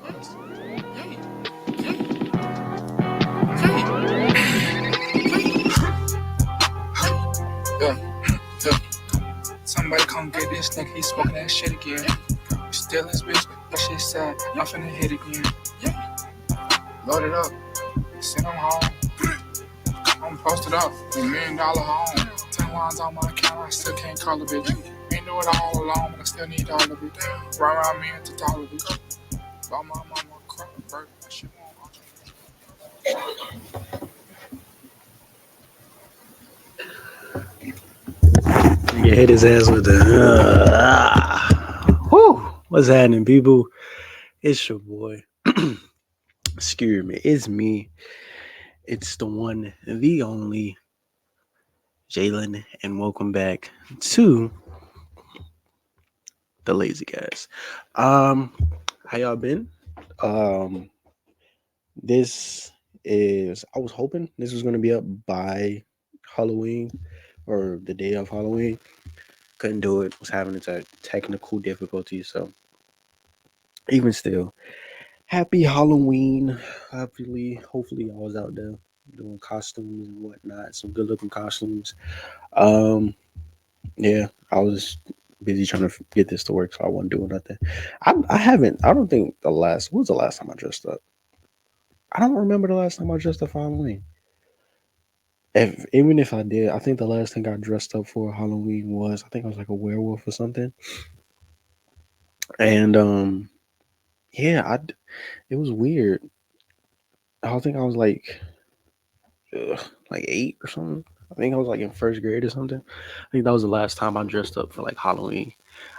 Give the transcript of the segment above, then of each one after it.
Yeah, yeah. Somebody come get this nigga, he smoking that shit again. Still his bitch, but shit sad, I'm finna hit again. Load it up, send him home. I'm posted up, $1 million home. 10 lines on my account, I still can't call a bitch. Ain't do it all alone, but I still need all of it. Right around me into all of it. Bought my mama a crop bird, that shit won't. You hit his ass with the. Whew. What's happening, people? It's your boy. Excuse me. It's me. It's the one, the only Jalen, and welcome back to the Lazy Guys. How y'all been? Um, this is. I was hoping this was gonna be up by Halloween or the day of Halloween. Couldn't do it. Was having technical difficulties, so even still, happy Halloween. Hopefully I was out there doing costumes and whatnot, some good looking costumes. Um, yeah, I was busy trying to get this to work, so I wasn't doing nothing. I haven't. I don't think the last. When was the last time I dressed up? I don't remember the last time I dressed up for Halloween. Even if I did, I think the last thing I dressed up for Halloween was I think I was like a werewolf or something. And yeah, it was weird. I think I was like 8 or something. I think I was like in first grade or something. I think that was the last time I dressed up for like Halloween.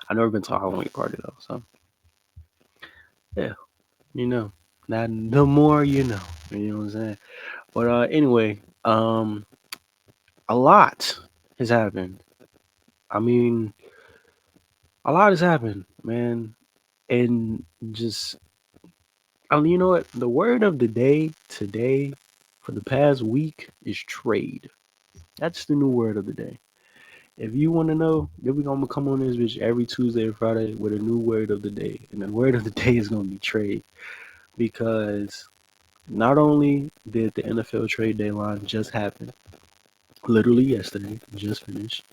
I've never been to a Halloween party though, so yeah, you know. Now the more you know. You know what I'm saying? But anyway, a lot has happened. I mean, a lot has happened, man. And just you know what? The word of the day today for the past week is trade. That's the new word of the day. If you want to know, then we're going to come on this bitch every Tuesday and Friday with a new word of the day. And the word of the day is going to be trade. Because not only did the NFL trade deadline just happen, literally yesterday, just finished,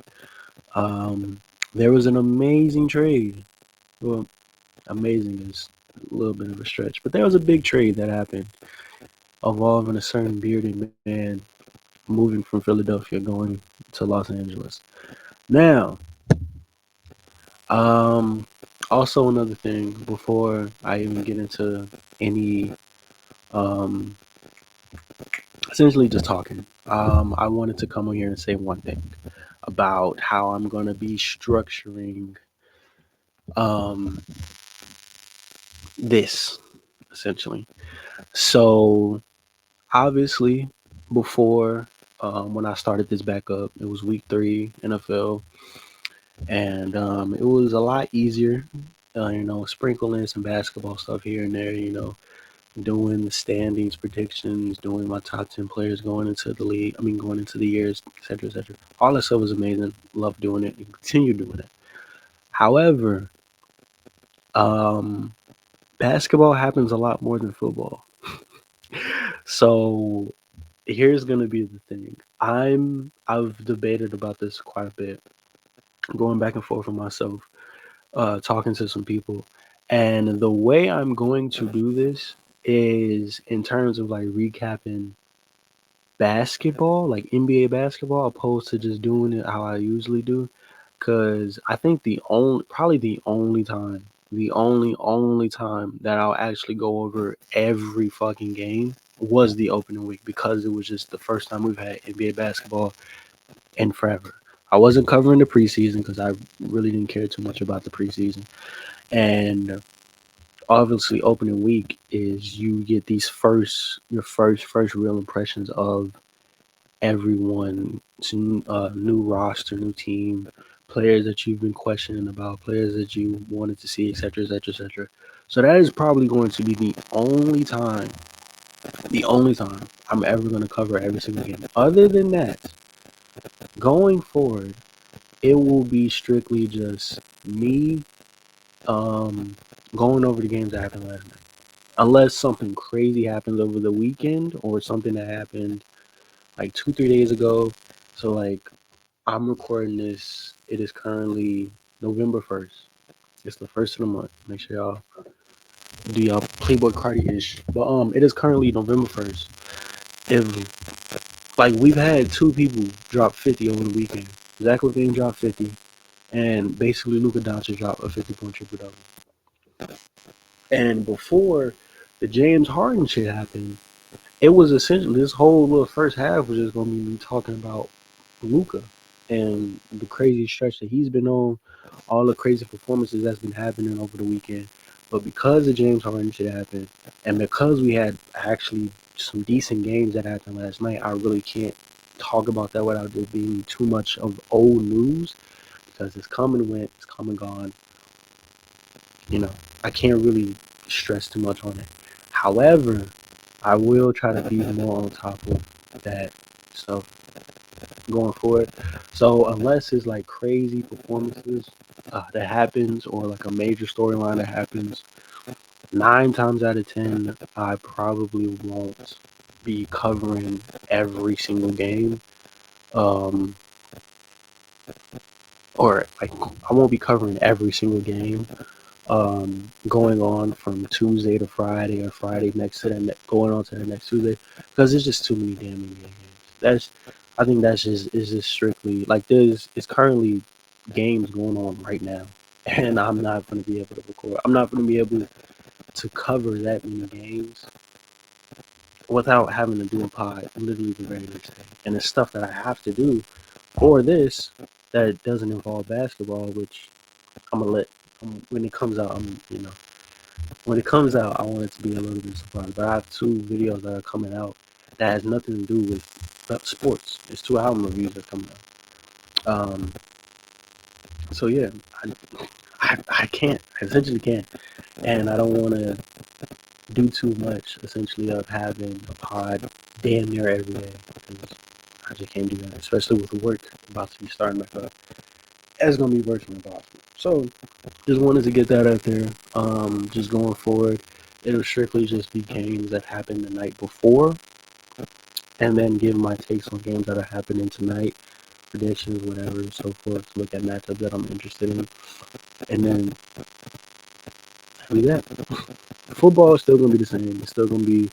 um, there was an amazing trade. Well, amazing is a little bit of a stretch, but there was a big trade that happened involving a certain bearded man moving from Philadelphia going to Los Angeles. Now, Um, also another thing before I even get into any, um, essentially just talking. I wanted to come on here and say one thing about how I'm gonna be structuring um this essentially. So obviously, before when I started this back up, it was week 3 NFL, and it was a lot easier. Sprinkling some basketball stuff here and there. Doing the standings predictions, doing my top 10 players going into the league. I mean, going into the years, etc., etc. All that stuff was amazing. Love doing it and continue doing it. However, um, basketball happens a lot more than football. So here's gonna be the thing. I've debated about this quite a bit, going back and forth with myself, talking to some people, and the way I'm going to do this is in terms of like recapping basketball, like NBA basketball, opposed to just doing it how I usually do. Cause I think probably the only time that I'll actually go over every fucking game was the opening week because it was just the first time we've had NBA basketball in forever. I wasn't covering the preseason because I really didn't care too much about the preseason. And obviously opening week is you get your first real impressions of everyone, new roster, new team, players that you've been questioning about, players that you wanted to see, etc., etc., etc. So that is probably going to be the only time I'm ever going to cover every single game. Other than that, going forward, it will be strictly just me um, going over the games that happened last night. unless something crazy happens over the weekend or something that happened like 2 3 days ago. So like I'm recording this. It is currently November 1st. It's the first of the month. Make sure y'all do y'all Playboy Cardi ish. But it is currently November 1st. If like we've had two people drop 50 over the weekend. Zach LaVine dropped 50, and basically Luka Doncic dropped a 50-point triple double. And before the James Harden shit happened, it was essentially this whole little first half was just gonna be me talking about Luka and the crazy stretch that he's been on, all the crazy performances that's been happening over the weekend. But because the James Harden shit happened, and because we had actually some decent games that happened last night, I really can't talk about that without there being too much of old news because it's come and went, it's come and gone. You know, I can't really stress too much on it. However, I will try to be more on top of that stuff going forward. So unless it's like crazy performances that happens or like a major storyline that happens, 9 times out of 10, I probably won't be covering every single game. Um, or like I won't be covering every single game. Going on from Tuesday to Friday or Friday next to the going on to the next Tuesday because there's just too many damn NBA games. That's I think that's just is just strictly like there's it's currently games going on right now, and I'm not going to be able to record. I'm not going to be able to cover that many games without having to do a pod literally the very next day. And it's stuff that I have to do for this that doesn't involve basketball, which I'm gonna let when it comes out. When it comes out, I want it to be a little bit surprised. But I have two videos that are coming out that has nothing to do with sports. It's two album reviews that are coming out. So yeah, I can't. I essentially can't, and I don't want to do too much. Essentially, of having a pod damn near every day because I just can't do that, especially with the work about to be starting back up. It's gonna be virtually impossible. So just wanted to get that out there. Just going forward, it'll strictly just be games that happened the night before, and then give my takes on games that are happening tonight, predictions, whatever, and so forth. To look at matchups that I'm interested in, and then do that. Football is still gonna be the same. It's still gonna be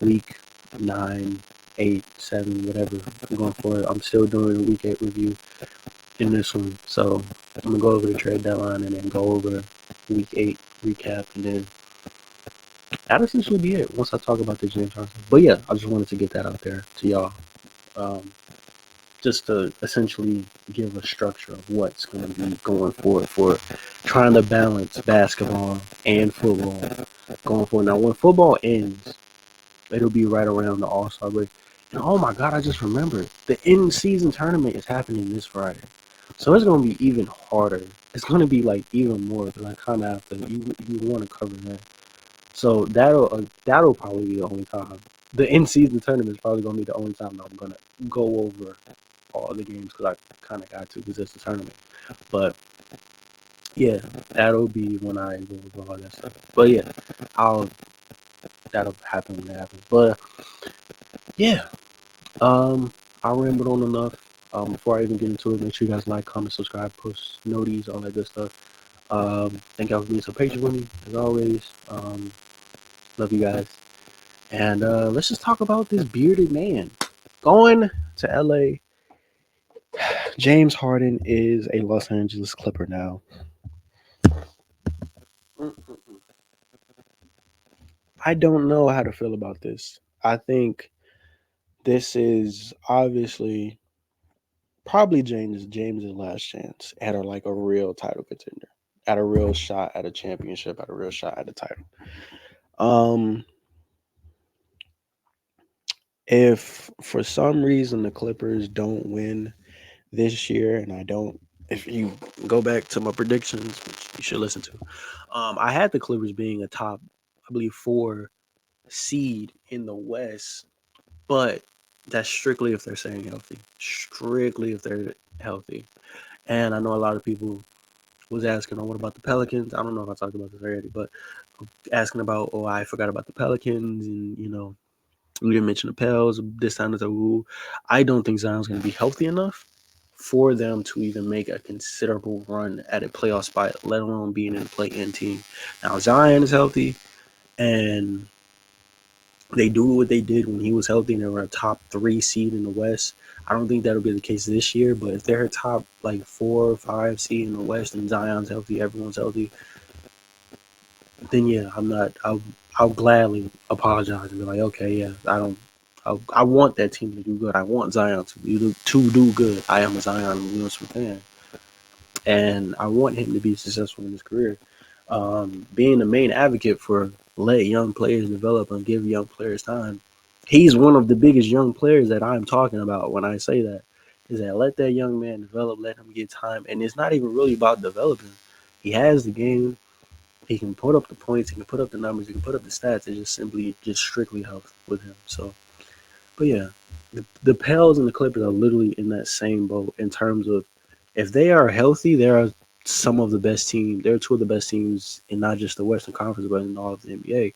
week 9, 8, 7, whatever. I'm going for it. I'm still doing a week 8 review in this one, so I'm gonna go over the trade deadline and then go over week 8 recap, and then that'll essentially be it once I talk about the James Harden. But yeah, I just wanted to get that out there to y'all, um, just to essentially give a structure of what's going to be going forward for trying to balance basketball and football going forward. Now, when football ends, it'll be right around the All Star break. And oh my God, I just remembered the in season tournament is happening this Friday. So it's gonna be even harder. It's gonna be like even more because I kind of have to. You want to cover that. So that'll probably be the only time. The in season tournament is probably gonna be the only time I'm gonna go over all the games because I kind of got to because it's the tournament. But yeah, that'll be when I go over all that stuff. But yeah, I'll that'll happen when it happens. But yeah, um, I rambled on enough. Before I even get into it, make sure you guys like, comment, subscribe, post noties, all that good stuff. Thank y'all for being so patient with me as always. Love you guys. And let's just talk about this bearded man going to LA. James Harden is a Los Angeles Clipper now. I don't know how to feel about this. I think this is obviously probably James's last chance at a real title contender, at a real shot at a championship, at a real shot at a title. Um, if for some reason the Clippers don't win this year, and I don't, if you go back to my predictions, which you should listen to, I had the Clippers being a top, I believe, 4 seed in the West, but that's strictly if they're staying healthy. Strictly if they're healthy. And I know a lot of people was asking, oh, what about the Pelicans? I don't know if I talked about this already, but asking about, oh, I forgot about the Pelicans, and we didn't mention the Pels. This time it's a rule. I don't think Zion's going to be healthy enough for them to even make a considerable run at a playoff spot, let alone being in a play-in team. Now Zion is healthy, and they do what they did when he was healthy, and they were a top 3 seed in the West. I don't think that'll be the case this year, but if they're a top like 4 or 5 seed in the West and Zion's healthy, everyone's healthy, then yeah, I'm not. I'll gladly apologize and be like, okay, yeah, I don't. I want that team to do good. I want Zion to do good. I am a Zion Williamson fan, and I want him to be successful in his career. Being the main advocate for let young players develop and give young players time. He's one of the biggest young players that I'm talking about when I say that. Is that let that young man develop, let him get time, and it's not even really about developing. He has the game, he can put up the points, he can put up the numbers, he can put up the stats. It's just simply just strictly health with him. So, but yeah, the Pels and the Clippers are literally in that same boat in terms of if they are healthy, they are some of the best teams. They're two of the best teams in not just the Western Conference, but in all of the NBA.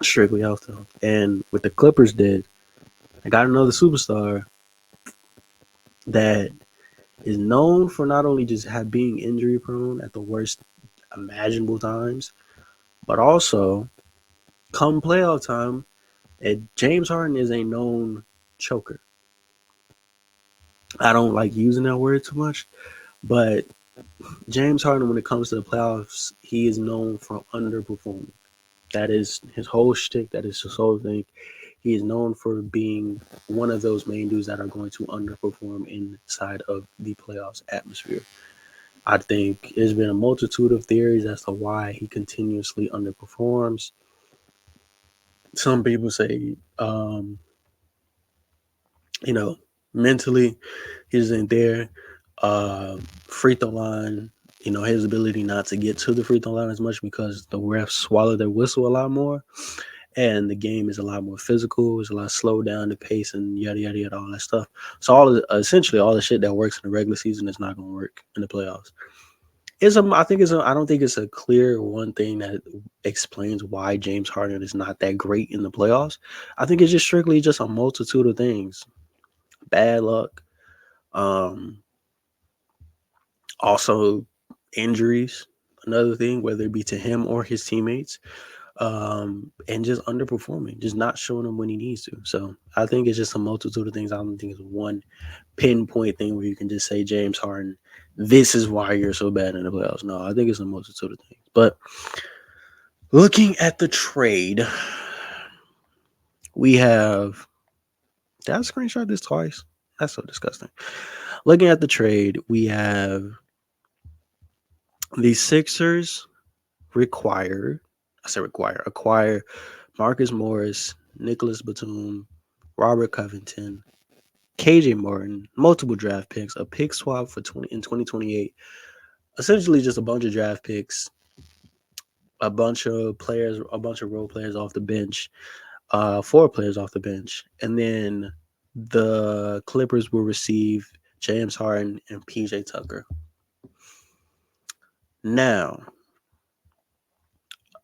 Strictly healthy. And what the Clippers did, they got another superstar that is known for not only just being injury prone at the worst imaginable times, but also come playoff time, James Harden is a known choker. I don't like using that word too much, but James Harden, when it comes to the playoffs, he is known for underperforming. That is his whole shtick. That is his whole thing. He is known for being one of those main dudes that are going to underperform inside of the playoffs atmosphere. I think there's been a multitude of theories as to why he continuously underperforms. Some people say, you know, mentally he isn't there. Free throw line, his ability not to get to the free throw line as much because the refs swallow their whistle a lot more, and the game is a lot more physical. It's a lot slowed down, the pace, and yada yada yada, all that stuff. So essentially all the shit that works in the regular season is not going to work in the playoffs. I don't think it's a clear one thing that explains why James Harden is not that great in the playoffs. I think it's just strictly just a multitude of things. Bad luck, um, also injuries, another thing, whether it be to him or his teammates, and just underperforming, just not showing him when he needs to. So I think it's just a multitude of things. I don't think it's one pinpoint thing where you can just say, James Harden, this is why you're so bad in the playoffs. No, I think it's a multitude of things. But looking at the trade, we have. Did I screenshot this twice? That's so disgusting. Looking at the trade, we have the Sixers acquire Marcus Morris, Nicholas Batum, Robert Covington, KJ Martin, multiple draft picks, a pick swap for 2028. Essentially just a bunch of draft picks, a bunch of players, a bunch of role players off the bench, 4 players off the bench. And then the Clippers will receive James Harden and PJ Tucker. Now,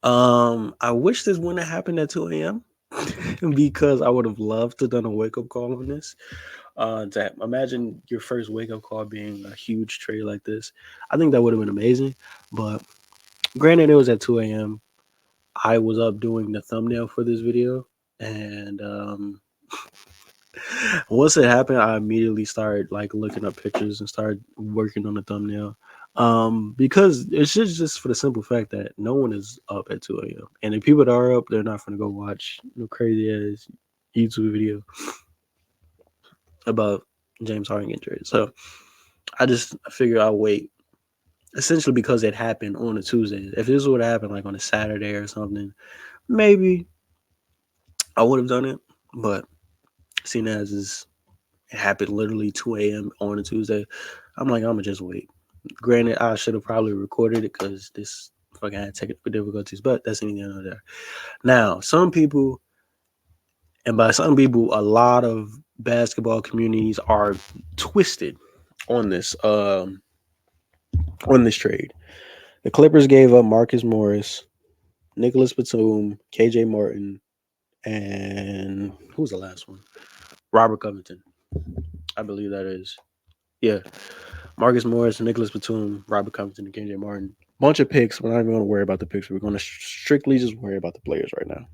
I wish this wouldn't have happened at 2 a.m. because I would have loved to done a wake up call on this. To imagine your first wake up call being a huge trade like this, I think that would have been amazing. But granted, it was at 2 a.m. I was up doing the thumbnail for this video, and once it happened, I immediately started like looking up pictures and started working on the thumbnail. Because it's just for the simple fact that no one is up at 2 a.m. And the people that are up, they're not gonna go watch crazy ass YouTube video about James Harden getting traded. So I figure I'll wait. Essentially because it happened on a Tuesday. If this would have happened like on a Saturday or something, maybe I would have done it. But seeing as it happened literally 2 a.m. on a Tuesday, I'm like, I'm gonna just wait. Granted, I should have probably recorded it because this fucking had technical difficulties, but that's anything there. Now, some people, and by some people, a lot of basketball communities are twisted on this trade. The Clippers gave up Marcus Morris, Nicholas Batum, KJ Martin, and who's the last one? Robert Covington. I believe that is. Yeah. Marcus Morris, Nicholas Batum, Robert Covington, and KJ Martin. Bunch of picks. We're not even going to worry about the picks. We're going to strictly just worry about the players right now.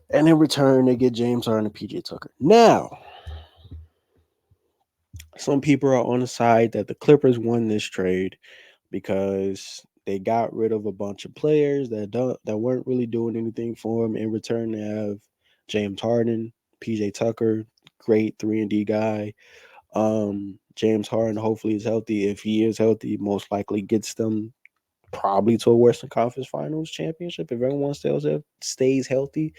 And in return, they get James Harden and PJ Tucker. Now, some people are on the side that the Clippers won this trade because they got rid of a bunch of players that weren't really doing anything for them. In return, they have James Harden, PJ Tucker, great 3-and-D guy. James Harden hopefully is healthy. If he is healthy, most likely gets them probably to a Western Conference Finals championship. If everyone stays healthy,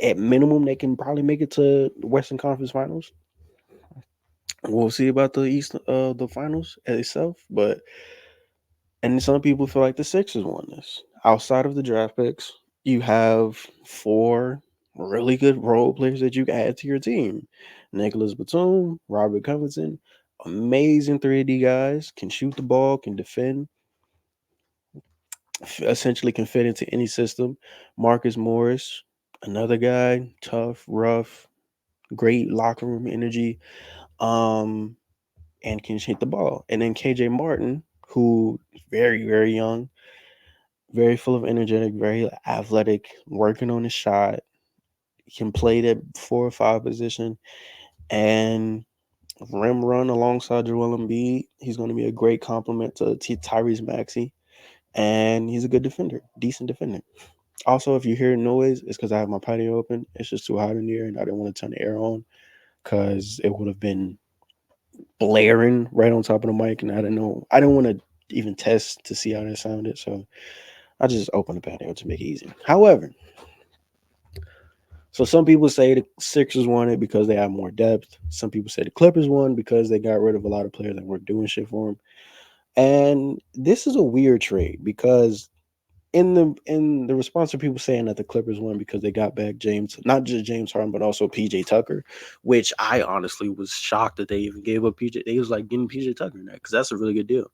at minimum they can probably make it to the Western Conference Finals. We'll see about the the finals itself, but and some people feel like the Sixers won this. Outside of the draft picks, you have four really good role players that you can add to your team. Nicholas Batum, Robert Covington, amazing 3D guys, can shoot the ball, can defend, essentially can fit into any system. Marcus Morris, another guy, tough, rough, great locker room energy, and can hit the ball. And then KJ Martin, who is very, very young, very full of energetic, very athletic, working on his shot. He can play that 4 or 5 position and rim run alongside Joel Embiid. He's going to be a great complement to Tyrese Maxey, and he's a good defender, decent defender. Also, if you hear noise, it's because I have my patio open. It's just too hot in here, and I didn't want to turn the air on because it would have been blaring right on top of the mic, and I didn't know. I didn't want to even test to see how that sounded, so I just opened the patio to make it easy. However, so some people say the Sixers won it because they have more depth. Some people say the Clippers won because they got rid of a lot of players that weren't doing shit for them. And this is a weird trade because in the response to people saying that the Clippers won because they got back James, not just James Harden, but also PJ Tucker, which I honestly was shocked that they even gave up PJ. They was like getting PJ Tucker in that because that's a really good deal.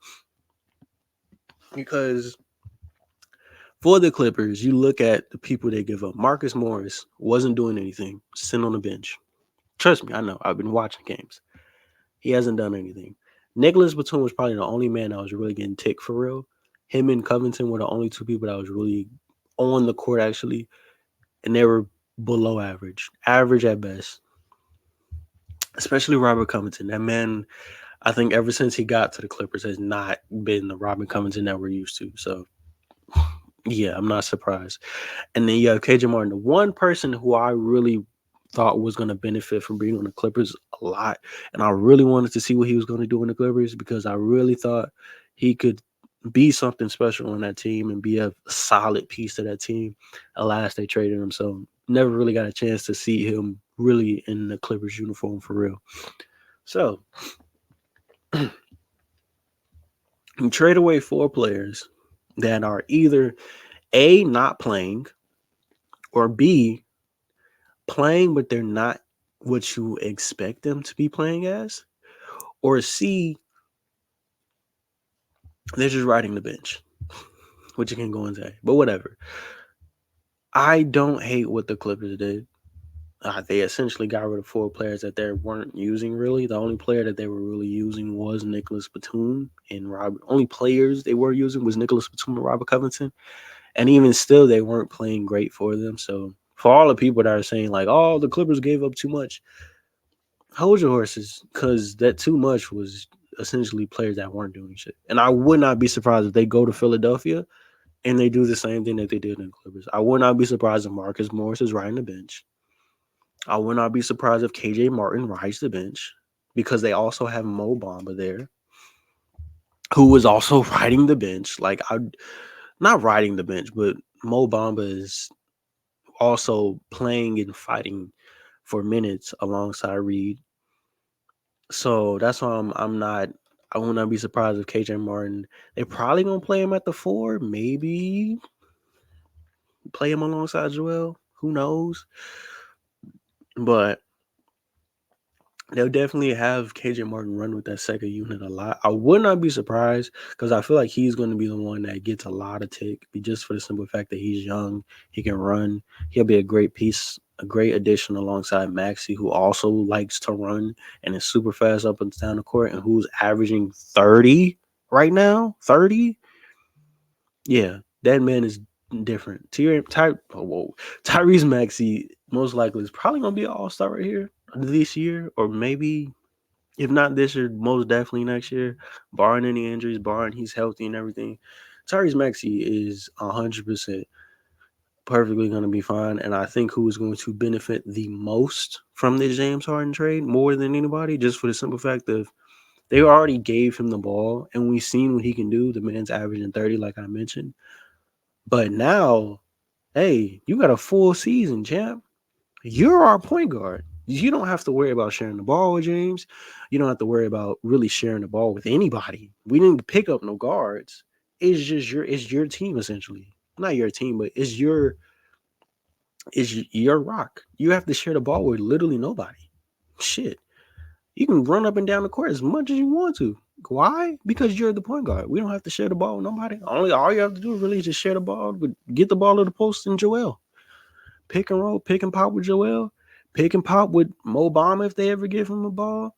Because for the Clippers, you look at the people they give up. Marcus Morris wasn't doing anything, sitting on the bench. Trust me, I know. I've been watching games. He hasn't done anything. Nicholas Batum was probably the only man that was really getting ticked for real. Him and Covington were the only two people that was really on the court actually, and they were below average, average at best. Especially Robert Covington. That man, I think ever since he got to the Clippers, has not been the Robert Covington that we're used to. So yeah, I'm not surprised. And then you have KJ Martin, the one person who I really thought was going to benefit from being on the Clippers a lot. And I really wanted to see what he was going to do in the Clippers because I really thought he could be something special on that team and be a solid piece to that team. Alas, they traded him. So never really got a chance to see him really in the Clippers uniform for real. So you trade away 4 players that are either A, not playing, or B, playing, but they're not what you expect them to be playing as, or C, they're just riding the bench, which you can go and say, but whatever. I don't hate what the Clippers did. They essentially got rid of 4 players that they weren't using really. The only player that they were really using was Nicholas Batum and Robert. Only players they were using was Nicholas Batum and Robert Covington, and even still, they weren't playing great for them. So for all the people that are saying like, "Oh, the Clippers gave up too much," hold your horses, because that too much was essentially players that weren't doing shit. And I would not be surprised if they go to Philadelphia and they do the same thing that they did in the Clippers. I would not be surprised if Marcus Morris is riding the bench. I would not be surprised if KJ Martin rides the bench because they also have Mo Bamba there, who was also riding the bench. Like I, not riding the bench, but Mo Bamba is also playing and fighting for minutes alongside Reed. So that's why I'm not. I would not be surprised if KJ Martin. They're probably gonna play him at the 4, maybe play him alongside Joel. Who knows? But they'll definitely have KJ Martin run with that second unit a lot. I would not be surprised because I feel like he's going to be the one that gets a lot of tick, just for the simple fact that he's young, he can run, he'll be a great piece, a great addition alongside Maxi, who also likes to run and is super fast up and down the court, and who's averaging 30 right now. 30, yeah, that man is different. Tyrese Maxey most likely is probably gonna be an all star right here this year, or maybe if not this year, most definitely next year, barring any injuries, barring he's healthy and everything. Tyrese Maxey is 100% perfectly going to be fine, and I think who is going to benefit the most from the James Harden trade more than anybody, just for the simple fact of they already gave him the ball, and we've seen what he can do. The man's averaging 30, like I mentioned, but now, hey, you got a full season, champ. You're our point guard. You don't have to worry about sharing the ball with James. You don't have to worry about really sharing the ball with anybody. We didn't pick up no guards. It's your team essentially. Not your team, but it's your rock. You have to share the ball with literally nobody. Shit. You can run up and down the court as much as you want to. Why? Because you're the point guard. We don't have to share the ball with nobody. Only all you have to do really is just share the ball, get the ball to the post and Joel. Pick and roll, pick and pop with Joel, pick and pop with Mo Bamba if they ever give him a ball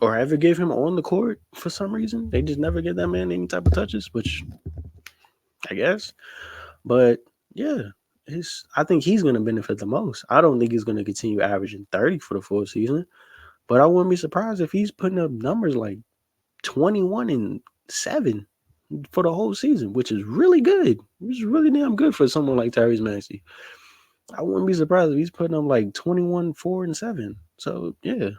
or ever give him on the court for some reason. They just never get that man any type of touches, which I guess. But yeah, I think he's going to benefit the most. I don't think he's going to continue averaging 30 for the full season, but I wouldn't be surprised if he's putting up numbers like 21 and 7 for the whole season, which is really good. Which is really damn good for someone like Tyrese Maxey. I wouldn't be surprised if he's putting up like 21, 4, and 7. So yeah.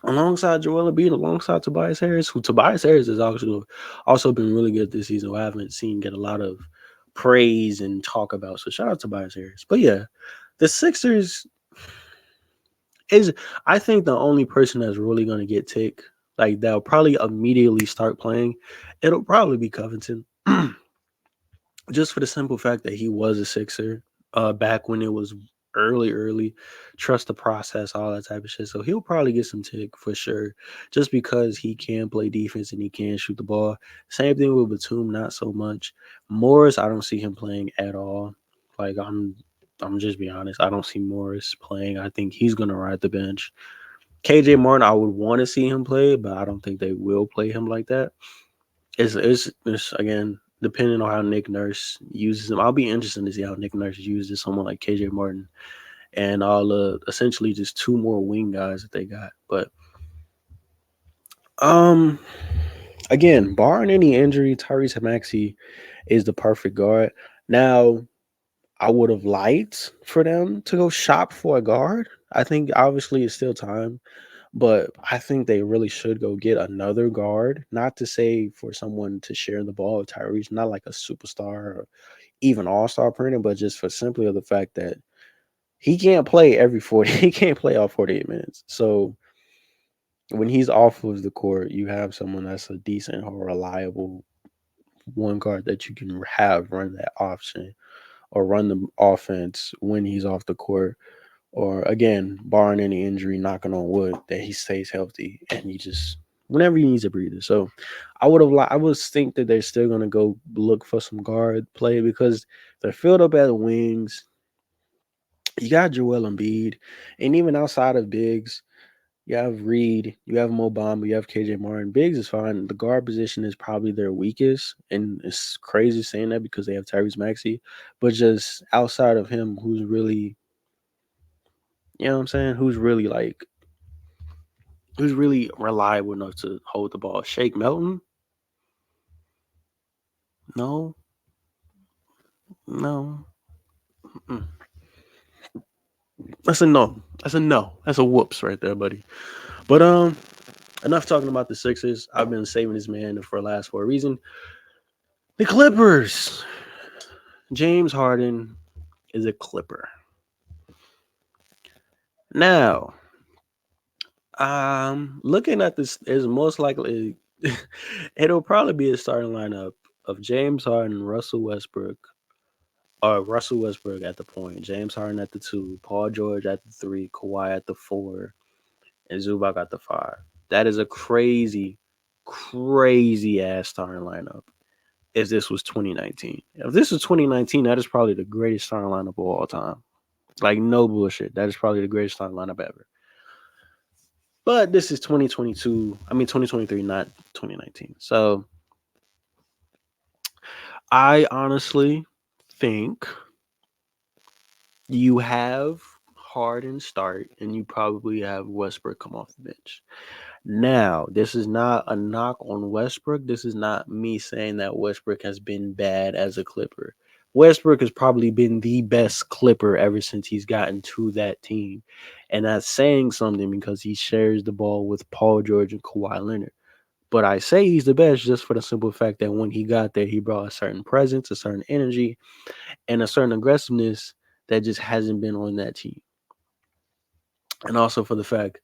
Alongside Joel Embiid, alongside Tobias Harris, who Tobias Harris has also been really good this season. Who I haven't seen get a lot of praise and talk about. So shout out to Tobias Harris. But yeah, the Sixers is I think the only person that's really gonna get tick, like that'll probably immediately start playing, it'll probably be Covington. Just for the simple fact that he was a Sixer back when it was early, trust the process, all that type of shit. So he'll probably get some tick for sure, just because he can play defense and he can shoot the ball. Same thing with Batum, not so much. Morris, I don't see him playing at all. Like I'm just be honest, I don't see Morris playing. I think he's gonna ride the bench. KJ Martin, I would want to see him play, but I don't think they will play him like that. It's again depending on how Nick Nurse uses him. I'll be interested to see how Nick Nurse uses someone like KJ Martin and all essentially just two more wing guys that they got. But um again, barring any injury, Tyrese Maxey is the perfect guard. Now, I would have liked for them to go shop for a guard. I think obviously it's still time, but I think they really should go get another guard. Not to say for someone to share the ball with Tyrese, not like a superstar or even all-star printer, but just for simply of the fact that he can't play every 40, he can't play all 48 minutes. So when he's off of the court, you have someone that's a decent or reliable one guard that you can have run that option or run the offense when he's off the court. Or again, barring any injury, knocking on wood, that he stays healthy and he just whenever he needs a breather. So I would think that they're still gonna go look for some guard play because they're filled up at the wings. You got Joel Embiid, and even outside of bigs, you have Reed, you have Mo Bamba, you have KJ Martin. Biggs is fine. The guard position is probably their weakest, and it's crazy saying that because they have Tyrese Maxey. But just outside of him, who's really, you know what I'm saying? Who's really reliable enough to hold the ball? Shake Melton? No, no. Mm. That's a no. That's a no. That's a whoops right there, buddy. But enough talking about the Sixers. I've been saving this man for last for a reason. The Clippers. James Harden is a Clipper. Now, looking at this is most likely it'll probably be a starting lineup of James Harden, Russell Westbrook at the point, James Harden at the two, Paul George at the three, Kawhi at the four, and Zubac got the 5. That is a crazy, crazy ass starting lineup. If this was 2019, if this was 2019, that is probably the greatest starting lineup of all time. Like no bullshit, that is probably the greatest starting lineup ever. But this is 2022. I mean 2023, not 2019. So I honestly think you have Harden start, and you probably have Westbrook come off the bench. Now, this is not a knock on Westbrook. This is not me saying that Westbrook has been bad as a Clipper. Westbrook has probably been the best Clipper ever since he's gotten to that team. And that's saying something because he shares the ball with Paul George and Kawhi Leonard. But I say he's the best just for the simple fact that when he got there, he brought a certain presence, a certain energy, and a certain aggressiveness that just hasn't been on that team. And also for the fact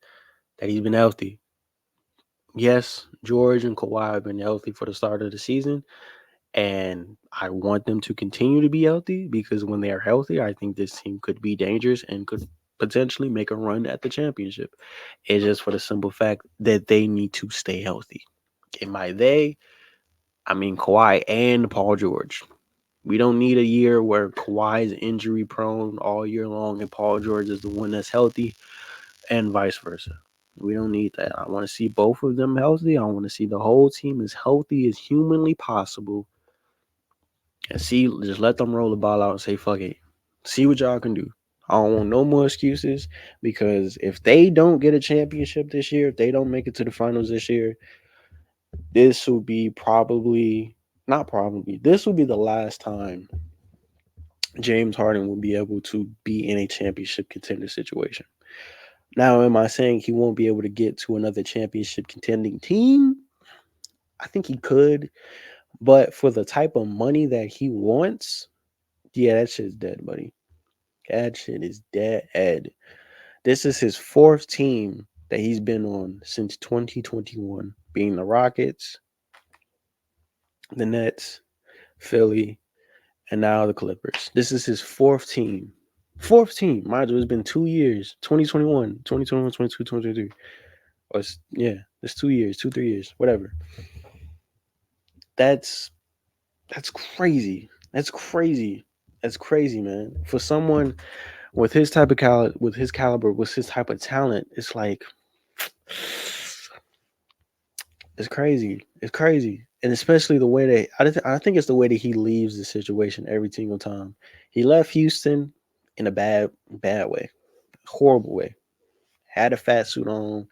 that he's been healthy. Yes, George and Kawhi have been healthy for the start of the season, and I want them to continue to be healthy because when they are healthy, I think this team could be dangerous and could potentially make a run at the championship. It's just for the simple fact that they need to stay healthy. And by they, I mean Kawhi and Paul George. We don't need a year where Kawhi is injury prone all year long and Paul George is the one that's healthy and vice versa. We don't need that. I want to see both of them healthy. I want to see the whole team as healthy as humanly possible. And see, just let them roll the ball out and say, fuck it. See what y'all can do. I don't want no more excuses because if they don't get a championship this year, if they don't make it to the finals this year, this will be probably, not probably, this will be the last time James Harden will be able to be in a championship contender situation. Now, am I saying he won't be able to get to another championship contending team? I think he could, but for the type of money that he wants, yeah, that shit's dead, buddy. That shit is dead. This is his fourth team that he's been on since 2021, being the Rockets, the Nets, Philly, and now the Clippers. This is his fourth team. Fourth team. Mind you, it's been 2 years 2021, 2021, 22, 2023. Or yeah, it's 2 years, 3 years, whatever. That's that's crazy. That's crazy. That's crazy, man. For someone with his type of with his caliber, with his type of talent, it's like it's crazy. It's crazy, and especially the way that I think it's the way that he leaves the situation every single time. He left Houston in a bad way, horrible way. Had a fat suit on,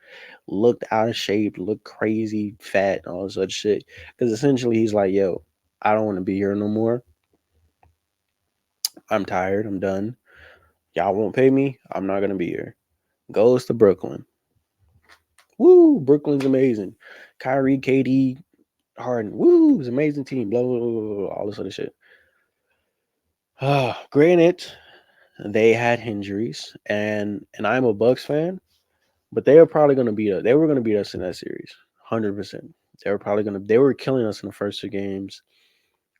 looked out of shape, looked crazy, fat, and all this other shit. Because essentially, he's like, "Yo, I don't want to be here no more. I'm tired. I'm done. Y'all won't pay me. I'm not gonna be here." Goes to Brooklyn. Woo! Brooklyn's amazing. Kyrie, KD, Harden. Woo! It's an amazing team. Blah blah blah, blah, blah, all this other shit. Granted, they had injuries, and I'm a Bucks fan, but they were probably gonna beat us. They were gonna beat us in that series, 100%. They were probably gonna. They were killing us in the first 2 games.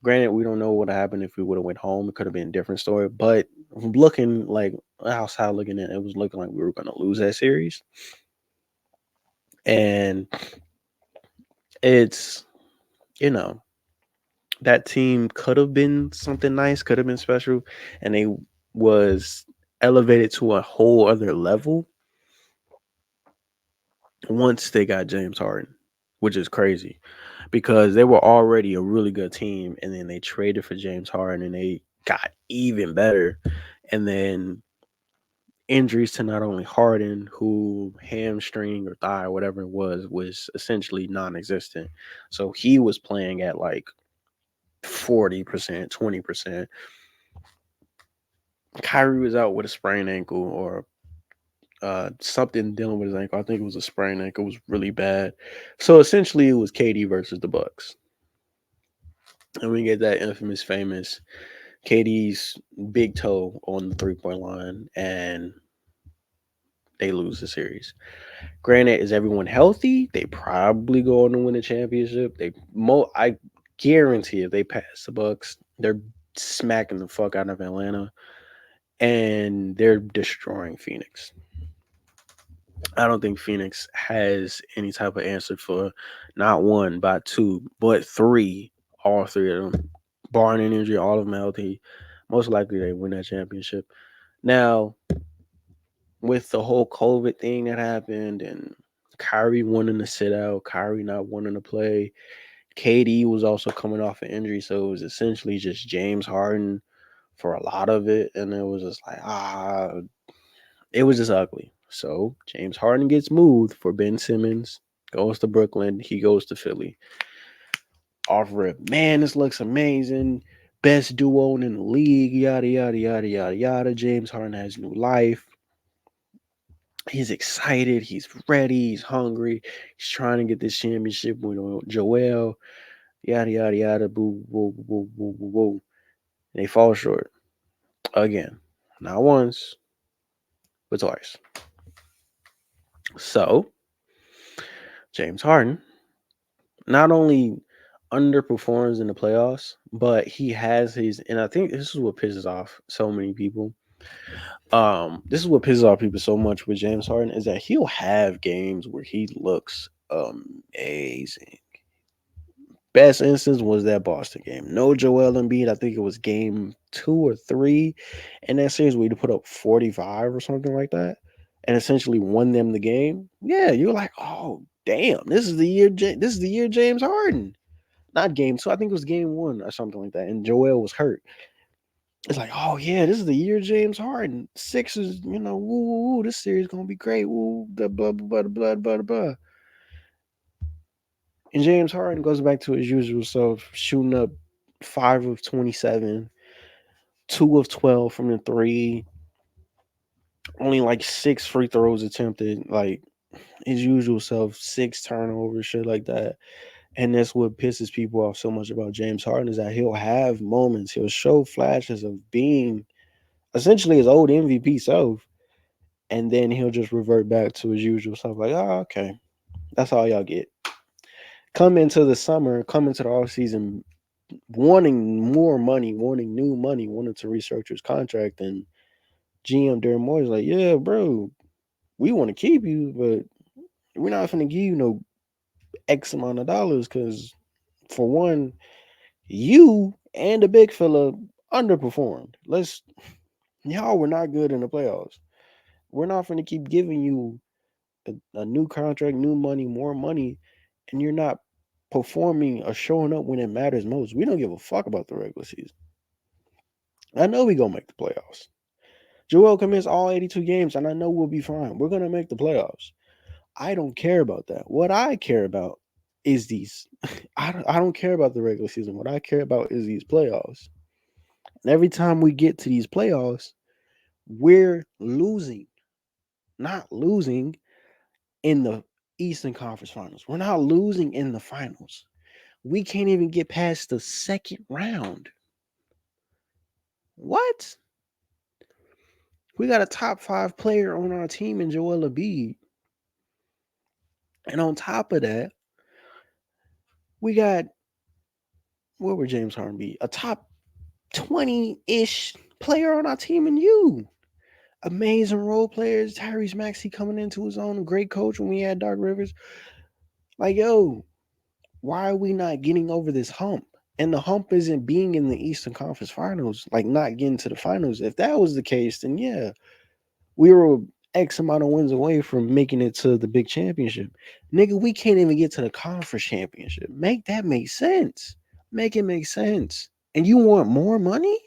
Granted, we don't know what happened if we would have went home. It could have been a different story. But looking like outside looking in, it was looking like we were gonna lose that series. And it's you know that team could have been something nice, could have been special, and they was elevated to a whole other level once they got James Harden, which is crazy because they were already a really good team, and then they traded for James Harden, and they got even better. And then injuries to not only Harden, who hamstring or thigh, or whatever it was essentially non-existent. So he was playing at like 40%, 20%. Kyrie was out with a sprained ankle or something dealing with his ankle. I think it was a sprained ankle. It was really bad. So essentially, it was KD versus the Bucks, and we get that infamous, famous KD's big toe on the 3-point line, and they lose the series. Granted, is everyone healthy? They probably go on to win a championship. I guarantee if they pass the Bucks, they're smacking the fuck out of Atlanta, and they're destroying Phoenix. I don't think Phoenix has any type of answer for not one, but two, but three. All three of them, barring any injury, all of them healthy. Most likely they win that championship. Now, with the whole COVID thing that happened and Kyrie wanting to sit out, Kyrie not wanting to play, KD was also coming off an injury, so it was essentially just James Harden for a lot of it, and it was just like it was just ugly. So James Harden gets moved for Ben Simmons, goes to Brooklyn, he goes to Philly. Offer it, man, this looks amazing. Best duo in the league, yada yada yada yada yada. James Harden has new life. He's excited, he's ready, he's hungry, he's trying to get this championship with Joel, yada yada yada, boo boo boo boo boo boo. They fall short again, not once but twice. So James Harden not only underperforms in the playoffs, but he has his, and I think this is what pisses off so many people. This is what pisses off people so much with James Harden is that he'll have games where he looks amazing. Best instance was that Boston game. No Joel Embiid. I think it was game 2 or 3 in that series where he put up 45 or something like that, and essentially won them the game. Yeah, you're like, oh damn, this is the year. This is the year James Harden. Not game 2. I think it was game 1 or something like that, and Joel was hurt. It's like, oh yeah, this is the year James Harden. Sixers, woo, woo, woo, this series gonna be great. Woo, the blah blah blah blah blah blah. And James Harden goes back to his usual self, shooting up 5 of 27, 2 of 12 from the three, only like 6 free throws attempted, like his usual self, 6 turnovers, shit like that. And that's what pisses people off so much about James Harden is that he'll have moments, he'll show flashes of being essentially his old MVP self, and then he'll just revert back to his usual self, like, oh, okay, that's all y'all get. Come into the summer, come into the off season wanting more money, wanting new money, wanting to restructure his contract. And GM Darren Moore's like, yeah, bro, we want to keep you, but we're not going to give you no X amount of dollars because, for one, you and the big fella underperformed. Y'all were not good in the playoffs. We're not going to keep giving you a new contract, new money, more money, and you're not performing or showing up when it matters most. We don't give a fuck about the regular season. I know we gonna make the playoffs. Joel can miss all 82 games, and I know we'll be fine. We're gonna make the playoffs. I don't care about that. What I care about is these. I don't care about the regular season. What I care about is these playoffs. And every time we get to these playoffs, we're losing. Not losing in the Eastern Conference Finals. We're not losing in the finals. We can't even get past the second round. What? We got a top 5 player on our team in Joel Embiid. And on top of that, we got, what would James Harden be? A top 20-ish player on our team in you. Amazing role players. Tyrese Maxey coming into his own. Great coach when we had Doc Rivers. Like, yo, why are we not getting over this hump? And the hump isn't being in the Eastern Conference Finals, like not getting to the finals. If that was the case, then yeah, we were X amount of wins away from making it to the big championship. Nigga, we can't even get to the conference championship. Make that make sense. Make it make sense. And you want more money?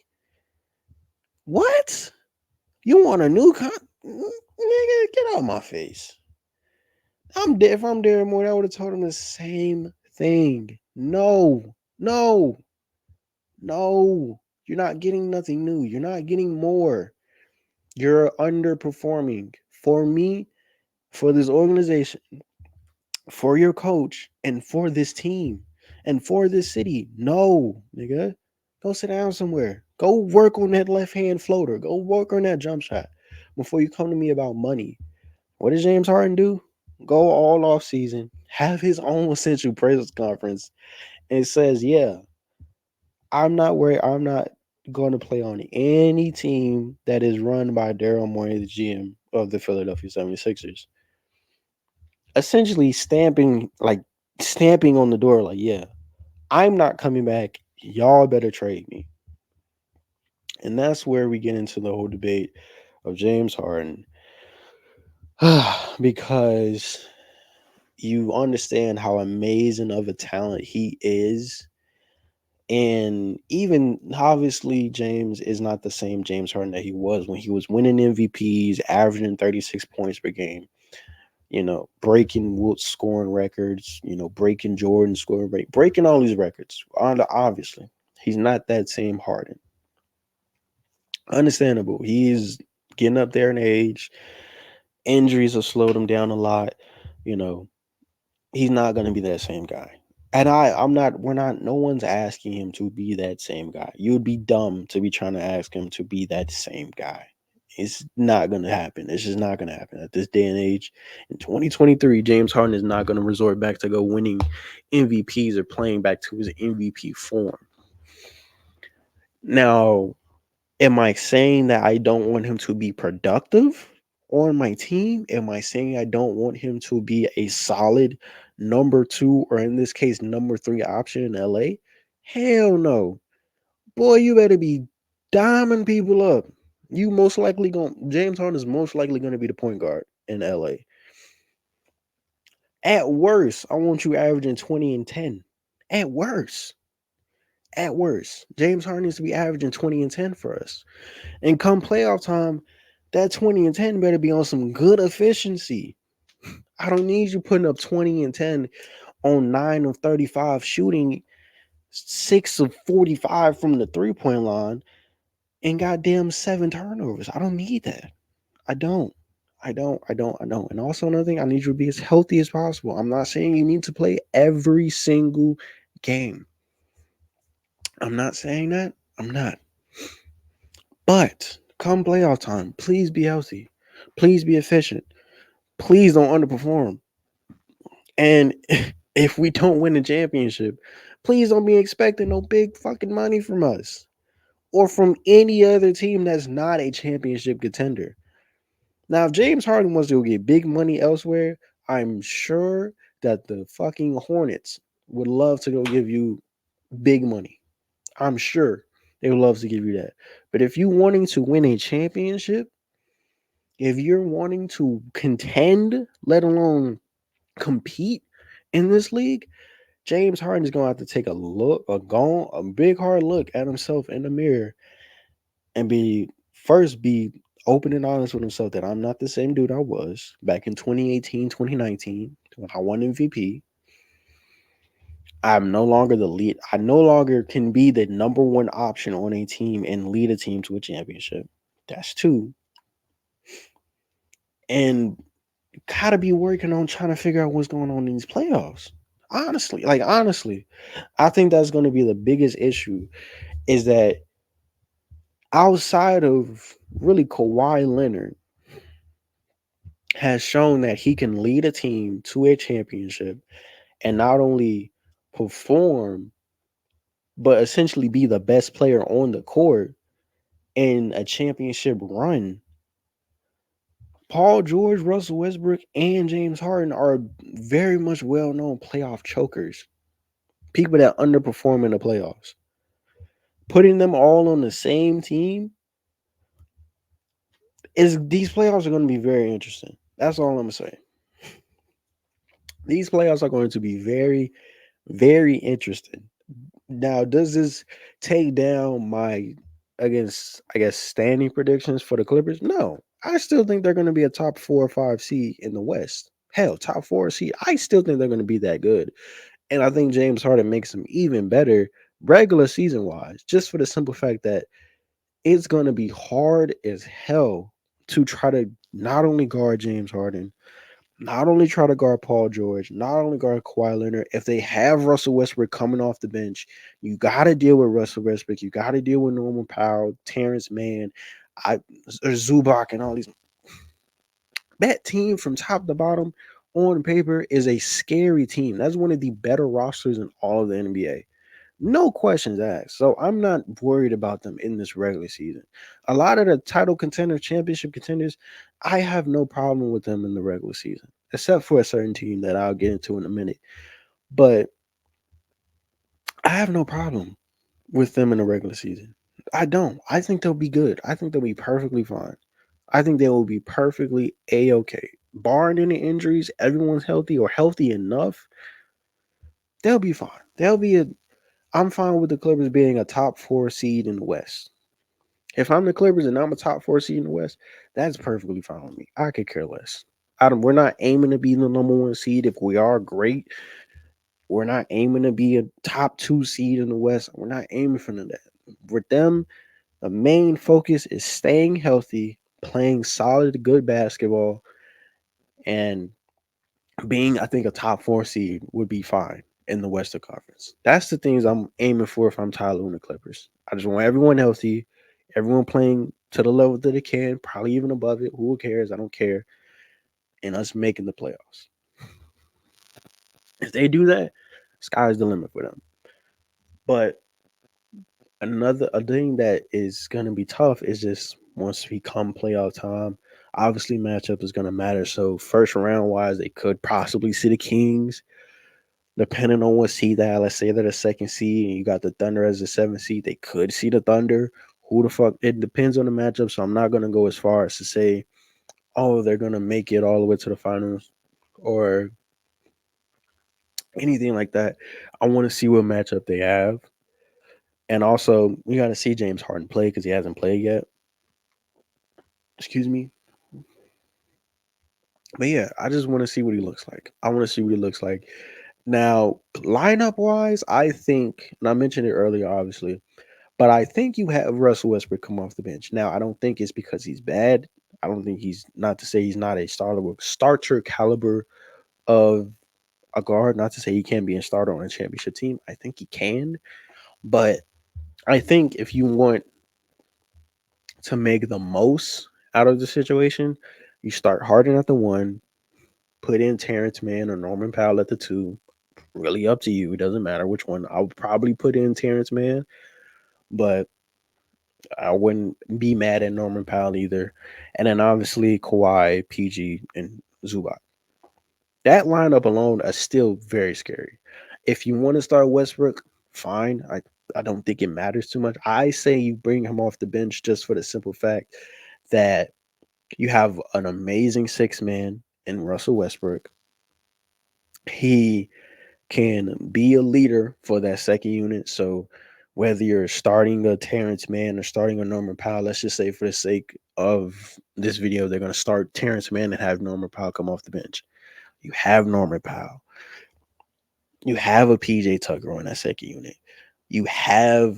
What? You want a new nigga, get out of my face. If I'm Darren Moore, I would have told him the same thing. No, no, no. You're not getting nothing new. You're not getting more. You're underperforming. For me, for this organization, for your coach, and for this team, and for this city. No, nigga. Go sit down somewhere. Go work on that left hand floater. Go work on that jump shot before you come to me about money. What does James Harden do? Go all off season, have his own essential press conference, and says, yeah, I'm not worried. I'm not going to play on any team that is run by Daryl Morey, the GM of the Philadelphia 76ers. essentially stamping on the door, like, yeah, I'm not coming back. Y'all better trade me. And that's where we get into the whole debate of James Harden. Because you understand how amazing of a talent he is. And even obviously, James is not the same James Harden that he was when he was winning MVPs, averaging 36 points per game, breaking Wilt scoring records, breaking Jordan scoring rate, breaking all these records. Obviously, he's not that same Harden. Understandable. He's getting up there in age. Injuries have slowed him down a lot. You know, he's not going to be that same guy. And I'm not, we're not, no one's asking him to be that same guy. You would be dumb to be trying to ask him to be that same guy. It's not going to happen. It's just not going to happen at this day and age. In 2023, James Harden is not going to resort back to go winning MVPs or playing back to his MVP form. Now, am I saying that I don't want him to be productive on my team? Am I saying I don't want him to be a solid number two, or in this case, number three option in LA? Hell no. Boy, you better be diming people up. You most likely going James Harden is most likely going to be the point guard in LA. At worst, I want you averaging 20 and 10. At worst. At worst. James Harden needs to be averaging 20 and 10 for us. And come playoff time, that 20 and 10 better be on some good efficiency. I don't need you putting up 20 and 10 on 9 of 35 shooting, 6 of 45 from the 3-point line, and goddamn 7 turnovers. I don't need that. I don't. I don't. And also another thing, I need you to be as healthy as possible. I'm not saying you need to play every single game. I'm not saying that. I'm not. But come playoff time, please be healthy. Please be efficient. Please don't underperform. And if we don't win the championship, please don't be expecting no big fucking money from us or from any other team that's not a championship contender. Now, if James Harden wants to get big money elsewhere, I'm sure that the fucking Hornets would love to go give you big money. I'm sure they would love to give you that. But if you wanting to win a championship, if you're wanting to contend, let alone compete in this league, James Harden is going to have to take a big hard look at himself in the mirror and be open and honest with himself that I'm not the same dude I was back in 2018, 2019 when I won MVP. I'm no longer the lead. I no longer can be the number one option on a team and lead a team to a championship. That's two. And gotta be working on trying to figure out what's going on in these playoffs. Honestly, I think that's going to be the biggest issue is that outside of really Kawhi Leonard has shown that he can lead a team to a championship and not only perform, but essentially be the best player on the court in a championship run. Paul George, Russell Westbrook, and James Harden are very much well known playoff chokers. People that underperform in the playoffs. Putting them all on the same team is these playoffs are going to be very interesting. That's all I'm gonna say. These playoffs are going to be very, very interesting. Now, does this take down my against I guess standing predictions for the Clippers? No. I still think they're going to be a top 4 or 5 seed in the West. Hell, top 4 seed. I still think they're going to be that good. And I think James Harden makes them even better regular season wise, just for the simple fact that it's going to be hard as hell to try to not only guard James Harden, not only try to guard Paul George, not only guard Kawhi Leonard. If they have Russell Westbrook coming off the bench, you got to deal with Russell Westbrook. You got to deal with Norman Powell, Terrence Mann, Zubac, and all these. That team from top to bottom on paper is a scary team. That's one of the better rosters in all of the NBA. No questions asked. So I'm not worried about them in this regular season. A lot of the title contenders, championship contenders, I have no problem with them in the regular season. except for a certain team that I'll get into in a minute. But I have no problem with them in the regular season. I don't. I think they'll be good. I think they'll be perfectly fine. I think they will be perfectly a okay. Barring any injuries, everyone's healthy or healthy enough, they'll be fine. They'll be a. I'm fine with the Clippers being a top four seed in the West. If I'm the Clippers and I'm a top four seed in the West, that's perfectly fine with me. I could care less. I don't, we're not aiming to be the number one seed. If we are, great. We're not aiming to be a top two seed in the West. We're not aiming for that. With them, the main focus is staying healthy, playing solid, good basketball, and being, I think, a top four seed would be fine in the Western Conference. That's the things I'm aiming for if I'm Tyler and the Clippers. I just want everyone healthy, everyone playing to the level that they can, probably even above it. Who cares? I don't care. And us making the playoffs. If they do that, sky's the limit for them. But another a thing that is gonna be tough is just once we come playoff time. Obviously, matchup is gonna matter. So first round wise, they could possibly see the Kings, depending on what seed that. Let's say they're the second seed, and you got the Thunder as the seventh seed. They could see the Thunder. Who the fuck? It depends on the matchup. So I'm not gonna go as far as to say, oh, they're gonna make it all the way to the finals or anything like that. I want to see what matchup they have. And also, we got to see James Harden play because he hasn't played yet. Excuse me. But yeah, I just want to see what he looks like. I want to see what he looks like. Now, lineup wise, I think, and I mentioned it earlier, obviously, but I think you have Russell Westbrook come off the bench. Now, I don't think it's because he's bad. I don't think he's not to say he's not a starter caliber of a guard. Not to say he can't be a starter on a championship team. I think he can, but I think if you want to make the most out of the situation, you start Harden at the one, put in Terrence Mann or Norman Powell at the two. Really up to you. It doesn't matter which one. I would probably put in Terrence Mann, but I wouldn't be mad at Norman Powell either. And then obviously Kawhi, PG, and Zubac. That lineup alone is still very scary. If you want to start Westbrook, fine. I don't think it matters too much. I say you bring him off the bench just for the simple fact that you have an amazing six man in Russell Westbrook. He can be a leader for that second unit. So whether you're starting a Terrence Mann or starting a Norman Powell, let's just say for the sake of this video, they're going to start Terrence Mann and have Norman Powell come off the bench. You have Norman Powell. You have a PJ Tucker on that second unit. You have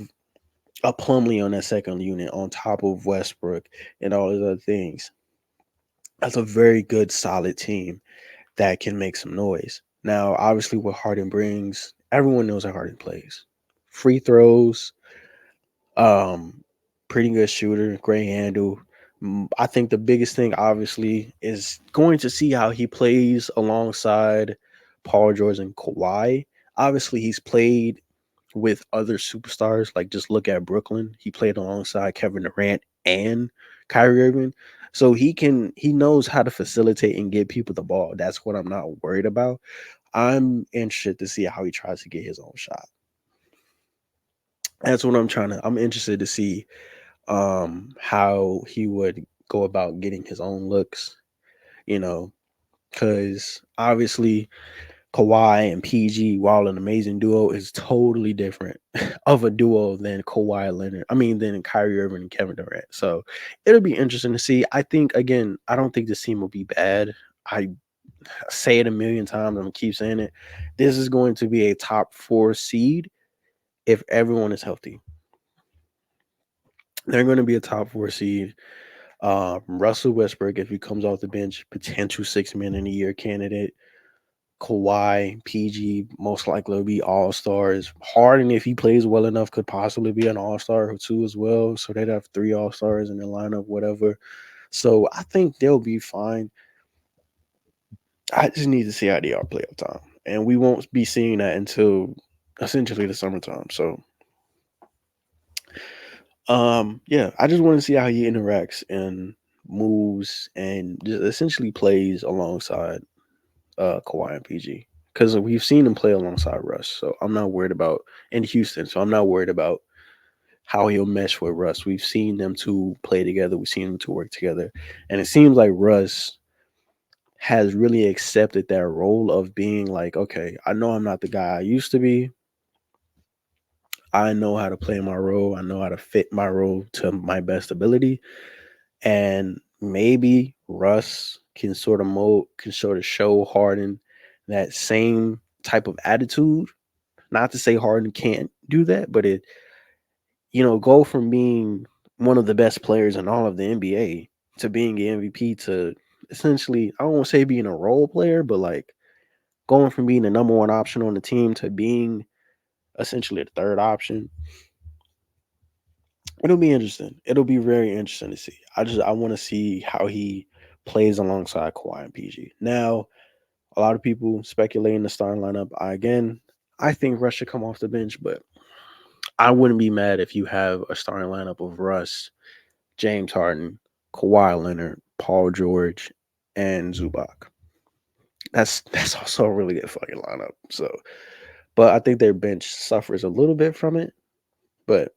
a Plumlee on that second unit on top of Westbrook and all those other things. That's a very good, solid team that can make some noise. Now, obviously, what Harden brings, everyone knows how Harden plays. Free throws, um, pretty good shooter, great handle. I think the biggest thing, obviously, is going to see how he plays alongside Paul George and Kawhi. Obviously, he's played with other superstars. Like, just look at Brooklyn. He played alongside Kevin Durant and Kyrie Irving. So he knows how to facilitate and get people the ball. That's what I'm not worried about. I'm interested to see how he tries to get his own shot. That's what I'm interested to see how he would go about getting his own looks, you know, because obviously Kawhi and PG, while an amazing duo, is totally different of a duo than Kawhi Leonard. I mean, than Kyrie Irving and Kevin Durant. So it'll be interesting to see. I think again, I don't think this team will be bad. I say it a million times. I'm gonna keep saying it. This is going to be a top four seed if everyone is healthy. They're going to be a top four seed. Russell Westbrook, if he comes off the bench, potential six man in a year candidate. Kawhi, PG, most likely will be all stars. Harden, if he plays well enough, could possibly be an all star or two as well. So they'd have three all stars in the lineup, whatever. So I think they'll be fine. I just need to see how they are playoff time, and we won't be seeing that until essentially the summertime. So, yeah, I just want to see how he interacts and moves and just essentially plays alongside. Kawhi and PG because we've seen him play alongside Russ. So I'm not worried about in Houston. So I'm not worried about how he'll mesh with Russ. We've seen them two play together. We've seen them two work together, and it seems like Russ has really accepted that role of being like, okay, I know I'm not the guy I used to be. I know how to play my role. I know how to fit my role to my best ability. And maybe Russ can sort of show Harden that same type of attitude. Not to say Harden can't do that, but go from being one of the best players in all of the NBA to being the MVP to essentially, I don't want to say being a role player, but like going from being the number one option on the team to being essentially the third option. It'll be interesting. It'll be very interesting to see. I want to see how he plays alongside Kawhi and PG. Now, a lot of people speculating the starting lineup. I think Russ should come off the bench, but I wouldn't be mad if you have a starting lineup of Russ, James Harden, Kawhi Leonard, Paul George, and Zubac. That's also a really good fucking lineup. So, but I think their bench suffers a little bit from it. But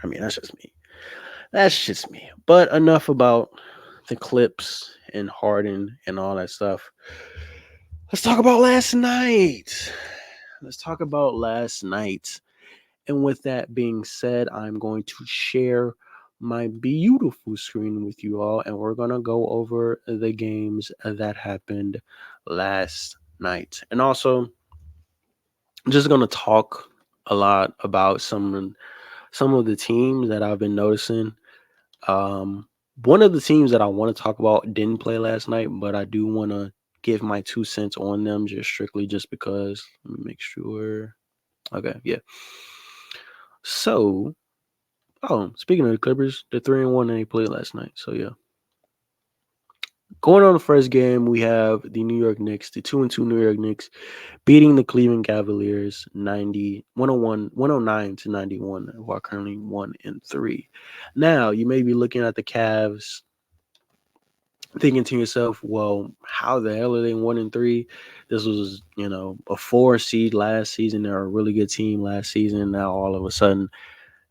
I mean, that's just me. That's just me. But enough about the clips and Harden and all that stuff. Let's talk about last night. Let's talk about last night. And with that being said, I'm going to share my beautiful screen with you all, and we're going to go over the games that happened last night. And also, I'm just going to talk a lot about some of the teams that I've been noticing. Um, One of the teams that I want to talk about didn't play last night, but I do want to give my 2 cents on them just strictly just because. Let me make sure. Okay, yeah. So, speaking of the Clippers, they're 3-1 and they played last night. So yeah. Going on the first game, we have the New York Knicks, the 2-2 New York Knicks, beating the Cleveland Cavaliers 109 to 91, who are currently 1-3. Now, you may be looking at the Cavs thinking to yourself, well, how the hell are they 1-3? This was, a 4 seed last season. They're a really good team last season. Now all of a sudden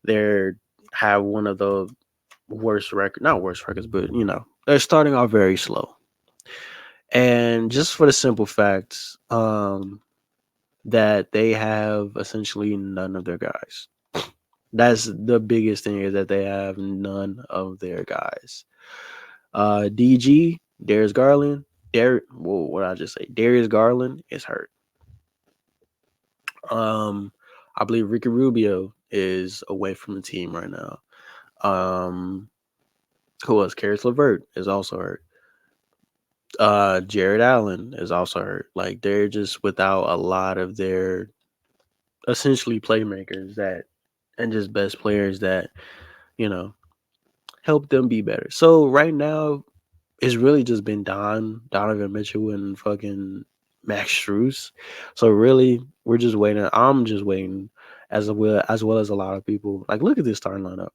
they're have one of the not worst records, but they're starting off very slow. And just for the simple fact, that they have essentially none of their guys. That's the biggest thing, is that they have none of their guys. DG, Darius Garland, what did I just say? Darius Garland is hurt. I believe Ricky Rubio is away from the team right now. Who else? Karis LeVert is also hurt. Jared Allen is also hurt. Like, they're just without a lot of their essentially playmakers and just best players that you know help them be better. So right now, it's really just been Donovan Mitchell and fucking Max Strus. So really, we're just waiting. I'm just waiting, as well as a lot of people. Like, look at this starting lineup.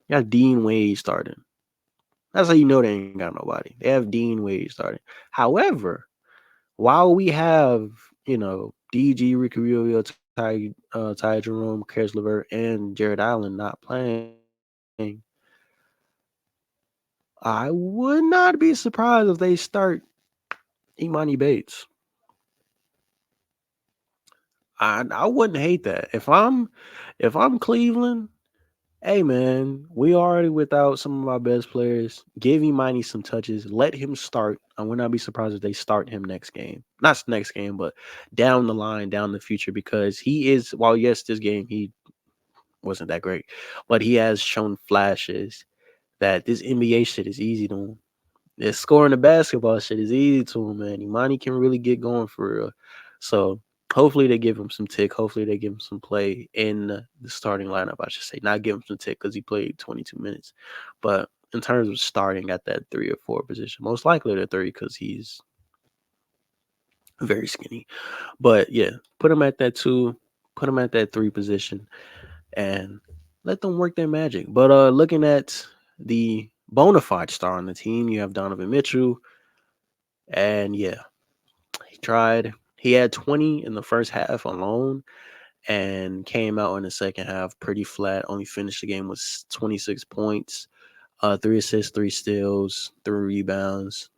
You got Dean Wade starting. That's how you know they ain't got nobody. They have Dean Wade starting. However, while we have DG, Ricky Rubio, Ty Jerome, Karis LeVert, and Jared Allen not playing, I would not be surprised if they start Imani Bates. I wouldn't hate that. If I'm Cleveland, hey man, we already without some of our best players. Give Imani some touches. Let him start. I would not be surprised if they start him next game. Not next game, but down the line, down the future, because he is. While yes, this game he wasn't that great, but he has shown flashes that this NBA shit is easy to him. This scoring the basketball shit is easy to him, man. Imani can really get going for real. So hopefully they give him some tick. Hopefully they give him some play in the starting lineup, I should say. Not give him some tick because he played 22 minutes. But in terms of starting at that 3 or 4 position, most likely the 3 because he's very skinny. But yeah, put him at that 2, put him at that 3 position, and let them work their magic. But looking at the bona fide star on the team, you have Donovan Mitchell. And yeah, he tried. He had 20 in the first half alone and came out in the second half pretty flat. Only finished the game with 26 points, 3 assists, 3 steals, 3 rebounds,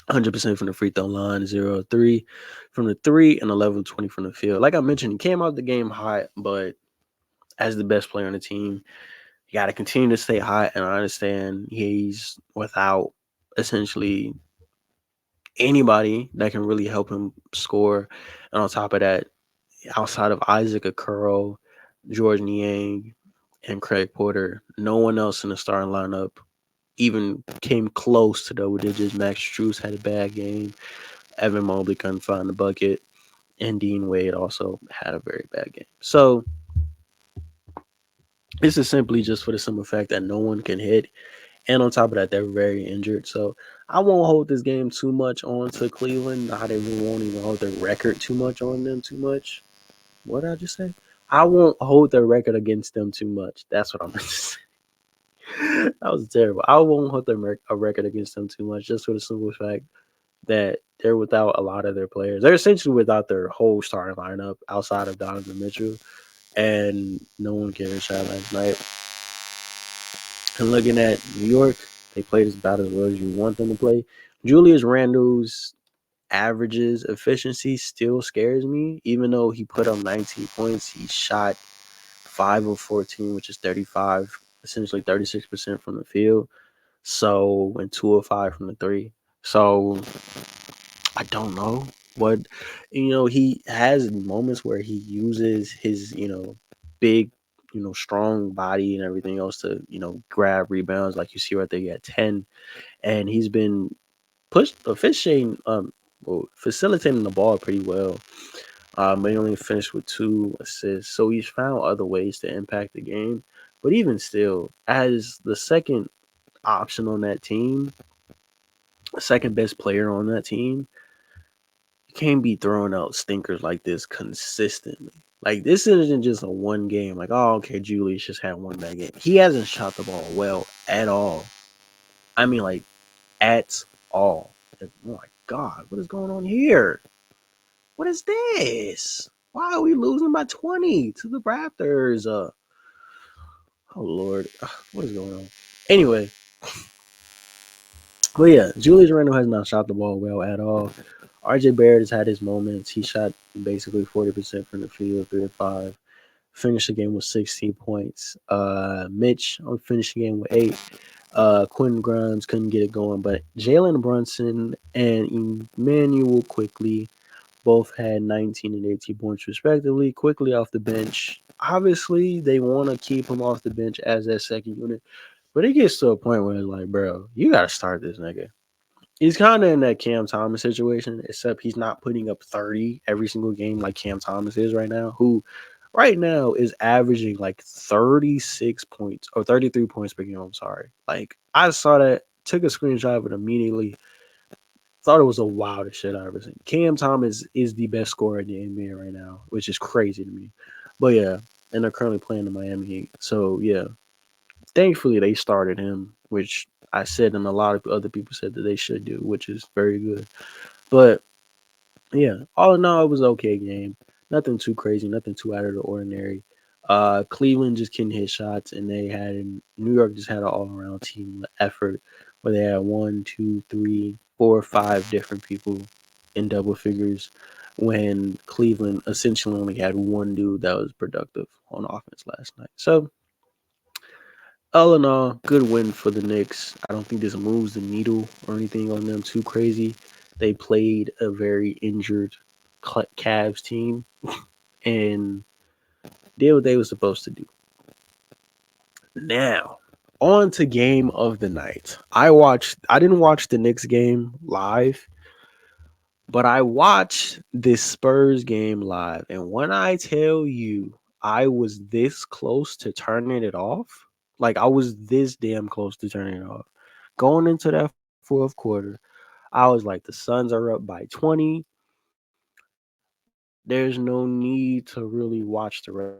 100% from the free throw line, 0 3 from the three, and 11 20 from the field. Like I mentioned, he came out the game hot, but as the best player on the team, you got to continue to stay hot. And I understand he's without essentially anybody that can really help him score. And on top of that, outside of Isaac Okoro, George Niang, and Craig Porter, no one else in the starting lineup even came close to double digits. Max Strus had a bad game. Evan Mobley couldn't find the bucket. And Dean Wade also had a very bad game. So this is simply just for the simple fact that no one can hit. And on top of that, they're very injured. So I won't hold this game too much on to Cleveland. I won't even hold their record too much on them too much. What did I just say? I won't hold their record against them too much. That's what I'm going to say. That was terrible. I won't hold a record against them too much just for the simple fact that they're without a lot of their players. They're essentially without their whole starting lineup outside of Donovan Mitchell, and no one cares shot last night. And looking at New York, they played about as well as you want them to play. Julius Randle's averages efficiency still scares me, even though he put up 19 points. He shot 5 of 14, which is 35, essentially 36% from the field. So, and 2 of 5 from the three. So, I don't know what, he has moments where he uses his, big, strong body and everything else to, grab rebounds like you see right there. He had 10, and he's been officiating, well, facilitating the ball pretty well. But he only finished with 2 assists. So he's found other ways to impact the game. But even still, as the second option on that team, second best player on that team, you can't be throwing out stinkers like this consistently. Like, this isn't just a one game. Like, oh, okay, Julius just had one bad game. He hasn't shot the ball well at all. I mean, like, at all. Like, oh my God, what is going on here? What is this? Why are we losing by 20 to the Raptors? Oh Lord, what is going on? Anyway, but yeah, Julius Randle has not shot the ball well at all. RJ Barrett has had his moments. He shot basically 40% from the field, 3 of 5. Finished the game with 16 points. Mitch finished the game with 8. Quentin Grimes couldn't get it going, but Jalen Brunson and Emmanuel quickly both had 19 and 18 points respectively. Quickly off the bench. Obviously, they want to keep him off the bench as that second unit, but it gets to a point where it's like, bro, you got to start this nigga. He's kind of in that Cam Thomas situation, except he's not putting up 30 every single game like Cam Thomas is right now, who right now is averaging like 36 points or 33 points per game. I'm sorry. Like, I saw that, took a screenshot of it immediately. Thought it was a wild shit I ever seen. Cam Thomas is the best scorer in the NBA right now, which is crazy to me. But yeah, and they're currently playing the Miami Heat. So yeah, thankfully they started him, which I said and a lot of other people said that they should do, which is very good. But yeah, all in all, it was an okay game. Nothing too crazy, nothing too out of the ordinary. Cleveland just couldn't hit shots, and New York just had an all around team effort where they had one, two, three, four, 5 different people in double figures. When Cleveland essentially only had one dude that was productive on offense last night. So all in all, good win for the Knicks. I don't think this moves the needle or anything on them too crazy. They played a very injured Cavs team and did what they were supposed to do. Now, on to game of the night. I didn't watch the Knicks game live, but I watched this Spurs game live. And when I tell you I was this close to turning it off, like I was this damn close to turning it off. Going into that fourth quarter, I was like, the Suns are up by 20. There's no need to really watch the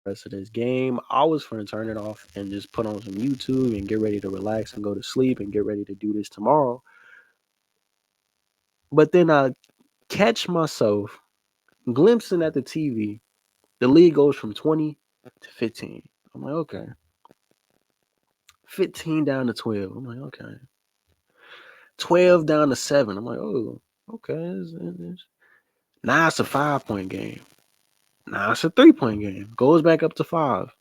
rest of this game. I was going to turn it off and just put on some YouTube and get ready to relax and go to sleep and get ready to do this tomorrow. But then I catch myself glimpsing at the TV. The lead goes from 20 to 15. I'm like, okay. 15 down to 12. I'm like, okay. 12 down to 7. I'm like, oh, okay. Now it's a 5 point game. Now it's a 3 point game. Goes back up to 5.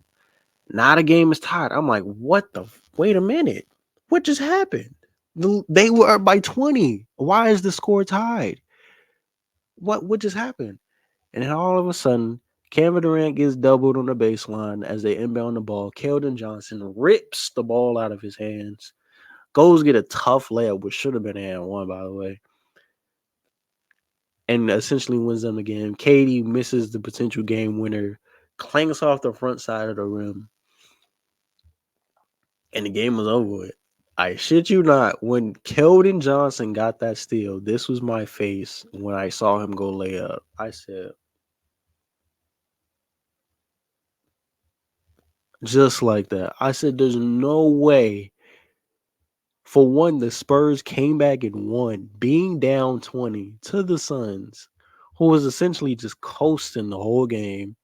Now the game is tied. I'm like, what the? Wait a minute. What just happened? They were up by 20. Why is the score tied? What just happened? And then all of a sudden, Kevin Durant gets doubled on the baseline as they inbound the ball. Keldon Johnson rips the ball out of his hands. Goes get a tough layup, which should have been an and one, by the way, and essentially wins them the game. Katie misses the potential game winner, clanks off the front side of the rim, and the game was over with. I shit you not. When Keldon Johnson got that steal, this was my face when I saw him go lay up. I said, just like that. I said, there's no way. For one, the Spurs came back and won, being down 20 to the Suns, who was essentially just coasting the whole game.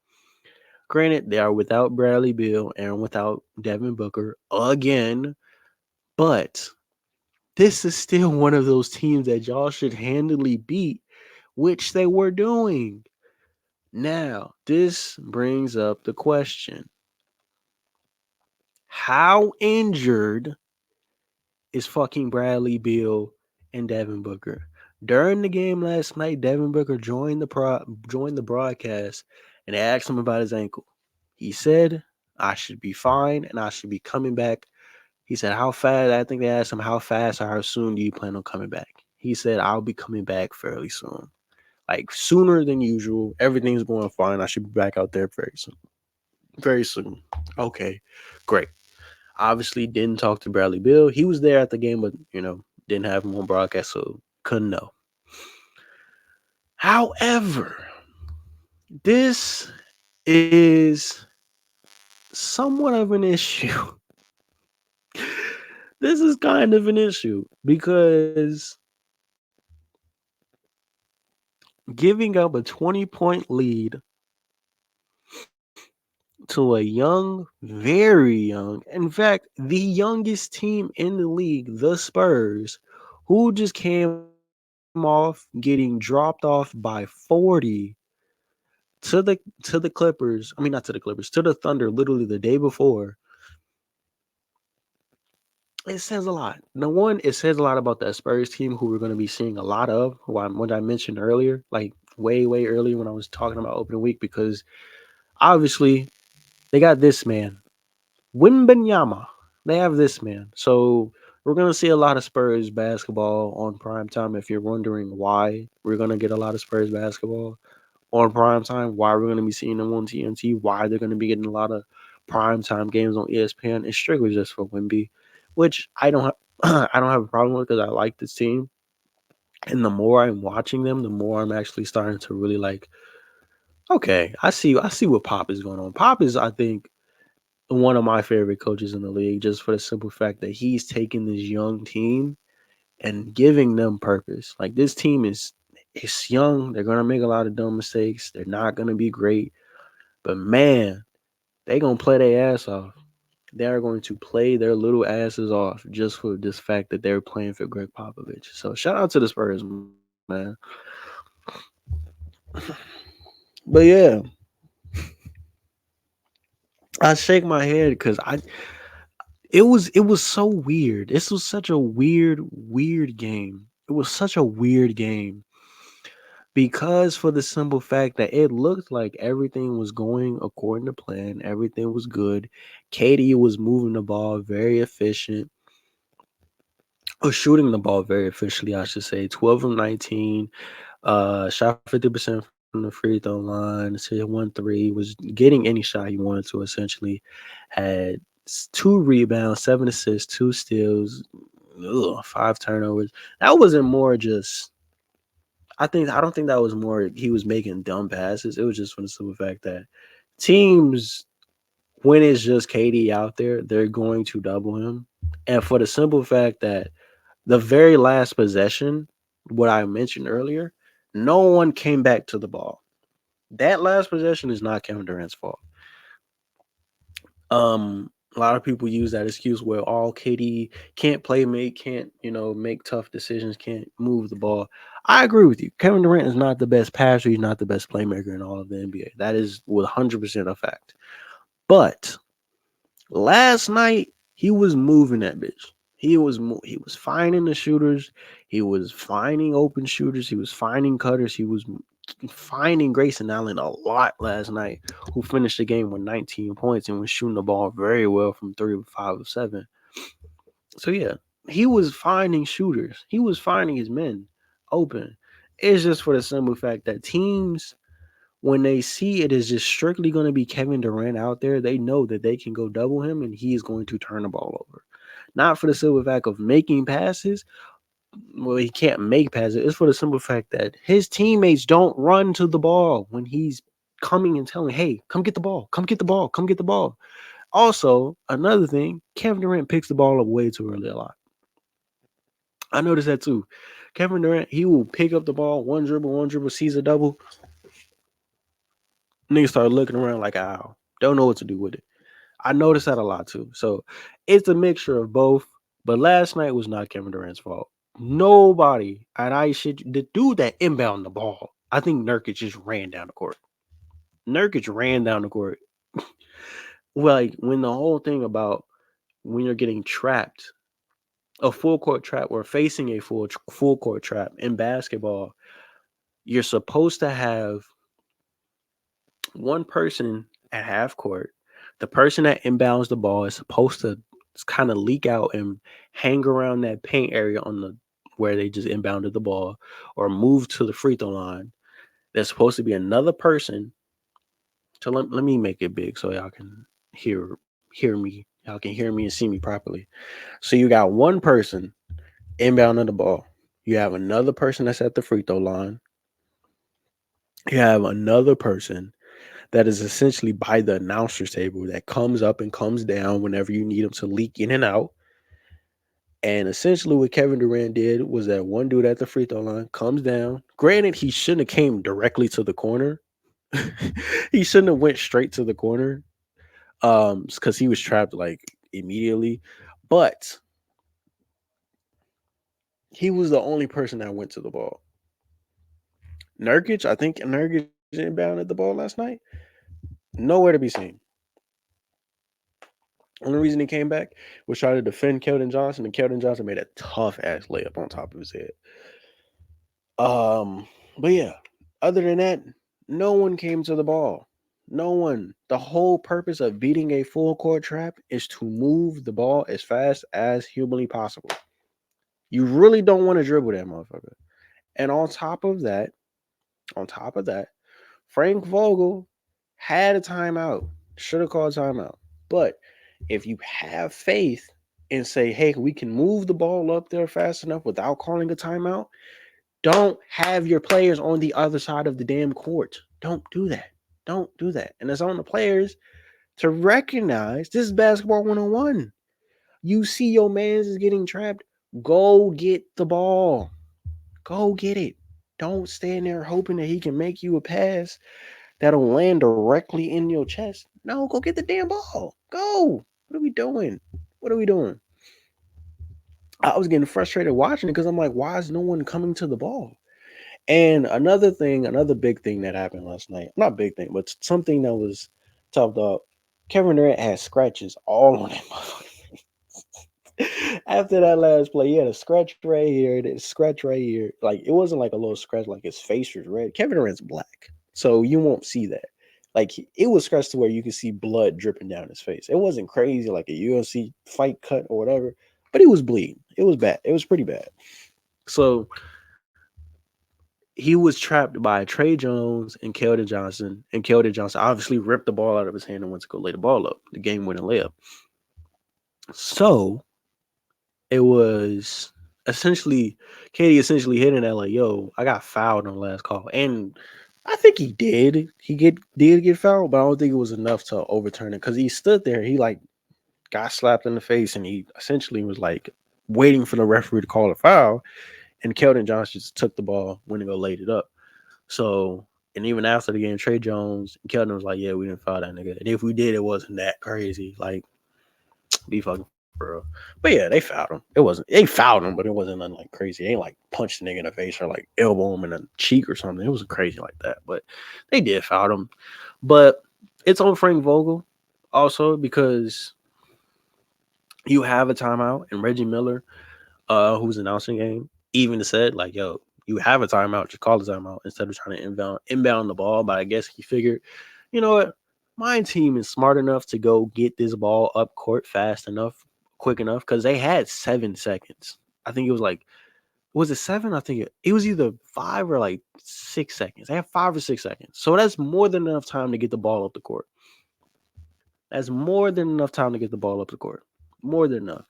Granted, they are without Bradley Beal and without Devin Booker again, but this is still one of those teams that y'all should handily beat, which they were doing. Now, this brings up the question: how injured is fucking Bradley Beal and Devin Booker? During the game last night, Devin Booker joined the broadcast and they asked him about his ankle. He said, "I should be fine and I should be coming back." He said, "How fast?" I think they asked him, "How fast or how soon do you plan on coming back?" He said, "I'll be coming back fairly soon, like sooner than usual. Everything's going fine. I should be back out there very soon." Very soon. Okay, great. Obviously, didn't talk to Bradley Beal. He was there at the game, but didn't have him on broadcast, so couldn't know. However, this is somewhat of an issue. This is kind of an issue because giving up a 20-point lead to a young, very young, in fact, the youngest team in the league, the Spurs, who just came off getting dropped off by 40 to the Clippers. I mean, not to the Clippers, to the Thunder, literally the day before. It says a lot. No one, it says a lot about that Spurs team who we're going to be seeing a lot of. What I mentioned earlier, like way earlier when I was talking about opening week, because obviously they got this man, Wimbenyama. They have this man. So we're gonna see a lot of Spurs basketball on prime time. If you're wondering why we're gonna get a lot of Spurs basketball on prime time, why we're gonna be seeing them on TNT, why they're gonna be getting a lot of prime time games on ESPN, it's strictly just for Wimby, which I don't have. I don't have a problem with because I like this team. And the more I'm watching them, the more I'm actually starting to really like. Okay, I see what Pop is going on. Pop is, I think, one of my favorite coaches in the league, just for the simple fact that he's taking this young team and giving them purpose. Like this team is it's young. They're gonna make a lot of dumb mistakes. They're not gonna be great. But man, they gonna play their ass off. They are going to play their little asses off just for this fact that they're playing for Greg Popovich. So shout out to the Spurs, man. But yeah, I shake my head because it was so weird. This was such a weird game. It was such a weird game because for the simple fact that it looked like everything was going according to plan, everything was good. Katie was moving the ball very efficient, or shooting the ball very efficiently, I should say. 12 of 19, shot 50% from the free throw line, hit 1 3, was getting any shot he wanted to essentially. Had 2 rebounds, 7 assists, 2 steals, 5 turnovers. That wasn't more just. I don't think that was more he was making dumb passes. It was just for the simple fact that teams, when it's just KD out there, they're going to double him. And for the simple fact that the very last possession, what I mentioned earlier, no one came back to the ball. That last possession is not Kevin Durant's fault. A lot of people use that excuse where all KD can't play make, can't, make tough decisions, can't move the ball. I agree with you. Kevin Durant is not the best passer, he's not the best playmaker in all of the NBA. That is 100% a fact. But last night he was moving that bitch. He was finding the shooters. He was finding open shooters. He was finding cutters. He was finding Grayson Allen a lot last night, who finished the game with 19 points and was shooting the ball very well from 3 of 5 of 7. So yeah, he was finding shooters. He was finding his men open. It's just for the simple fact that teams, when they see it is just strictly going to be Kevin Durant out there, they know that they can go double him and he is going to turn the ball over. Not for the simple fact of making passes. Well, he can't make passes. It's for the simple fact that his teammates don't run to the ball when he's coming and telling, hey, come get the ball, come get the ball, come get the ball. Also, another thing, Kevin Durant picks the ball up way too early a lot. I noticed that too. Kevin Durant, he will pick up the ball, one dribble, sees a double. Niggas start looking around like, ow, don't know what to do with it. I noticed that a lot too. So it's a mixture of both. But last night was not Kevin Durant's fault. Nobody, and I should, the dude that inbound the ball, I think Nurkic just ran down the court. Nurkic ran down the court. Like when the whole thing about when you're getting trapped, a full court trap or facing a full court trap in basketball, you're supposed to have one person at half court. The person that inbounds the ball is supposed to kind of leak out and hang around that paint area on the where they just inbounded the ball or move to the free throw line. There's supposed to be another person. So let me make it big so y'all can hear me. Y'all can hear me and see me properly. So you got one person inbounding the ball. You have another person that's at the free throw line. You have another person that is essentially by the announcer's table that comes up and comes down whenever you need them to leak in and out. And essentially what Kevin Durant did was that one dude at the free throw line comes down. Granted, he shouldn't have came directly to the corner. He shouldn't have went straight to the corner. Because he was trapped like immediately. But he was the only person that went to the ball. Nurkic, I think Nurkic inbounded the ball last night. Nowhere to be seen. Only reason he came back was try to defend Keldon Johnson, and Keldon Johnson made a tough ass layup on top of his head. But yeah, other than that, no one came to the ball. No one. The whole purpose of beating a full court trap is to move the ball as fast as humanly possible. You really don't want to dribble that motherfucker. And on top of that, Frank Vogel had a timeout. Should have called timeout. But if you have faith and say, hey, we can move the ball up there fast enough without calling a timeout, don't have your players on the other side of the damn court. Don't do that. Don't do that. And it's on the players to recognize this is basketball 101. You see your man's is getting trapped. Go get the ball. Go get it. Don't stand there hoping that he can make you a pass that'll land directly in your chest. No, go get the damn ball. Go. What are we doing? What are we doing? I was getting frustrated watching it because I'm like, why is no one coming to the ball? And another thing, another big thing that happened last night, not big thing, but something that was toughed up. Kevin Durant had scratches all on that motherfucker. After that last play, he had a scratch right here, a scratch right here. Like it wasn't like a little scratch, like his face was red. Kevin Durant's black, so you won't see that. Like it was scratched to where you could see blood dripping down his face. It wasn't crazy like a UFC fight cut or whatever, but he was bleeding. It was bad. It was pretty bad. So he was trapped by Trey Jones and Keldon Johnson, and Keldon Johnson obviously ripped the ball out of his hand and went to go lay the ball up, the game-winning layup. So it was essentially Katie essentially hitting that like, yo, I got fouled on the last call. And I think he did. Did get fouled, but I don't think it was enough to overturn it because he stood there. He like got slapped in the face and he essentially was like waiting for the referee to call a foul. and Keldon Johnson just took the ball, went and go laid it up. So, and even after the game, Trey Jones and Keldon was like, "Yeah, we didn't foul that nigga. And if we did, it wasn't that crazy. Like, be fucking for real." But yeah, they fouled him. It wasn't they fouled him, but it wasn't nothing like crazy. They ain't like punched the nigga in the face or like elbow him in the cheek or something. It wasn't crazy like that. But they did foul him. But it's on Frank Vogel also because you have a timeout and Reggie Miller, who's announcing the game, even said like, "Yo, you have a timeout, just call the timeout instead of trying to inbound the ball." But I guess he figured, you know what, my team is smart enough to go get this ball up court fast enough, quick enough, because they had 7 seconds. I think it was it seven? I think it was either 5 or like 6 seconds. They have 5 or 6 seconds, so that's more than enough time to get the ball up the court. That's more than enough time to get the ball up the court. More than enough.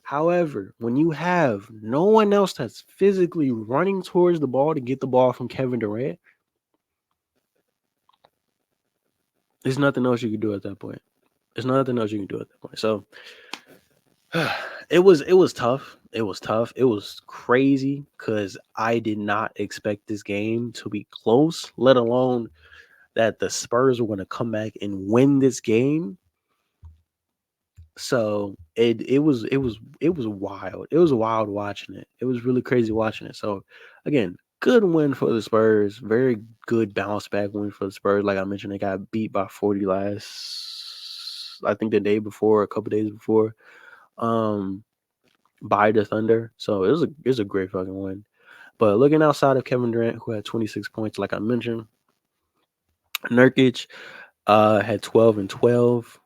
However, when you have no one else that's physically running towards the ball to get the ball from Kevin Durant, there's nothing else you can do at that point. There's nothing else you can do at that point. So it was tough. It was tough. It was crazy because I did not expect this game to be close, let alone that the Spurs were going to come back and win this game. So it was wild. It was wild watching it. It was really crazy watching it. So again, good win for the Spurs. Very good bounce back win for the Spurs. Like I mentioned, they got beat by 40 last I think the day before, a couple days before, um, by the Thunder. So it was a great fucking win. But looking outside of Kevin Durant, who had 26 points, like I mentioned, Nurkic had 12 and 12,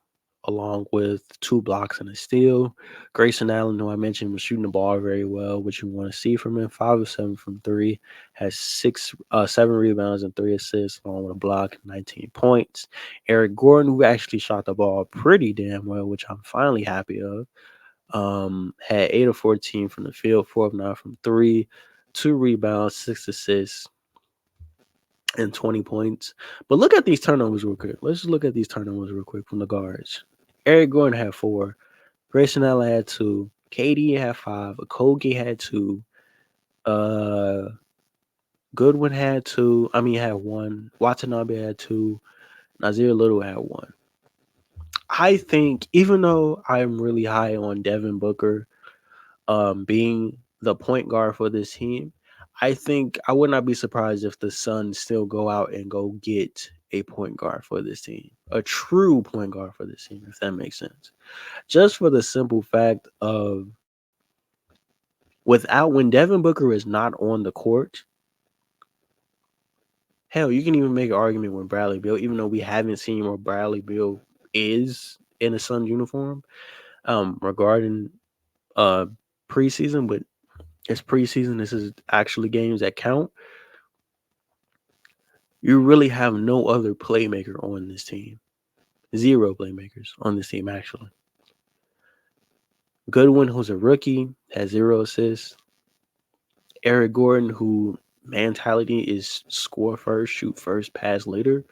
along with 2 blocks and a steal. Grayson Allen, who I mentioned, was shooting the ball very well, which you want to see from him. 5 of 7 from three, has 7 rebounds and 3 assists, along with a block, 19 points. Eric Gordon, who actually shot the ball pretty damn well, which I'm finally happy of, had 8 of 14 from the field, 4 of 9 from three, 2 rebounds, 6 assists, and 20 points. But look at these turnovers real quick. Let's just look at these turnovers real quick from the guards. Eric Gordon had 4. Grayson Allen had 2. KD had 5. Okogie had 2. Uh, Goodwin had 2. I mean, had 1. Watanabe had 2. Nazir Little had 1. I think even though I'm really high on Devin Booker, being the point guard for this team, I think I would not be surprised if the Suns still go out and go get a point guard for this team, a true point guard for this team, if that makes sense. Just for the simple fact of when Devin Booker is not on the court, hell, you can even make an argument with Bradley Beal, even though we haven't seen where Bradley Beal is in a Suns uniform, regarding uh preseason, but it's preseason. This is actually games that count. You really have no other playmaker on this team. Zero playmakers on this team, actually. Goodwin, who's a rookie, has 0 assists. Eric Gordon, who mentality is score first, shoot first, pass later.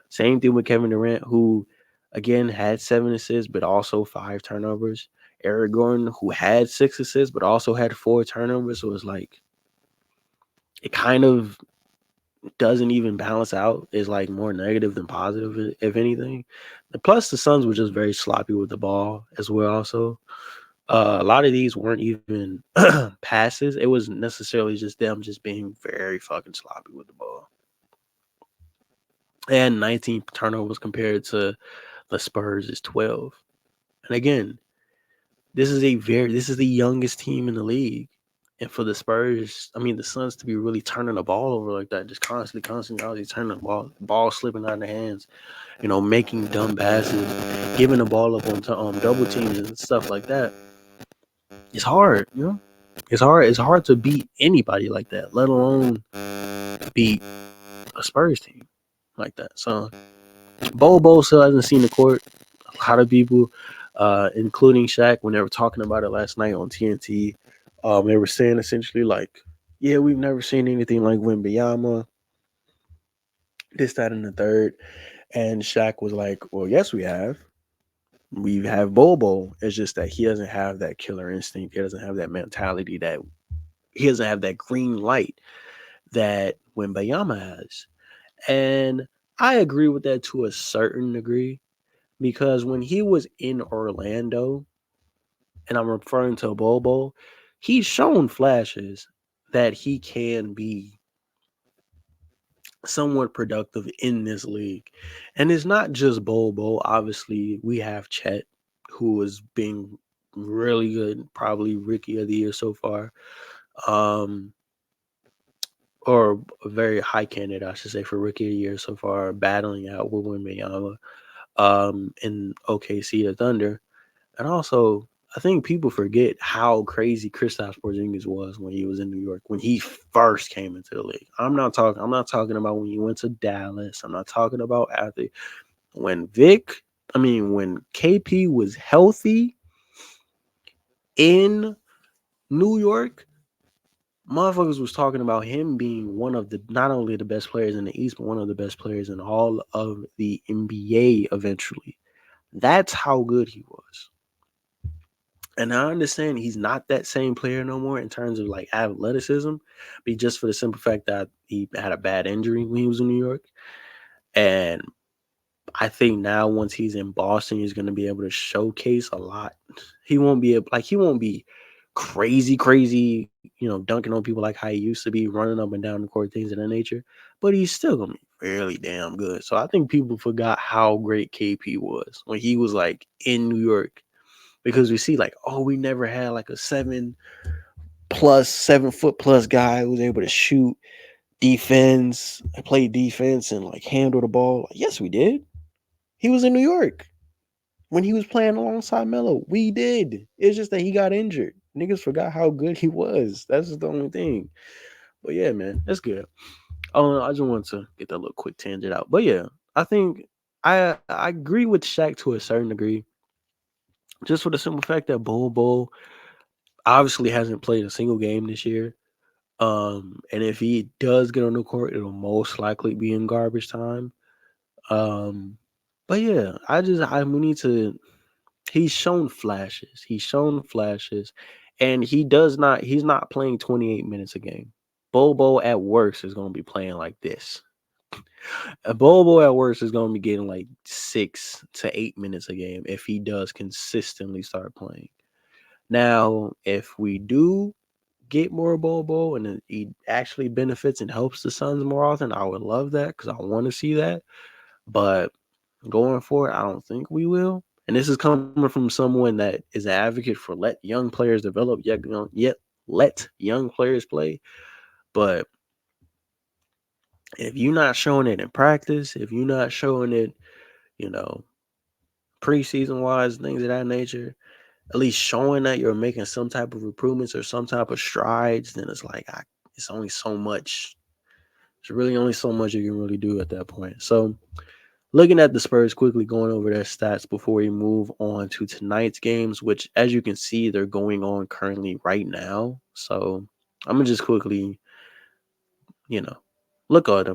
Same thing with Kevin Durant, who again had 7 assists, but also 5 turnovers. Eric Gordon, who had 6 assists, but also had 4 turnovers. So it's like it kind of doesn't even balance out. Is like more negative than positive, if anything. Plus, the Suns were just very sloppy with the ball as well. Also, a lot of these weren't even passes. It was necessarily just them just being very fucking sloppy with the ball. And 19 turnovers compared to the Spurs is 12. And again, this is the youngest team in the league. And for the Spurs, I mean the Suns to be really turning the ball over like that, just constantly, always turning the ball slipping out of their hands, making dumb passes, giving the ball up on double teams and stuff like that. It's hard. It's hard. It's hard to beat anybody like that, let alone beat a Spurs team like that. So Bobo still hasn't seen the court. A lot of people, including Shaq, when they were talking about it last night on TNT, they were saying essentially like, "Yeah, we've never seen anything like Wembanyama, this, that, and the third." And Shaq was like, "Well, yes, we have. We have Bobo. It's just that he doesn't have that killer instinct. He doesn't have that mentality that He doesn't have that green light that Wembayama has. And I agree with that to a certain degree because when he was in Orlando, and I'm referring to Bobo, he's shown flashes that he can be somewhat productive in this league. And it's not just Bobo. Obviously, we have Chet, who is being really good, probably rookie of the year so far. Um, or a very high candidate, I should say, for rookie of the year so far, battling out with Wembanyama in OKC the Thunder. And also, I think people forget how crazy Kristaps Porzingis was when he was in New York when he first came into the league. I'm not talking about when he went to Dallas. I'm not talking about after when when KP was healthy in New York. Motherfuckers was talking about him being one of the not only the best players in the East, but one of the best players in all of the NBA eventually. That's how good he was. And I understand he's not that same player no more in terms of like athleticism, but just for the simple fact that he had a bad injury when he was in New York. And I think now once he's in Boston, he's gonna be able to showcase a lot. He won't be crazy, dunking on people like how he used to be, running up and down the court, things of that nature. But he's still gonna be really damn good. So I think people forgot how great KP was when he was like in New York because we see like, oh, we never had like a 7 foot plus guy who was able to shoot, defense, play defense, and like handle the ball. Like, yes, we did. He was in New York when he was playing alongside Melo. We did. It's just that he got injured. Niggas forgot how good he was. That's just the only thing. But yeah, man, that's good. I just wanted to get that little quick tangent out. But yeah, I think I agree with Shaq to a certain degree, just for the simple fact that Bobo obviously hasn't played a single game this year. And if he does get on the court, it'll most likely be in garbage time. Um, but yeah, we need to. He's shown flashes. He's shown flashes, and he's not playing 28 minutes a game. Bobo at worst is going to be playing like this. A Bobo at worst is going to be getting like 6 to 8 minutes a game if he does consistently start playing. Now, if we do get more Bobo and he actually benefits and helps the Suns more often, I would love that because I want to see that. But going forward, I don't think we will. And this is coming from someone that is an advocate for let young players develop, yet let young players play. But if you're not showing it in practice, if you're not showing it, you know, preseason wise, things of that nature, at least showing that you're making some type of improvements or some type of strides, then it's only so much. There's really only so much you can really do at that point. So, looking at the Spurs quickly, going over their stats before we move on to tonight's games, which, as you can see, they're going on currently right now. So, I'm gonna just quickly, you know, look at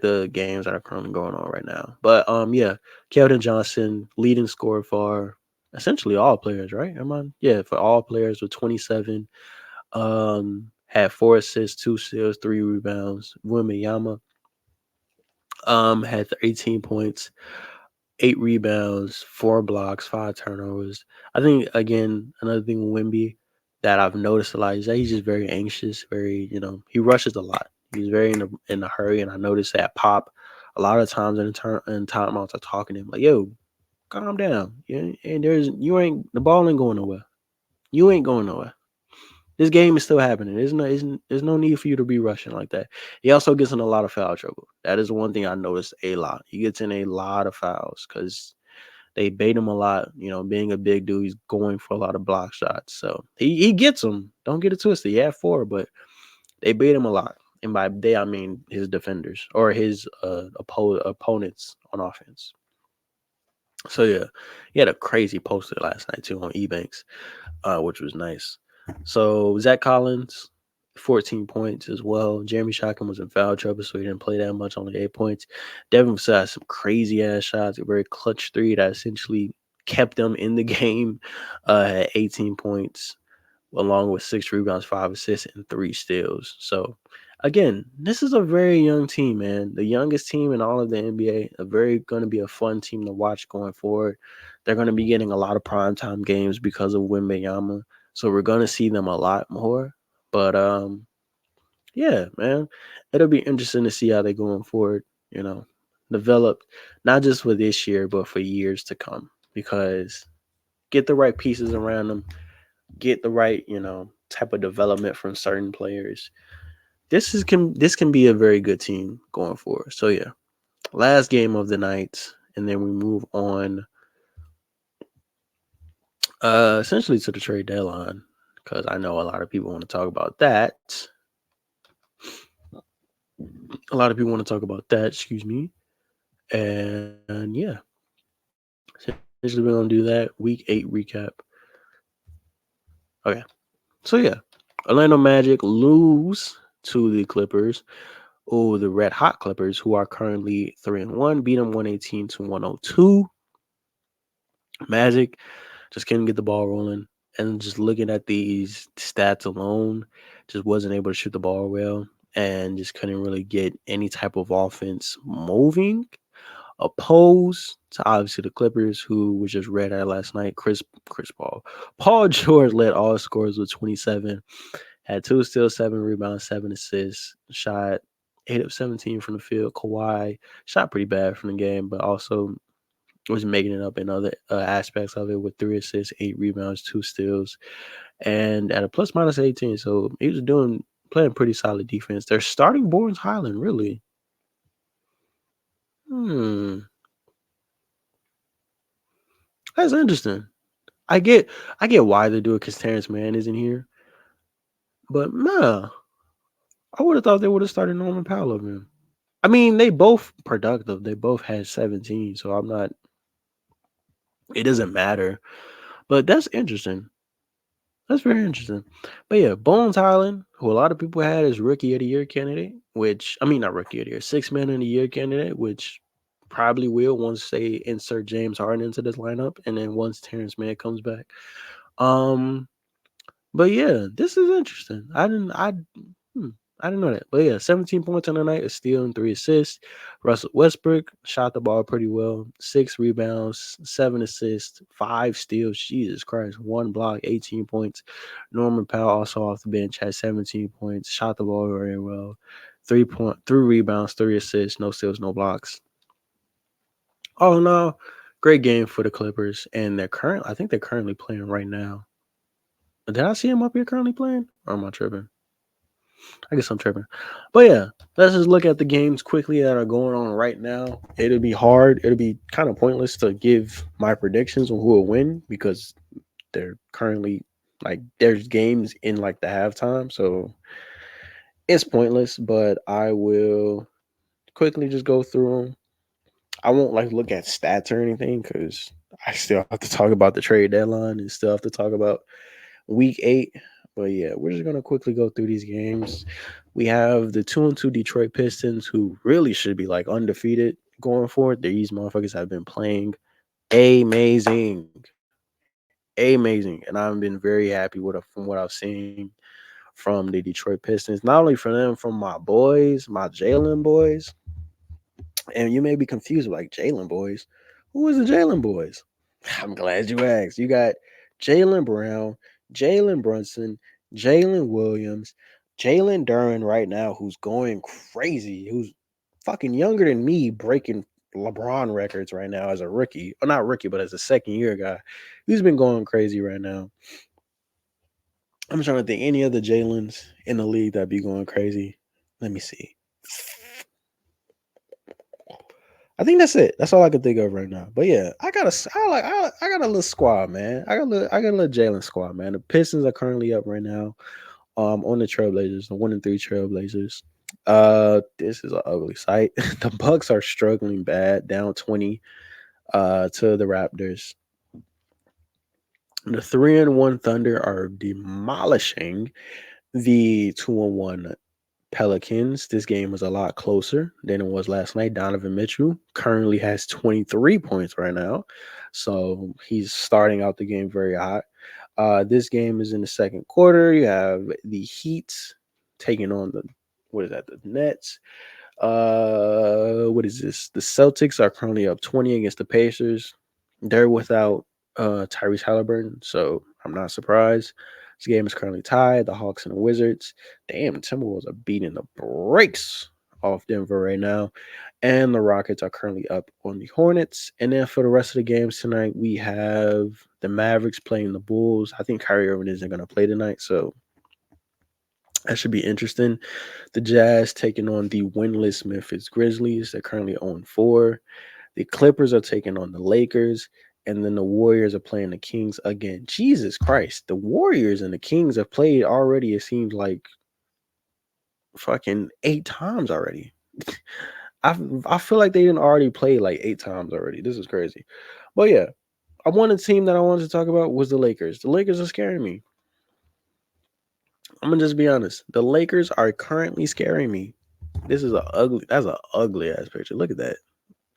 the games that are currently going on right now. But yeah, Keldon Johnson leading scorer for essentially all players, right? Am I? Yeah, for all players with 27. Had 4 assists, 2 steals, 3 rebounds. Wembanyama had 18 points, 8 rebounds, 4 blocks, 5 turnovers. I think again another thing with Wimby that I've noticed a lot is that he's just very anxious. Very, he rushes a lot. He's very in a hurry, and I noticed that Pop a lot of times in timeouts are talking to him like, "Yo, calm down. Yeah, and the ball ain't going nowhere. You ain't going nowhere. This game is still happening. There's no need for you to be rushing like that." He also gets in a lot of foul trouble. That is one thing I noticed a lot. He gets in a lot of fouls because they bait him a lot. Being a big dude, he's going for a lot of block shots. So he gets them. Don't get it twisted. He had 4, but they bait him a lot. And by they, I mean his defenders or his opponents on offense. So yeah, he had a crazy poster last night too on Ebanks, which was nice. So Zach Collins, 14 points as well. Jeremy Shockman was in foul trouble, so he didn't play that much, only 8 points. Devin Vassell had some crazy ass shots, a very clutch three that essentially kept them in the game. At 18 points. along with 6 rebounds, 5 assists, and 3 steals. So, again, this is a very young team, man. The youngest team in all of the NBA. A very going to be a fun team to watch going forward. They're going to be getting a lot of primetime games because of Wembenyama. So we're going to see them a lot more. But yeah, man, it'll be interesting to see how they're going forward. You know, develop not just for this year, but for years to come. Because get the right pieces around them, get the right type of development from certain players. This can be a very good team going forward. So yeah, last game of the night, and then we move on essentially to the trade deadline because I know a lot of people want to talk about that. A lot of people want to talk about that. Excuse me. And yeah, essentially we're gonna do that week 8 recap. Okay, so yeah, Orlando Magic lose to the Clippers. Oh, the Red Hot Clippers, who are currently 3-1, beat them 118 to 102. Magic just couldn't get the ball rolling. And just looking at these stats alone, just wasn't able to shoot the ball well and just couldn't really get any type of offense moving. Opposed to obviously the Clippers, who was just red at last night. Chris Paul George led all scorers with 27, had 2 steals, 7 rebounds, 7 assists, shot 8 of 17 from the field. Kawhi shot pretty bad from the game, but also was making it up in other aspects of it with 3 assists, 8 rebounds, 2 steals, and at a plus minus 18. So he was playing pretty solid defense. They're starting Boris Highland, really. Hmm, that's interesting. I get I get why they do it because Terrence Mann isn't here, but nah, I would have thought they would have started Norman Powell over him. I mean, they both productive. They both had 17, so I'm not. It doesn't matter, but that's interesting. That's very interesting. But yeah, Bones Highland, who a lot of people had as rookie of the year candidate, which I mean not rookie of the year, 6 man of the year candidate, which probably will once they insert James Harden into this lineup, and then once Terrence Mann comes back. Um, but yeah, this is interesting. Hmm, I didn't know that. But yeah, 17 points on the night, a steal and 3 assists. Russell Westbrook shot the ball pretty well. 6 rebounds, 7 assists, 5 steals. Jesus Christ. 1 block, 18 points. Norman Powell also off the bench had 17 points. Shot the ball very well. 3 rebounds, 3 assists, no steals, no blocks. All in all, great game for the Clippers. And I think they're currently playing right now. Did I see him up here currently playing? Or am I tripping? I guess I'm tripping. But yeah, let's just look at the games quickly that are going on right now. It'll be hard. It'll be kind of pointless to give my predictions on who will win because they're currently there's games in like the halftime. So it's pointless, but I will quickly just go through them. I won't like look at stats or anything because I still have to talk about the trade deadline and still have to talk about week 8. But yeah, we're just gonna quickly go through these games. We have the 2-2 Detroit Pistons, who really should be like undefeated going forward. These motherfuckers have been playing amazing, amazing, and I've been very happy with from what I've seen from the Detroit Pistons. Not only from them, from my boys, my Jalen boys. And you may be confused, like Jalen boys. Who is the Jalen boys? I'm glad you asked. You got Jalen Brown, Jalen Brunson, Jalen Williams, Jalen Duran right now, who's going crazy, who's fucking younger than me, breaking LeBron records right now as a rookie. Or not rookie, but as a second year guy. He's been going crazy right now. I'm trying to think any other Jalen's in the league that'd be going crazy. Let me see. I think that's it. That's all I can think of right now. But yeah, I got a little squad, man. I got a little Jalen squad, man. The Pistons are currently up right now. On the Trailblazers, the 1-3 Trailblazers. This is an ugly sight. The Bucks are struggling bad, down 20 to the Raptors. The 3-1 Thunder are demolishing the 2-1 Pelicans. This game was a lot closer than it was last night. Donovan Mitchell currently has 23 points right now. So he's starting out the game very hot. This game is in the second quarter. You have the Heat taking on the what is that? The Nets. What is this? The Celtics are currently up 20 against the Pacers. They're without Tyrese Halliburton, so I'm not surprised. This game is currently tied. The Hawks and the Wizards. Damn, the Timberwolves are beating the brakes off Denver right now. And the Rockets are currently up on the Hornets. And then for the rest of the games tonight, we have the Mavericks playing the Bulls. I think Kyrie Irving isn't going to play tonight, so that should be interesting. The Jazz taking on the winless Memphis Grizzlies. They're currently 0-4. The Clippers are taking on the Lakers. And then the Warriors are playing the Kings again. Jesus Christ. The Warriors and the Kings have played already, it seems like fucking 8 times already. I feel like they didn't already play like 8 times already. This is crazy. But yeah, one team that I wanted to talk about was the Lakers. The Lakers are scaring me. I'm gonna just be honest. The Lakers are currently scaring me. That's a ugly ass picture. Look at that.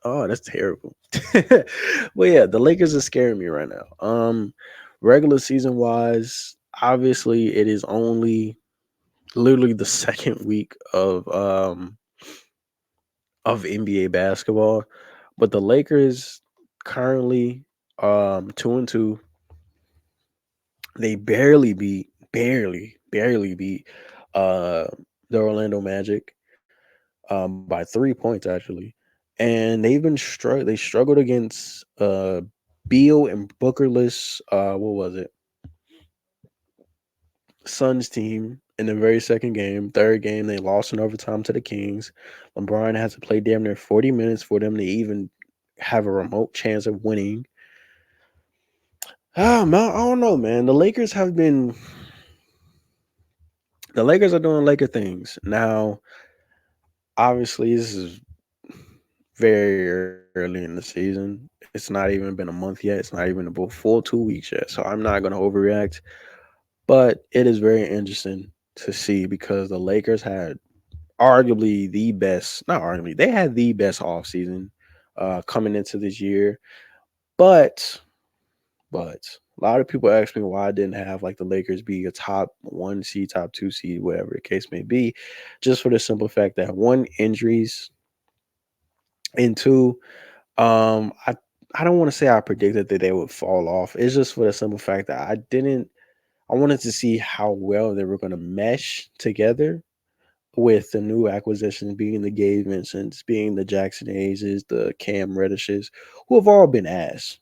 Oh, that's terrible. But yeah, the Lakers are scaring me right now. Regular season wise, obviously it is only literally the second week of NBA basketball, but the Lakers currently 2-2. They barely beat uh the Orlando Magic by 3 points actually. And they've been they struggled against Beal and Bookerless what was it? Suns team in the very second game. Third game, they lost in overtime to the Kings. LeBron had to play damn near 40 minutes for them to even have a remote chance of winning. Man, I don't know, man. The Lakers are doing Laker things. Now, obviously, this is very early in the season. It's not even been a month yet. It's not even a full 2 weeks yet. So I'm not going to overreact. But it is very interesting to see because the Lakers had arguably the best, not arguably, they had the best offseason coming into this year. But, but a lot of people ask me why I didn't have like the Lakers be a top 1 seed, top 2 seed, whatever the case may be, just for the simple fact that one, injuries, and two, um, I I don't want to say I predicted that they would fall off. It's just for the simple fact that I wanted to see how well they were going to mesh together with the new acquisitions being the Gabe Vincents, being the Jackson Hayeses, the Cam Reddishes, who have all been ass.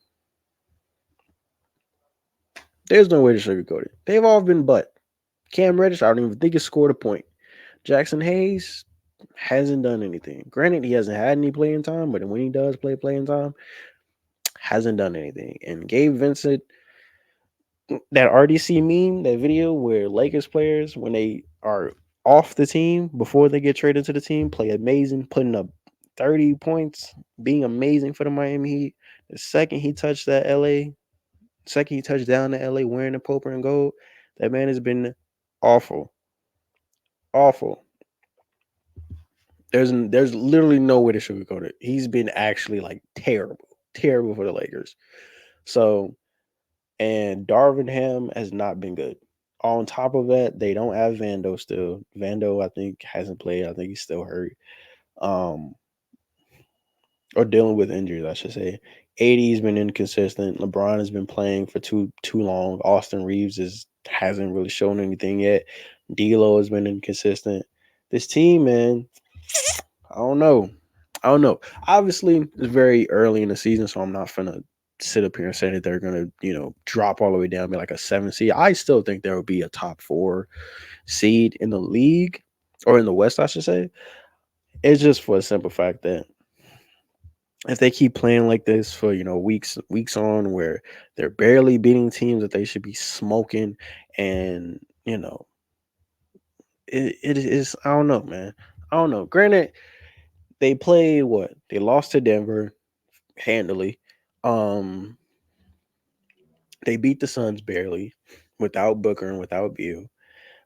There's no way to sugarcoat it. They've all been butt. Cam Reddish, I don't even think he scored a point. Jackson Hayes hasn't done anything. Granted, he hasn't had any playing time, but when he does play playing time, hasn't done anything. And Gabe Vincent, that RDC meme, that video where Lakers players, when they are off the team before they get traded to the team, play amazing, putting up 30 points, being amazing for the Miami Heat. The second he touched second he touched down to LA wearing the purple and gold, that man has been awful. Awful. There's literally no way to sugarcoat it. He's been actually like terrible. Terrible for the Lakers. So and Darvin Ham has not been good. On top of that, they don't have Vando still. Vando, I think, hasn't played. I think he's still hurt. Um, or dealing with injuries, I should say. AD's been inconsistent. LeBron has been playing for too long. Austin Reeves hasn't really shown anything yet. D'Lo has been inconsistent. This team, man, I don't know. I don't know. Obviously, it's very early in the season, so I'm not gonna sit up here and say that they're gonna, drop all the way down, be like a 7 seed. I still think there will be a top 4 seed in the league or in the West, I should say. It's just for the simple fact that if they keep playing like this for weeks on, where they're barely beating teams that they should be smoking, and it is, I don't know, man. I don't know. Granted, they played what? They lost to Denver handily. Um, they beat the Suns barely without Booker and without Beal.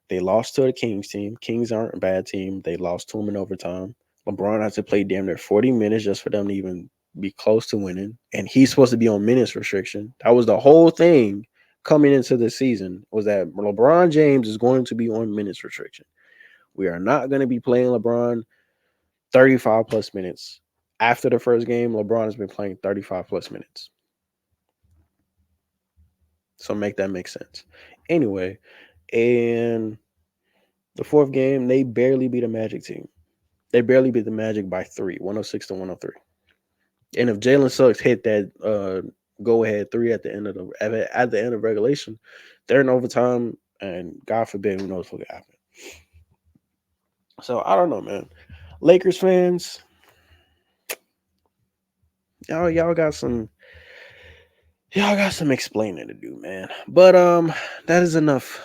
They lost to the Kings team. Kings aren't a bad team. They lost to them in overtime. LeBron had to play damn near 40 minutes just for them to even be close to winning. And he's supposed to be on minutes restriction. That was the whole thing coming into the season was that LeBron James is going to be on minutes restriction. We are not going to be playing LeBron 35 plus minutes. After the first game, LeBron has been playing 35 plus minutes. So make that make sense. Anyway, and the fourth game, they barely beat a Magic team. They barely beat the Magic by 3, 106 to 103. And if Jalen Suggs hit that go ahead three at the end of the end of regulation, they're in overtime, and God forbid, who knows what could happen. So I don't know, man. Lakers fans, y'all got some explaining to do, man. But that is enough.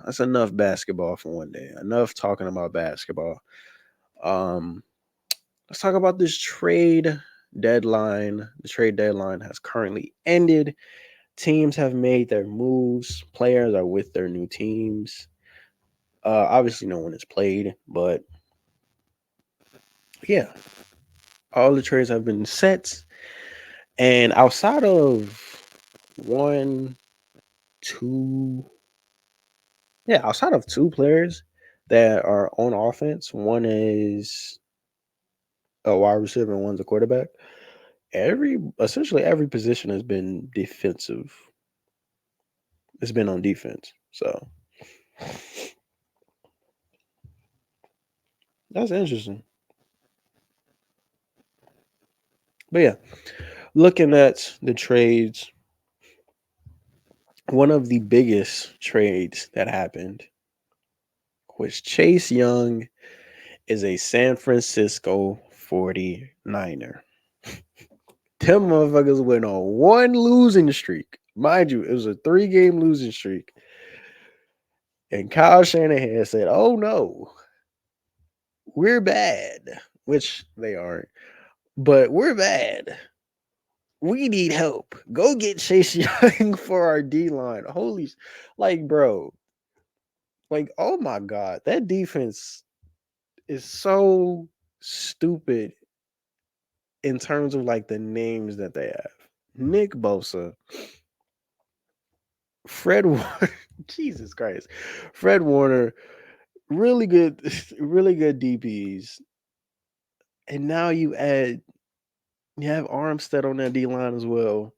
That's enough basketball for one day. Enough talking about basketball. Um, let's talk about this trade deadline. The trade deadline has currently ended. Teams have made their moves. Players are with their new teams. Obviously, no one has played, but yeah, all the trades have been set. And outside of one, two, yeah, outside of two players that are on offense, one is a wide receiver and one's a quarterback. Essentially every position has been defensive. It's been on defense. So that's interesting. But yeah, looking at the trades, one of the biggest trades that happened was Chase Young is a San Francisco 49er. Them motherfuckers went on one losing streak. Mind you, it was a 3-game losing streak. And Kyle Shanahan said, "Oh no, we're bad," which they aren't, but we're bad. We need help. Go get Chase Young for our D line. Like, bro, like, oh my God, that defense is so stupid in terms of like the names that they have. Nick Bosa, Fred Warner, Jesus Christ, Fred Warner, really good, really good DPs, and now you have Armstead on that D line as well,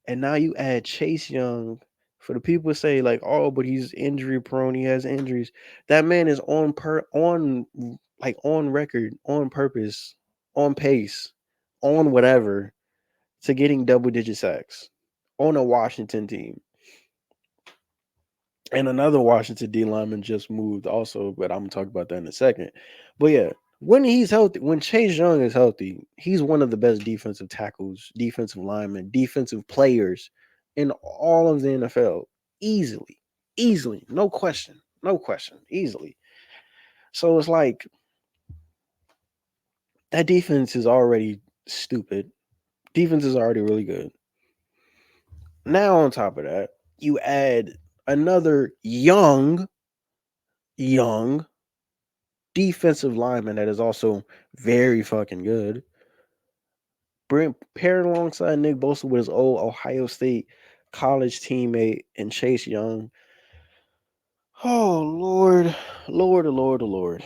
and now you add Chase Young. For the people who say like, oh, but he's injury prone, he has injuries. That man is on record, on purpose, on pace, on whatever to getting double digit sacks on a Washington team. And another Washington D lineman just moved also, but I'm gonna talk about that in a second. But yeah, when he's healthy, when Chase Young is healthy, he's one of the best defensive tackles, defensive linemen, defensive players in all of the NFL. Easily. Easily. No question. No question. Easily. So it's like that defense is already stupid. Defense is already really good. Now on top of that, you add another young defensive lineman that is also very fucking good. Paired alongside Nick Bosa with his old Ohio State college teammate and Chase Young. Oh Lord, Lord, Lord, Lord.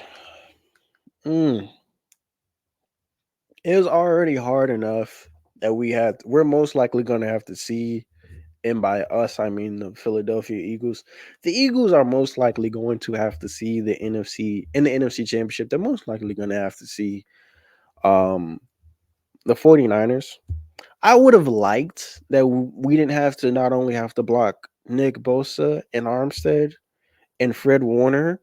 Mm. It was already hard enough that we're most likely gonna have to see, and by us I mean the Philadelphia Eagles. The Eagles are most likely going to have to see the NFC Championship. They're most likely gonna have to see um the 49ers. I would have liked that we didn't have to not only have to block Nick Bosa and Armstead and Fred Warner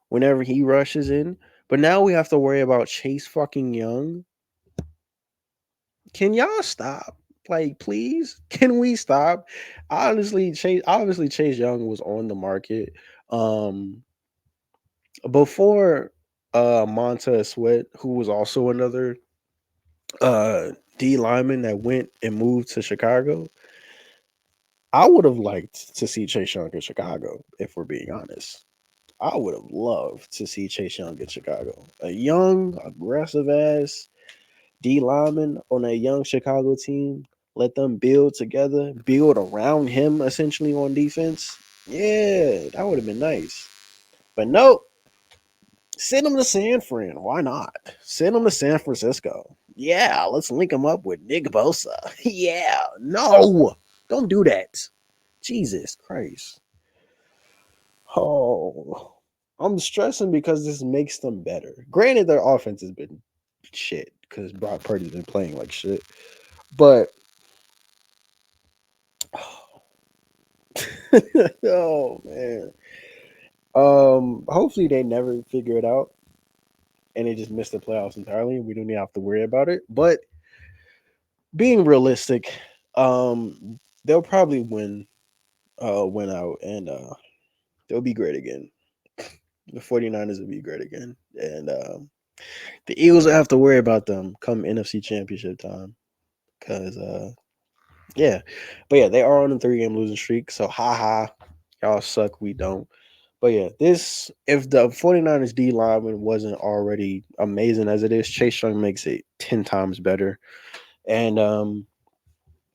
whenever he rushes in, but now we have to worry about Chase fucking Young. Can y'all stop? Like, please, can we stop? Obviously Chase Young was on the market before Montez Sweat, who was also another uh D lineman that went and moved to Chicago. I would have liked to see Chase Young in Chicago, if we're being honest. I would have loved to see Chase Young in Chicago. A young, aggressive ass D lineman on a young Chicago team. Let them build together, build around him essentially on defense. Yeah, that would have been nice. But nope, send him to San Fran. Why not? Send him to San Francisco. Yeah, let's link him up with Nick Bosa. Yeah, no, don't do that. Jesus Christ. Oh, I'm stressing because this makes them better. Granted, their offense has been shit because Brock Purdy's been playing like shit. But oh man. Hopefully they never figure it out and they just miss the playoffs entirely and we don't even have to worry about it. But being realistic, they'll probably win out and they'll be great again. The 49ers will be great again. And the Eagles will have to worry about them come NFC championship time. Cause yeah. But yeah, they are on a 3-game losing streak. So haha. Y'all suck, we don't. But yeah, this if the 49ers D lineman wasn't already amazing as it is, Chase Young makes it 10 times better. And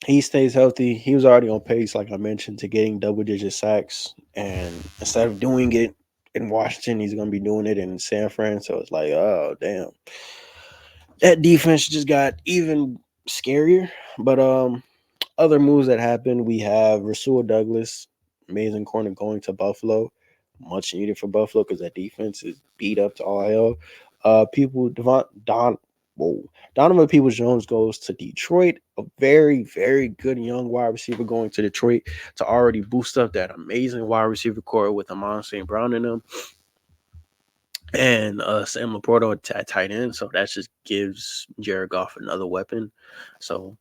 he stays healthy. He was already on pace, like I mentioned, to getting double digit sacks. And instead of doing it in Washington, he's gonna be doing it in San Fran. So it's like, oh damn. That defense just got even scarier. But other moves that happened, we have Rasul Douglas, amazing corner going to Buffalo. Much needed for Buffalo because that defense is beat up to all hell. People whoa, Donovan Peoples Jones goes to Detroit. A very, very good young wide receiver going to Detroit to already boost up that amazing wide receiver core with Amon St. Brown in them and Sam Laporta at tight end. So that just gives Jared Goff another weapon. So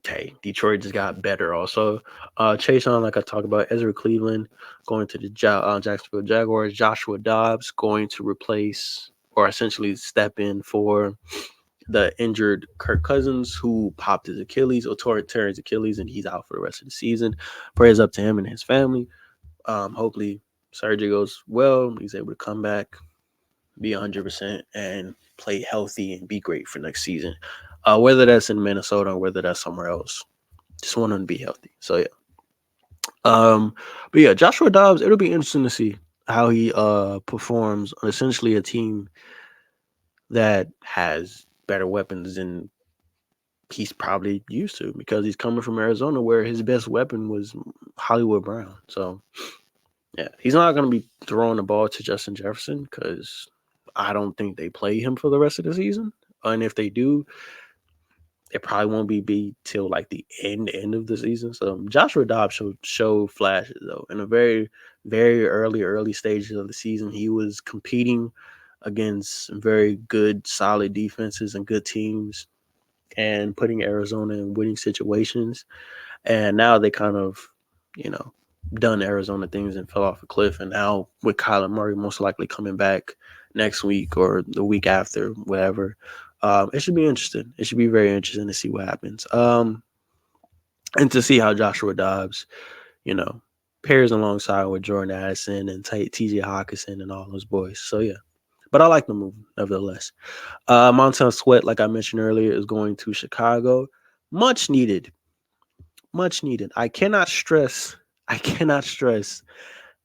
hey, Detroit just got better also. Chase on, like I talked about, Ezra Cleveland going to the Jacksonville Jaguars. Joshua Dobbs going to replace or essentially step in for the injured Kirk Cousins, who popped his Achilles or tore his Achilles, and he's out for the rest of the season. Prayers up to him and his family. Hopefully, surgery goes well. He's able to come back, be 100%, and play healthy and be great for next season. Whether that's in Minnesota or whether that's somewhere else. Just want him to be healthy. So yeah. But yeah, Joshua Dobbs, it'll be interesting to see how he performs on essentially a team that has better weapons than he's probably used to because he's coming from Arizona where his best weapon was Hollywood Brown. So yeah, he's not gonna be throwing the ball to Justin Jefferson because I don't think they play him for the rest of the season. And if they do, it probably won't be till like the end of the season. So Joshua Dobbs show flashes though. In a very, very early stages of the season, he was competing against very good, solid defenses and good teams and putting Arizona in winning situations. And now they kind of, you know, done Arizona things and fell off a cliff. And now with Kyler Murray most likely coming back next week or the week after, whatever, it should be interesting. It should be very interesting to see what happens. And to see how Joshua Dobbs, you know, pairs alongside with Jordan Addison and TJ Hawkinson and all those boys. So yeah. But I like the move, nevertheless. Montez Sweat, like I mentioned earlier, is going to Chicago. Much needed. Much needed. I cannot stress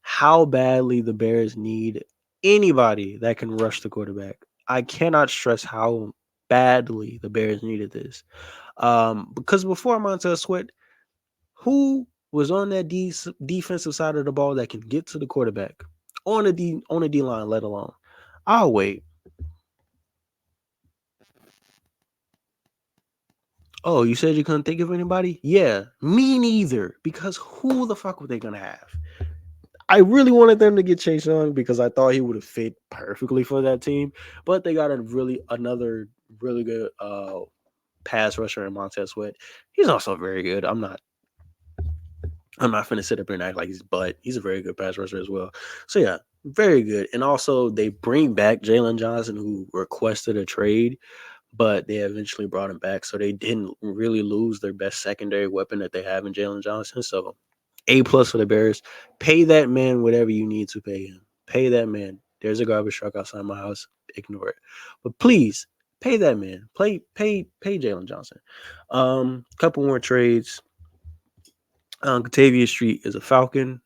how badly the Bears need anybody that can rush the quarterback. I cannot stress how badly the Bears needed this. Because before Montez Sweat, who was on that defensive side of the ball that can get to the quarterback on the D line, let alone. I'll wait. Oh, you said you couldn't think of anybody? Yeah, me neither. Because who the fuck were they gonna have? I really wanted them to get Chase Young because I thought he would have fit perfectly for that team. But they got another really good pass rusher in Montez Sweat. He's also very good. I'm not finna sit up here and act like he's a very good pass rusher as well. So yeah, very good. And also they bring back Jalen Johnson, who requested a trade, but they eventually brought him back. So they didn't really lose their best secondary weapon that they have in Jalen Johnson. So A+ for the Bears. Pay that man whatever you need to pay him. Pay that man. There's a garbage truck outside my house. Ignore it. But please Pay that man. Pay Jalen Johnson. Couple more trades. Catavia Street is a Falcon.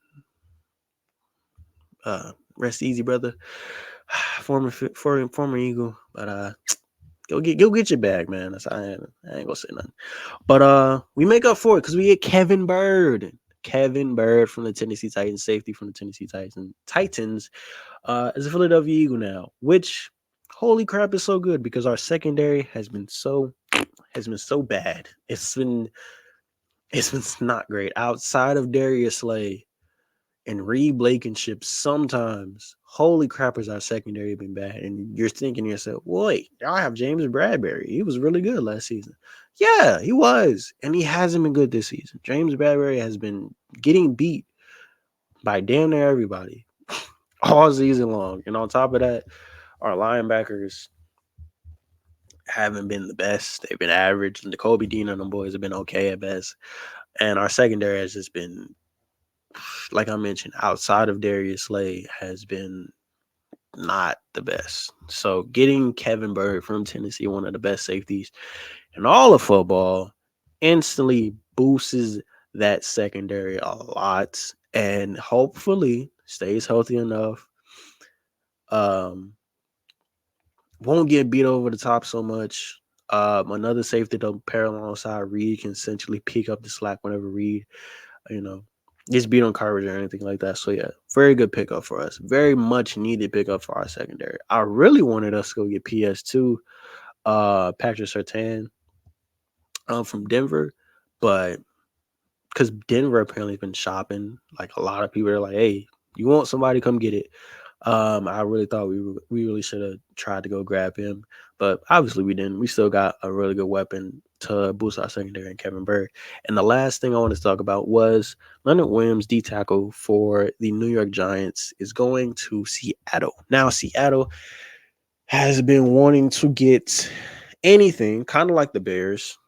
Rest easy, brother. Former Eagle, but go get your bag, man. I ain't gonna say nothing. But we make up for it because we get Kevin Bird. Kevin Bird from the Tennessee Titans, safety from the Tennessee Titans, is a Philadelphia Eagle now. Which, holy crap, is so good because our secondary has been so bad. It's been not great outside of Darius Slay and Reed Blankenship. Sometimes, holy crap, has our secondary been bad? And you're thinking to yourself, wait, y'all have James Bradbury. He was really good last season. Yeah, he was, and he hasn't been good this season. James Bradbury has been getting beat by damn near everybody all season long. And on top of that, our linebackers haven't been the best. They've been average. And the Kobe Dean and them boys have been okay at best. And our secondary has just been, like I mentioned, outside of Darius Slay, has been not the best. So getting Kevin Bird from Tennessee, one of the best safeties in all of football, instantly boosts that secondary a lot and hopefully stays healthy enough. Um, won't get beat over the top so much. Another safety to pair alongside Reed can essentially pick up the slack whenever Reed, you know, gets beat on coverage or anything like that. So yeah, very good pickup for us. Very much needed pickup for our secondary. I really wanted us to go get PS2, Patrick Surtain, from Denver, but because Denver apparently has been shopping, like a lot of people are like, hey, you want somebody, come get it. I really thought we really should have tried to go grab him, but obviously we didn't. We still got a really good weapon to boost our secondary and Kevin Bird. And the last thing I wanted to talk about was Leonard Williams, D tackle for the New York Giants, is going to Seattle. Now Seattle has been wanting to get anything, kind of like the Bears,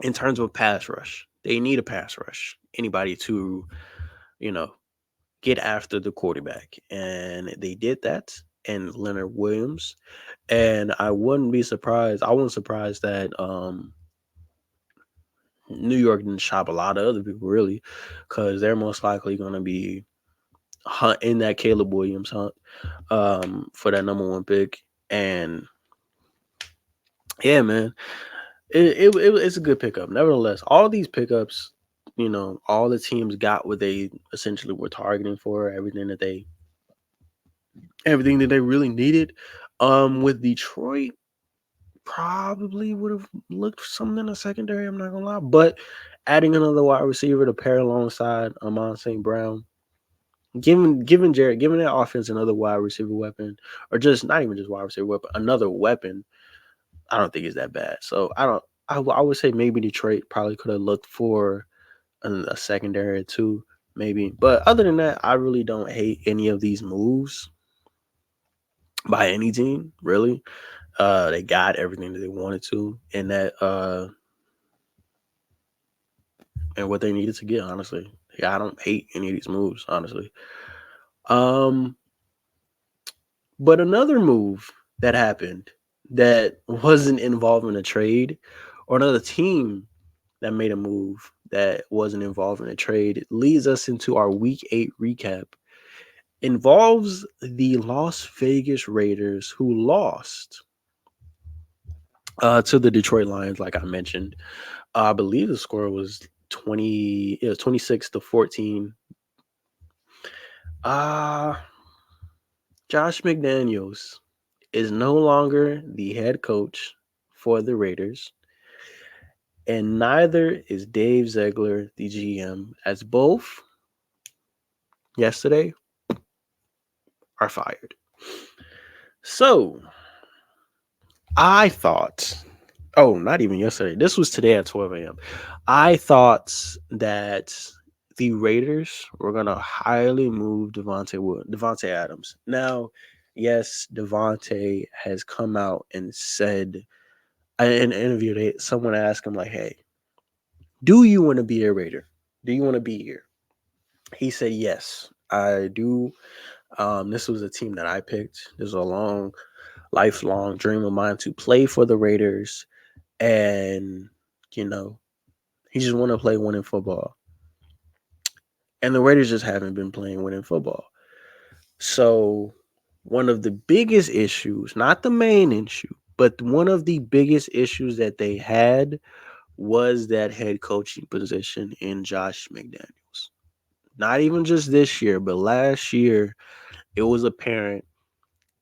in terms of pass rush. They need a pass rush. Anybody to, you know, get after the quarterback. And they did that. And Leonard Williams. And I wasn't surprised that New York didn't shop a lot of other people really, because they're most likely going to be hunt in that Caleb Williams hunt for that number one pick. And yeah, man, it's a good pickup. Nevertheless, all these pickups, all the teams got what they essentially were targeting for, everything that they really needed. With Detroit, probably would have looked for something in the secondary. I'm not gonna lie, but adding another wide receiver to pair alongside Amon St. Brown, giving that offense another wide receiver weapon, or just not even just wide receiver weapon, another weapon, I don't think it's that bad. So I don't. I would say maybe Detroit probably could have looked for a secondary or two, maybe. But other than that, I really don't hate any of these moves by any team, really. They got everything that they wanted to in that and what they needed to get, honestly. Yeah, I don't hate any of these moves, honestly. Um, but another move that happened that wasn't involved in a trade, or another team that made a move that wasn't involved in a trade, leads us into our week 8 recap. Involves the Las Vegas Raiders, who lost to the Detroit Lions, like I mentioned. I believe the score was 26-14. Uh Josh McDaniels is no longer the head coach for the Raiders, and neither is Dave Ziegler, the GM, as both yesterday are fired. So I thought, oh, not even yesterday. This was today at 12 a.m. I thought that the Raiders were gonna highly move Devontae Adams. Now, yes, Devontae has come out and said in an interview, someone asked him like, "Hey, do you want to be a Raider? Do you want to be here?" He said, "Yes, I do." This was a team that I picked. This was a long lifelong dream of mine to play for the Raiders, and you know, he just want to play winning football. And the Raiders just haven't been playing winning football. So, one of the biggest issues, not the main issue, but one of the biggest issues that they had was that head coaching position in Josh McDaniels. Not even just this year, but last year, it was apparent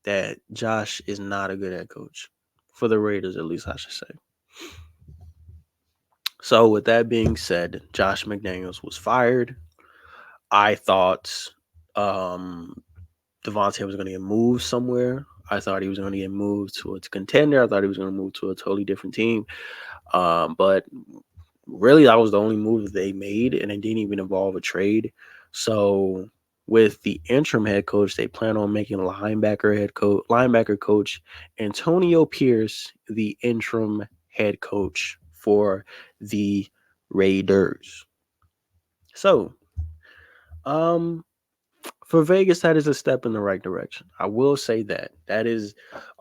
that Josh is not a good head coach for the Raiders, at least I should say. So, with that being said, Josh McDaniels was fired. I thought um, Devontae was going to get moved somewhere. I thought he was going to get moved to a contender. I thought he was going to move to a totally different team. But really, that was the only move that they made, and it didn't even involve a trade. So, with the interim head coach, they plan on making linebacker coach Antonio Pierce the interim head coach for the Raiders. So, um, for Vegas, that is a step in the right direction. I will say that that is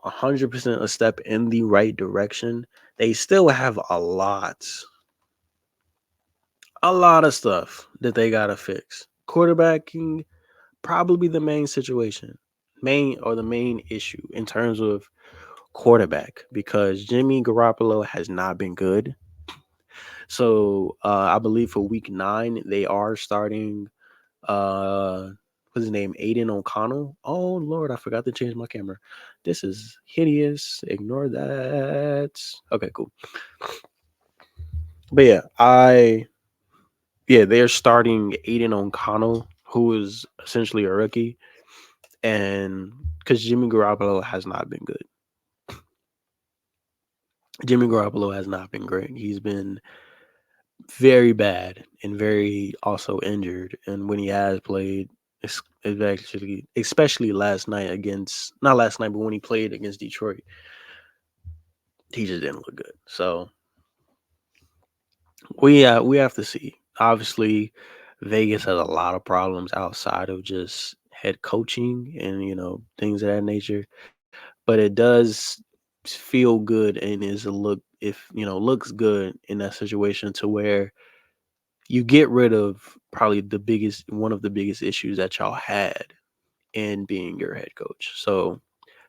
100% a step in the right direction. They still have a lot of stuff that they gotta fix. Quarterbacking probably the main situation, the main issue in terms of quarterback because Jimmy Garoppolo has not been good. So I believe for week 9 they are starting uh what's his name? Aiden O'Connell. Oh Lord, I forgot to change my camera. This is hideous. Ignore that. Okay, cool. But they're starting Aiden O'Connell, who is essentially a rookie, and because Jimmy Garoppolo has not been good. Jimmy Garoppolo has not been great. He's been very bad and very also injured. And when he has played, it's actually, especially last night against, not last night, but when he played against Detroit, he just didn't look good. So we have to see. Obviously, Vegas has a lot of problems outside of just head coaching and things of that nature. But it does feel good and is a look if looks good in that situation to where you get rid of probably the biggest one of the biggest issues that y'all had in being your head coach. So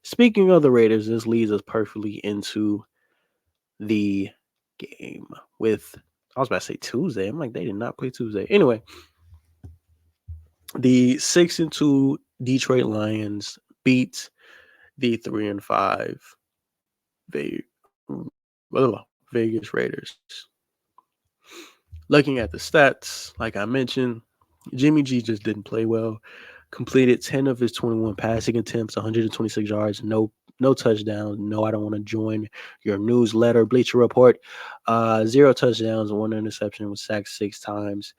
speaking of the Raiders, this leads us perfectly into the game with I was about to say Tuesday. I'm like, they did not play Tuesday. Anyway, the 6-2 Detroit Lions beat the 3-5 Vegas Raiders. Looking at the stats, like I mentioned, Jimmy G just didn't play well. Completed 10 of his 21 passing attempts, 126 yards, no touchdowns. No, I don't want to join your newsletter, Bleacher Report. 0 touchdowns, 1 interception, was sacked 6 times.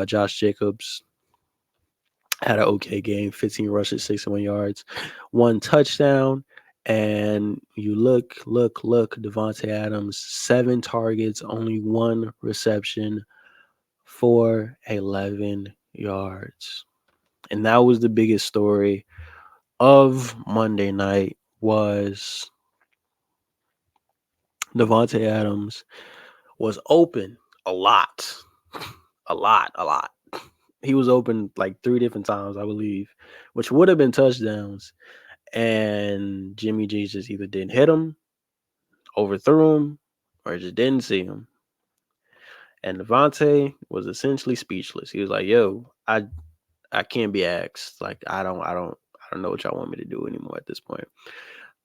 Josh Jacobs had an okay game, 15 rushes, 61 yards, 1 touchdown. And you look, Devontae Adams, 7 targets, only 1 reception for 11 yards. And that was the biggest story of Monday night was Devontae Adams was open a lot. A lot. He was open like 3 different times, I believe, which would have been touchdowns. And Jimmy G just either didn't hit him, overthrew him, or just didn't see him. And Devontae was essentially speechless. He was like, "Yo, I can't be asked. Like, I don't know what y'all want me to do anymore at this point."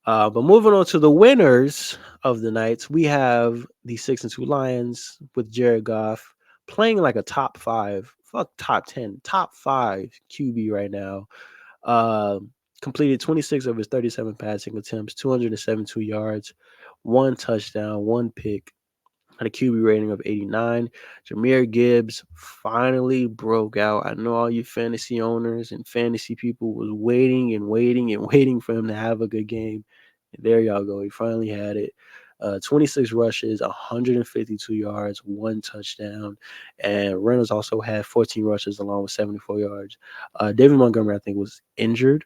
But moving on to the winners of the nights, we have the 6-2 Lions with Jared Goff playing like a top 10, top 5 QB right now. Uh, Completed 26 of his 37 passing attempts, 272 yards, 1 touchdown, 1 pick, had a QB rating of 89. Jahmyr Gibbs finally broke out. I know all you fantasy owners and fantasy people was waiting and waiting and waiting for him to have a good game. And there y'all go. He finally had it. 26 rushes, 152 yards, 1 touchdown. And Reynolds also had 14 rushes along with 74 yards. David Montgomery, I think, was injured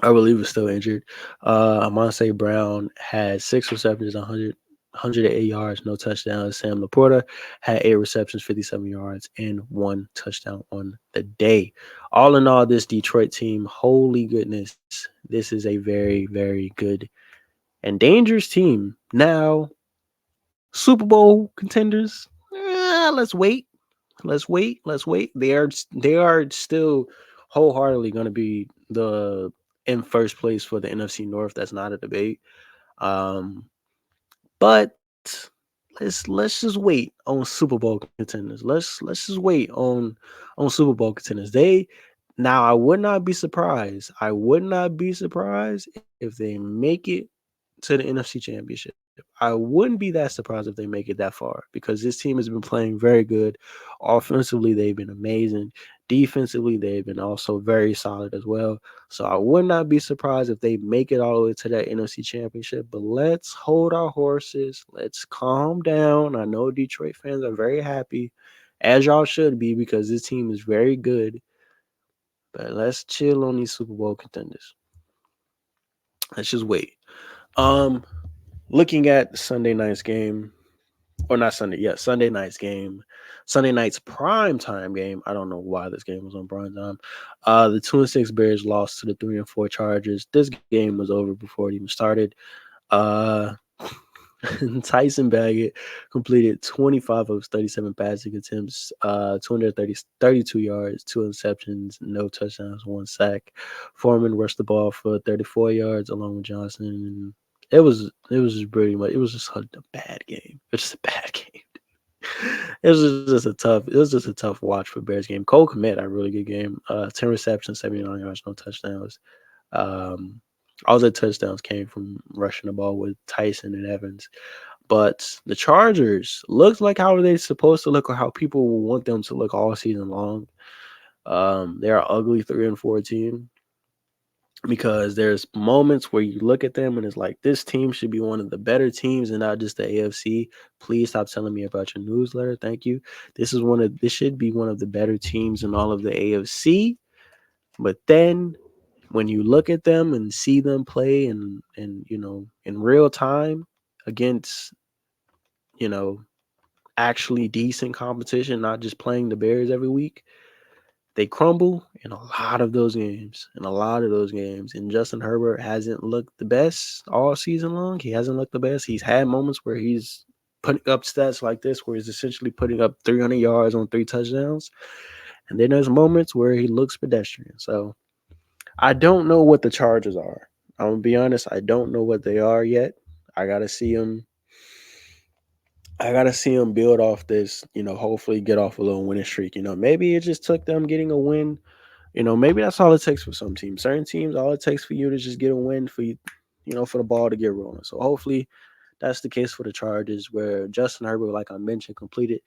I believe is still injured. Amon Brown had 6 receptions, 108 yards, no touchdowns. Sam Laporta had 8 receptions, 57 yards, and 1 touchdown on the day. All in all, this Detroit team, holy goodness, this is a very, very good and dangerous team. Now, Super Bowl contenders, let's wait. Let's wait. Let's wait. They are still wholeheartedly going to be the in first place for the NFC North. That's not a debate. Um, but let's just wait on Super Bowl contenders. Let's just wait on Super Bowl contenders. They now I would not be surprised. I would not be surprised if they make it to the NFC Championship. I wouldn't be that surprised if they make it that far because this team has been playing very good. Offensively, they've been amazing. Defensively, they've been also very solid as well. So I would not be surprised if they make it all the way to that NFC Championship. But let's hold our horses. Let's calm down. I know Detroit fans are very happy, as y'all should be, because this team is very good. But let's chill on these Super Bowl contenders. Let's just wait. Um, Looking at Sunday night's game, or not Sunday, yeah, Sunday night's game, Sunday night's prime time game. I don't know why this game was on prime time. The 2-6 Bears lost to the 3-4 Chargers. This game was over before it even started. Uh, Tyson Baggett completed 25 of 37 passing attempts, 32 yards, 2 interceptions, no touchdowns, 1 sack. Foreman rushed the ball for 34 yards along with Johnson. It was just pretty much, it was just a bad game. It was just a bad game. It was just a tough watch for Bears game. Cole Kmet had a really good game. 10 receptions, 79 yards, no touchdowns. Um, all the touchdowns came from rushing the ball with Tyson and Evans. But the Chargers looked like how they supposed to look or how people want them to look all season long. They're an ugly 3-4 team because there's moments where you look at them and it's like this team should be one of the better teams and not just the AFC. Please stop telling me about your newsletter. Thank you. This should be one of the better teams in all of the AFC. But then when you look at them and see them play and in real time against you know actually decent competition, not just playing the Bears every week, they crumble in a lot of those games. In a lot of those games. And Justin Herbert hasn't looked the best all season long. He hasn't looked the best. He's had moments where he's putting up stats like this, where he's essentially putting up 300 yards on 3 touchdowns. And then there's moments where he looks pedestrian. So I don't know what the Chargers are. I'm gonna be honest. I don't know what they are yet. I gotta see them. I gotta see them build off this. Hopefully get off a little winning streak. Maybe it just took them getting a win. Maybe that's all it takes for some teams. Certain teams, all it takes for you to just get a win for you, for the ball to get rolling. So hopefully that's the case for the Chargers, where Justin Herbert, like I mentioned, completed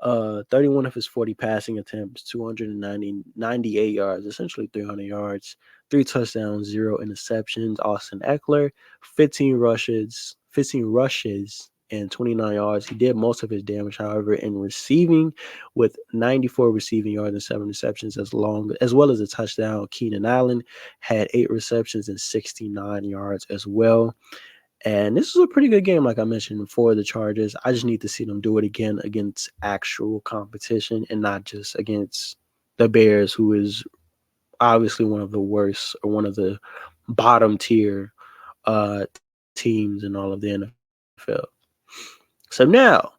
31 of his 40 passing attempts, 98 yards, essentially 300 yards, 3 touchdowns, 0 interceptions. Austin Eckler, 15 rushes, and 29 yards. He did most of his damage, however, in receiving with 94 receiving yards and 7 receptions, as well as a touchdown. Keenan Allen had 8 receptions and 69 yards as well. And this is a pretty good game, like I mentioned, for the Chargers. I just need to see them do it again against actual competition and not just against the Bears, who is obviously one of the worst or one of the bottom tier teams in all of the NFL. So now,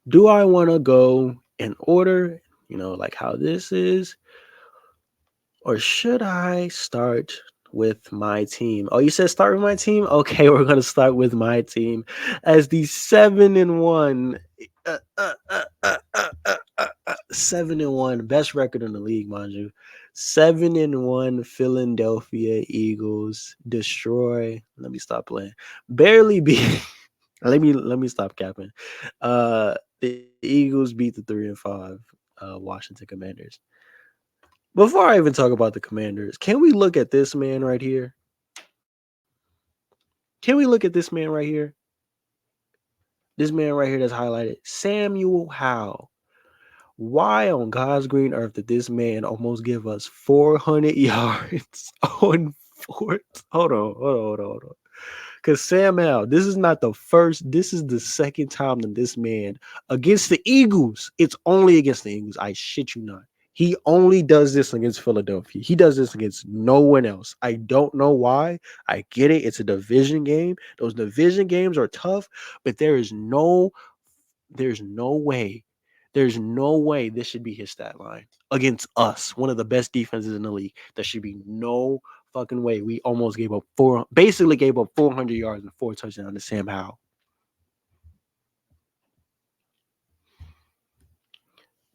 do I want to go in order, like how this is, or should I start with my team? Oh, you said start with my team? Okay, we're gonna start with my team as the 7-1, 7-1 best record in the league, mind you. 7-1 Philadelphia Eagles destroy. Let me stop playing. Barely beat. let me stop capping. The Eagles beat the 3-5 Washington Commanders. Before I even talk about the Commanders, can we look at this man right here? Can we look at this man right here? This man right here that's highlighted. Samuel Howe Why on God's green earth did this man almost give us 400 yards on fourth? Hold on. Because Sam Howell, this is not the first, this is the second time that this man against the Eagles, it's only against the Eagles. I shit you not. He only does this against Philadelphia. He does this against no one else. I don't know why. I get it. It's a division game. Those division games are tough, but there's no way. There's no way this should be his stat line against us, one of the best defenses in the league. There should be no fucking way. We almost basically gave up 400 yards and 4 touchdowns to Sam Howell.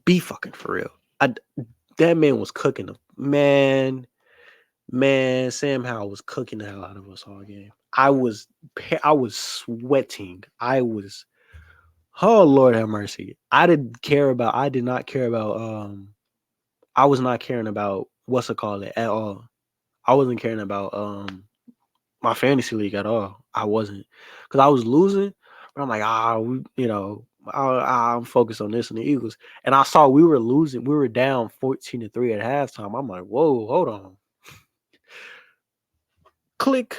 Be fucking for real. That man was cooking them. Man, Sam Howell was cooking the hell out of us all game. I was sweating. Oh Lord have mercy. I did not care about I was not caring about what's it called at all. I wasn't caring about my fantasy league at all. I wasn't, because I was losing. But I'm like, I'm focused on this and the Eagles. And I saw we were losing. We were down 14-3 at halftime. I'm like, whoa, hold on. Click.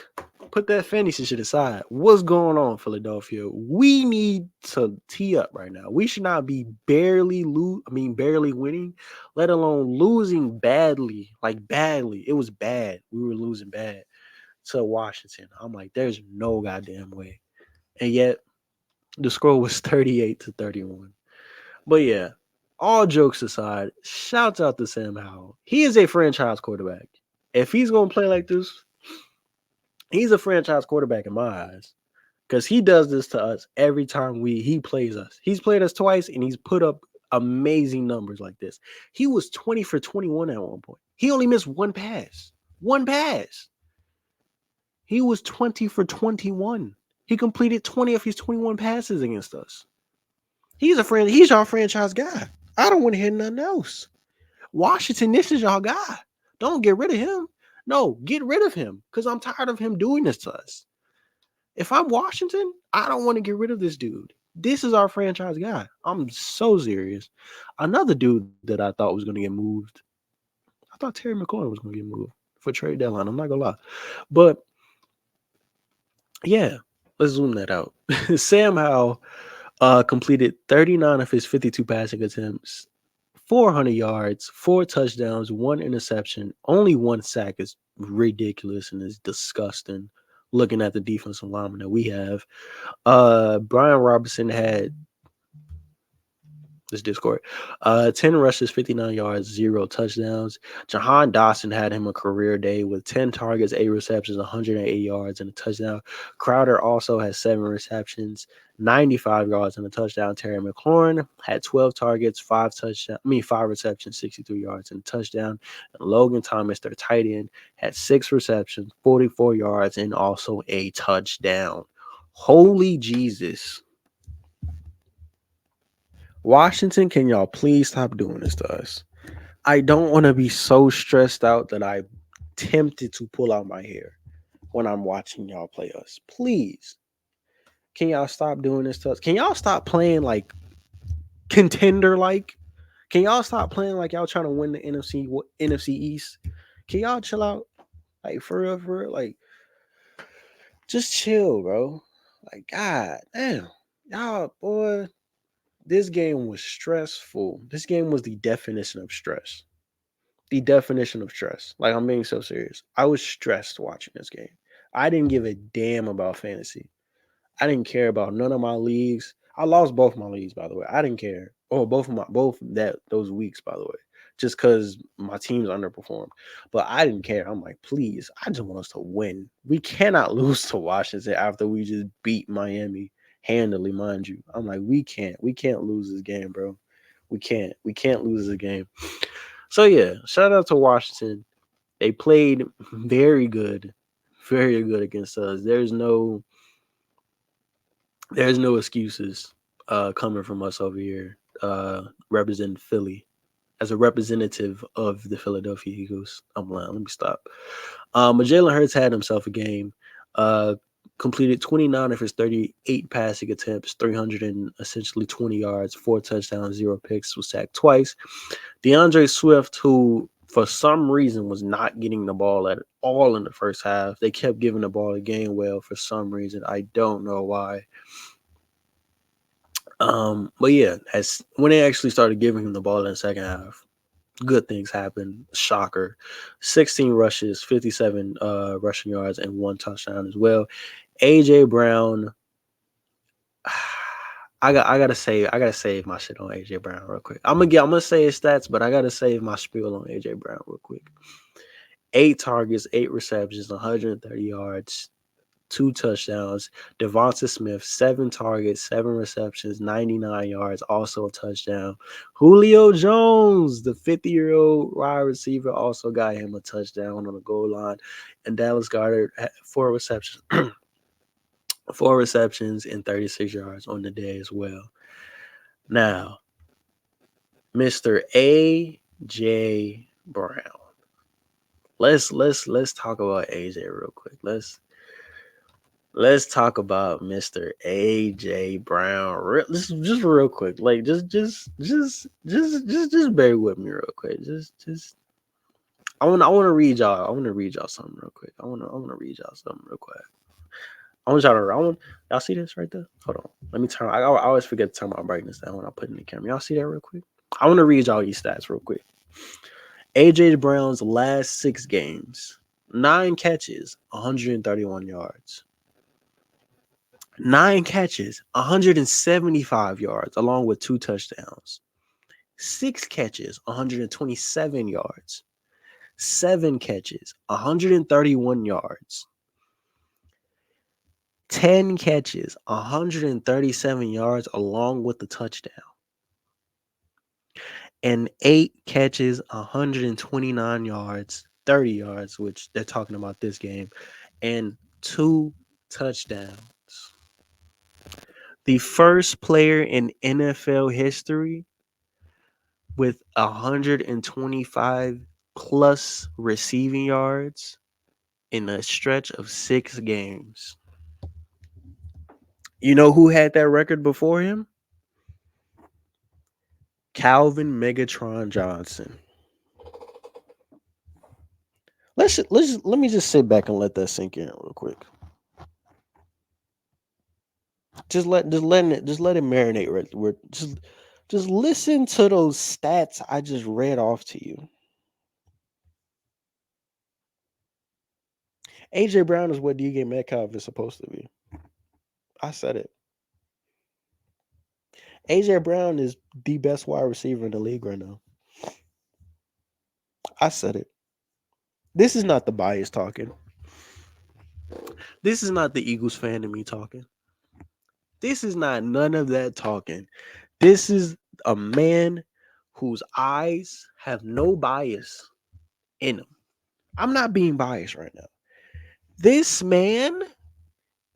Put that fantasy shit aside. What's going on, Philadelphia? We need to tee up right now. We should not be barely winning, let alone losing badly. Like badly. It was bad. We were losing bad to Washington. I'm like, there's no goddamn way. And yet the score was 38-31. But yeah, all jokes aside, shouts out to Sam Howell. He is a franchise quarterback. If he's gonna play like this, he's a franchise quarterback in my eyes. Because he does this to us every time he plays us. He's played us twice and he's put up amazing numbers like this. He was 20 for 21 at one point. He only missed one pass. One pass. He was 20 for 21. He completed 20 of his 21 passes against us. He's our franchise guy. I don't want to hear nothing else. Washington, this is y'all guy. Don't get rid of him. No, get rid of him. Because I'm tired of him doing this to us. If I'm Washington, I don't want to get rid of this dude. This is our franchise guy. I'm so serious. Another dude that I thought was going to get moved. I thought Terry McLaurin was going to get moved for trade deadline. I'm not going to lie. But yeah, let's zoom that out. Sam Howell completed 39 of his 52 passing attempts, 400 yards, 4 touchdowns, 1 interception, only 1 sack is ridiculous and is disgusting. Looking at the defensive lineman that we have, Brian Robinson had this Discord. 10 rushes, 59 yards, 0 touchdowns. Jahan Dawson had him a career day with 10 targets, 8 receptions, 108 yards, and a touchdown. Crowder also has 7 receptions, 95 yards, and a touchdown. Terry McLaurin had 12 targets, 5 receptions, 63 yards, and a touchdown. And Logan Thomas, their tight end, had 6 receptions, 44 yards, and also a touchdown. Holy Jesus. Washington, can y'all please stop doing this to us? I don't want to be so stressed out that I'm tempted to pull out my hair when I'm watching y'all play us. Please. Can y'all stop doing this to us? Can y'all stop playing like contender like? Can y'all stop playing like y'all trying to win the NFC East? Can y'all chill out? Like for real? Like just chill, bro. Like God damn. Y'all boy. This game was stressful. This game was the definition of stress. The definition of stress. Like, I'm being so serious. I was stressed watching this game. I didn't give a damn about fantasy. I didn't care about none of my leagues. I lost both my leagues, by the way. I didn't care. Oh, both those weeks, by the way. Just because my teams underperformed. But I didn't care. I'm like, please, I just want us to win. We cannot lose to Washington after we just beat Miami handily, mind you. I'm like, we can't lose this game, bro. We can't lose this game. So yeah, shout out to Washington. They played very good against us. There's no excuses coming from us over here representing Philly as a representative of the Philadelphia Eagles. I'm lying. Let me stop. Jalen Hurts had himself a game. completed 29 of his 38 passing attempts, 300 and essentially 20 yards, 4 touchdowns, 0 picks, was sacked twice. DeAndre Swift, who for some reason was not getting the ball at all in the first half, they kept giving the ball to Gainwell for some reason. I don't know why. But yeah, as when they actually started giving him the ball in the second half, good things happened. Shocker. 16 rushes, 57 rushing yards, and 1 touchdown as well. AJ Brown. I gotta save my shit on AJ Brown real quick. I'm gonna say his stats, but I gotta save my spiel on AJ Brown real quick. 8 targets, 8 receptions, 130 yards, 2 touchdowns. Devonta Smith, 7 targets, 7 receptions, 99 yards, also a touchdown. Julio Jones, the 50-year-old wide receiver, also got him a touchdown on the goal line. And Dallas Goedert had 4 receptions, 4 receptions and 36 yards on the day as well. Now, Mr. AJ Brown. Let's talk about AJ real quick. Let's talk about Mr. AJ Brown. Just real quick. Like just bear with me real quick. Just I want to read y'all. I want to read y'all something real quick. I want to read y'all something real quick. I want y'all to y'all see this right there? Hold on. Let me turn. I always forget to turn my brightness down when I put in the camera. Y'all see that real quick? I want to read y'all these stats real quick. AJ Brown's last 6 games: 9 catches, 131 yards. 9 catches, 175 yards, along with 2 touchdowns. 6 catches, 127 yards. 7 catches, 131 yards. 10 catches, 137 yards, along with the touchdown. And 8 catches, 129 yards, 30 yards, which they're talking about this game, and 2 touchdowns. The first player in NFL history with 125 plus receiving yards in a stretch of 6 games. You know who had that record before him? Calvin Megatron Johnson. Let me just sit back and let that sink in real quick. Just let it marinate. Just listen to those stats I just read off to you. AJ Brown is what DK Metcalf is supposed to be. I said it. AJ Brown is the best wide receiver in the league right now. I said it. This is not the bias talking. This is not the Eagles fan in me talking. This is not none of that talking. This is a man whose eyes have no bias in them. I'm not being biased right now. This man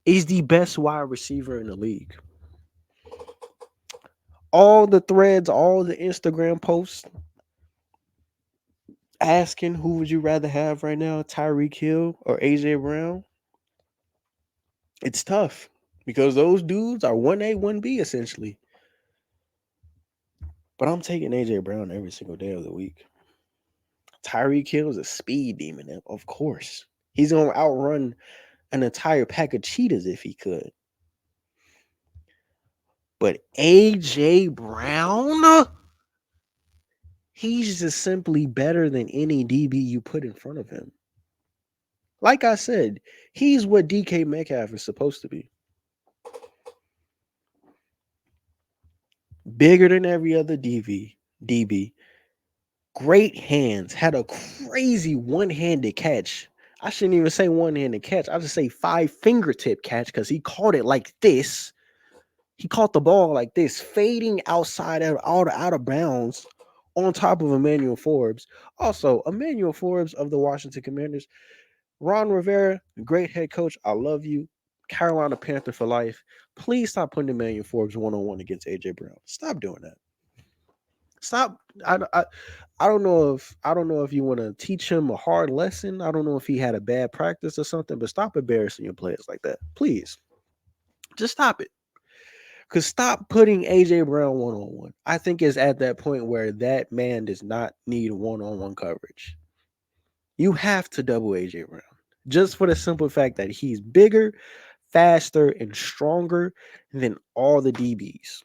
is the best wide receiver in the league. All the threads, all the Instagram posts asking who would you rather have right now, Tyreek Hill or AJ Brown? It's tough because those dudes are 1A, 1B essentially. But I'm taking AJ Brown every single day of the week. Tyreek Hill is a speed demon, of course. He's going to outrun an entire pack of cheetahs if he could. But AJ Brown, he's just simply better than any DB you put in front of him. Like I said, he's what DK Metcalf is supposed to be. Bigger than every other DB. Great hands. Had a crazy one-handed catch. I shouldn't even say one-handed catch. I just say 5 fingertip catch because he caught it like this. He caught the ball like this, fading outside out of bounds on top of Emmanuel Forbes. Also, Emmanuel Forbes of the Washington Commanders. Ron Rivera, great head coach. I love you. Carolina Panther for life. Please stop putting Emmanuel Forbes one-on-one against AJ Brown. Stop doing that. Stop. I don't know if you want to teach him a hard lesson. I don't know if he had a bad practice or something, but stop embarrassing your players like that. Please. Just stop it. Cause stop putting AJ Brown one on one. I think it's at that point where that man does not need one on one coverage. You have to double AJ Brown. Just for the simple fact that he's bigger, faster, and stronger than all the DBs.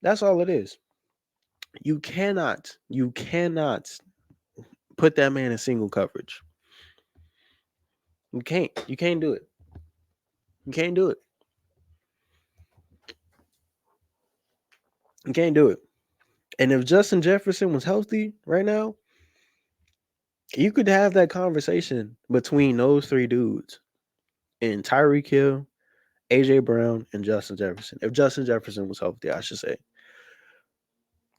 That's all it is. You cannot put that man in single coverage. You can't. You can't do it. You can't do it. You can't do it. And if Justin Jefferson was healthy right now, you could have that conversation between those three dudes and Tyreek Hill, AJ Brown, and Justin Jefferson. If Justin Jefferson was healthy, I should say.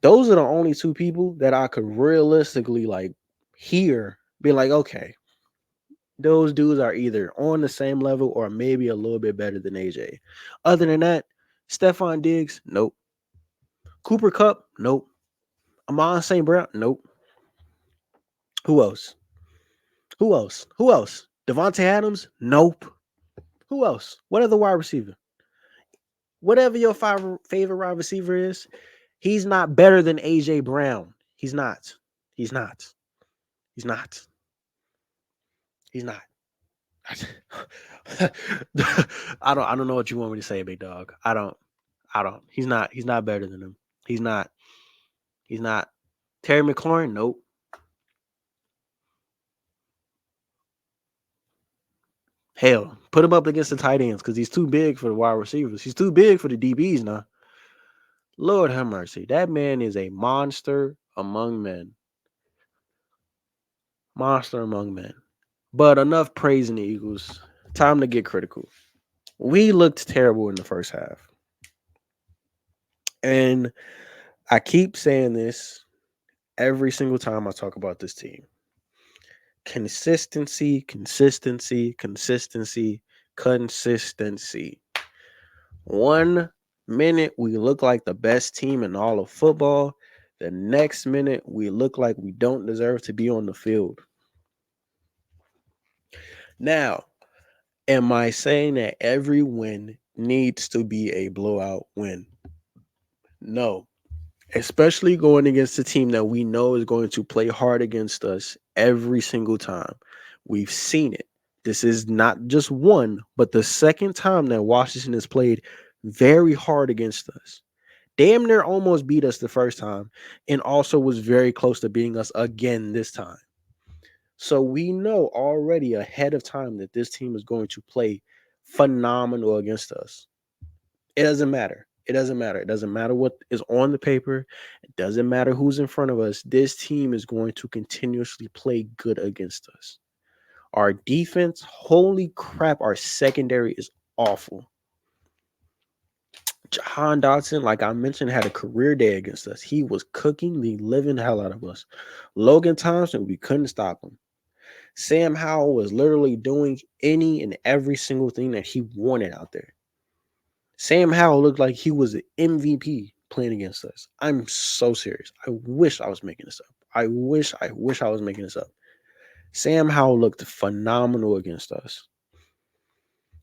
Those are the only two people that I could realistically like hear be like, okay, those dudes are either on the same level or maybe a little bit better than AJ. Other than that, Stephon Diggs, nope. Cooper Cup, nope. Amon St. Brown, nope. Who else? Who else? Who else? Devontae Adams, nope. Who else? What other wide receiver? Whatever your favorite wide receiver is, he's not better than AJ Brown. He's not. He's not. He's not. He's not. I don't know what you want me to say, big dog. I don't. He's not better than him. He's not. He's not. Terry McLaurin, nope. Hell, put him up against the tight ends because he's too big for the wide receivers. He's too big for the DBs now. Lord have mercy. That man is a monster among men. Monster among men. But enough praising the Eagles. Time to get critical. We looked terrible in the first half. And I keep saying this every single time I talk about this team. Consistency, consistency, consistency, consistency. 1 minute we look like the best team in all of football. The next minute we look like we don't deserve to be on the field. Now, am I saying that every win needs to be a blowout win? No. Especially going against a team that we know is going to play hard against us every single time. We've seen it. This is not just one, but the second time that Washington has played very hard against us. Damn near almost beat us the first time and also was very close to beating us again this time. So we know already ahead of time that this team is going to play phenomenal against us. It doesn't matter. It doesn't matter. It doesn't matter what is on the paper. It doesn't matter who's in front of us. This team is going to continuously play good against us. Our defense, holy crap, our secondary is awful. Jahan Dotson, like I mentioned, had a career day against us. He was cooking the living hell out of us. Logan Thompson, we couldn't stop him. Sam Howell was literally doing any and every single thing that he wanted out there. Sam Howell looked like he was an MVP playing against us. I'm so serious. I wish I was making this up. I wish I was making this up. Sam Howell looked phenomenal against us.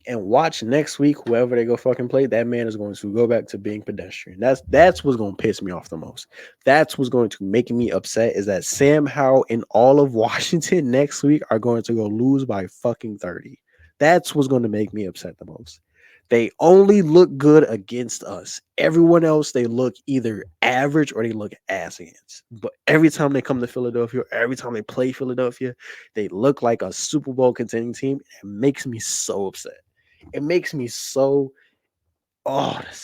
And watch next week, whoever they go fucking play, that man is going to go back to being pedestrian. That's what's going to piss me off the most. That's what's going to make me upset is that Sam Howell and all of Washington next week are going to go lose by fucking 30. That's what's going to make me upset the most. They only look good against us. Everyone else, they look either average or they look ass against. But every time they come to Philadelphia, every time they play Philadelphia, they look like a Super Bowl contending team. It makes me so upset. It makes me so that's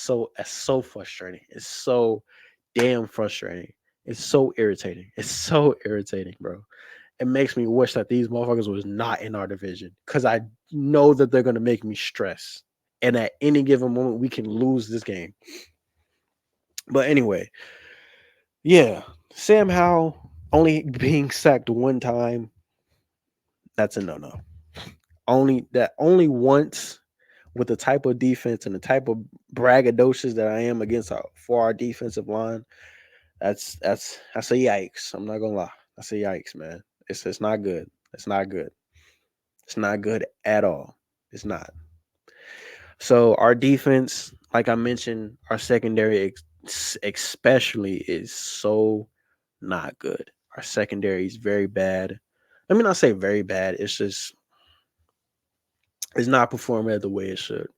so frustrating. It's so damn frustrating. It's so irritating. It's so irritating, bro. It makes me wish that these motherfuckers was not in our division because I know that they're gonna make me stress. And at any given moment, we can lose this game. But anyway, yeah, Sam Howell only being sacked one time. That's a no. Only once with the type of defense and the type of braggadocious that I am against for our defensive line, that's a yikes. I'm not gonna lie. That's a yikes, man. It's not good. It's not good. It's not good at all. It's not. So our defense, like I mentioned, our secondary especially is so not good. Our secondary is very bad. I mean, I say very bad. It's just it's not performing the way it should.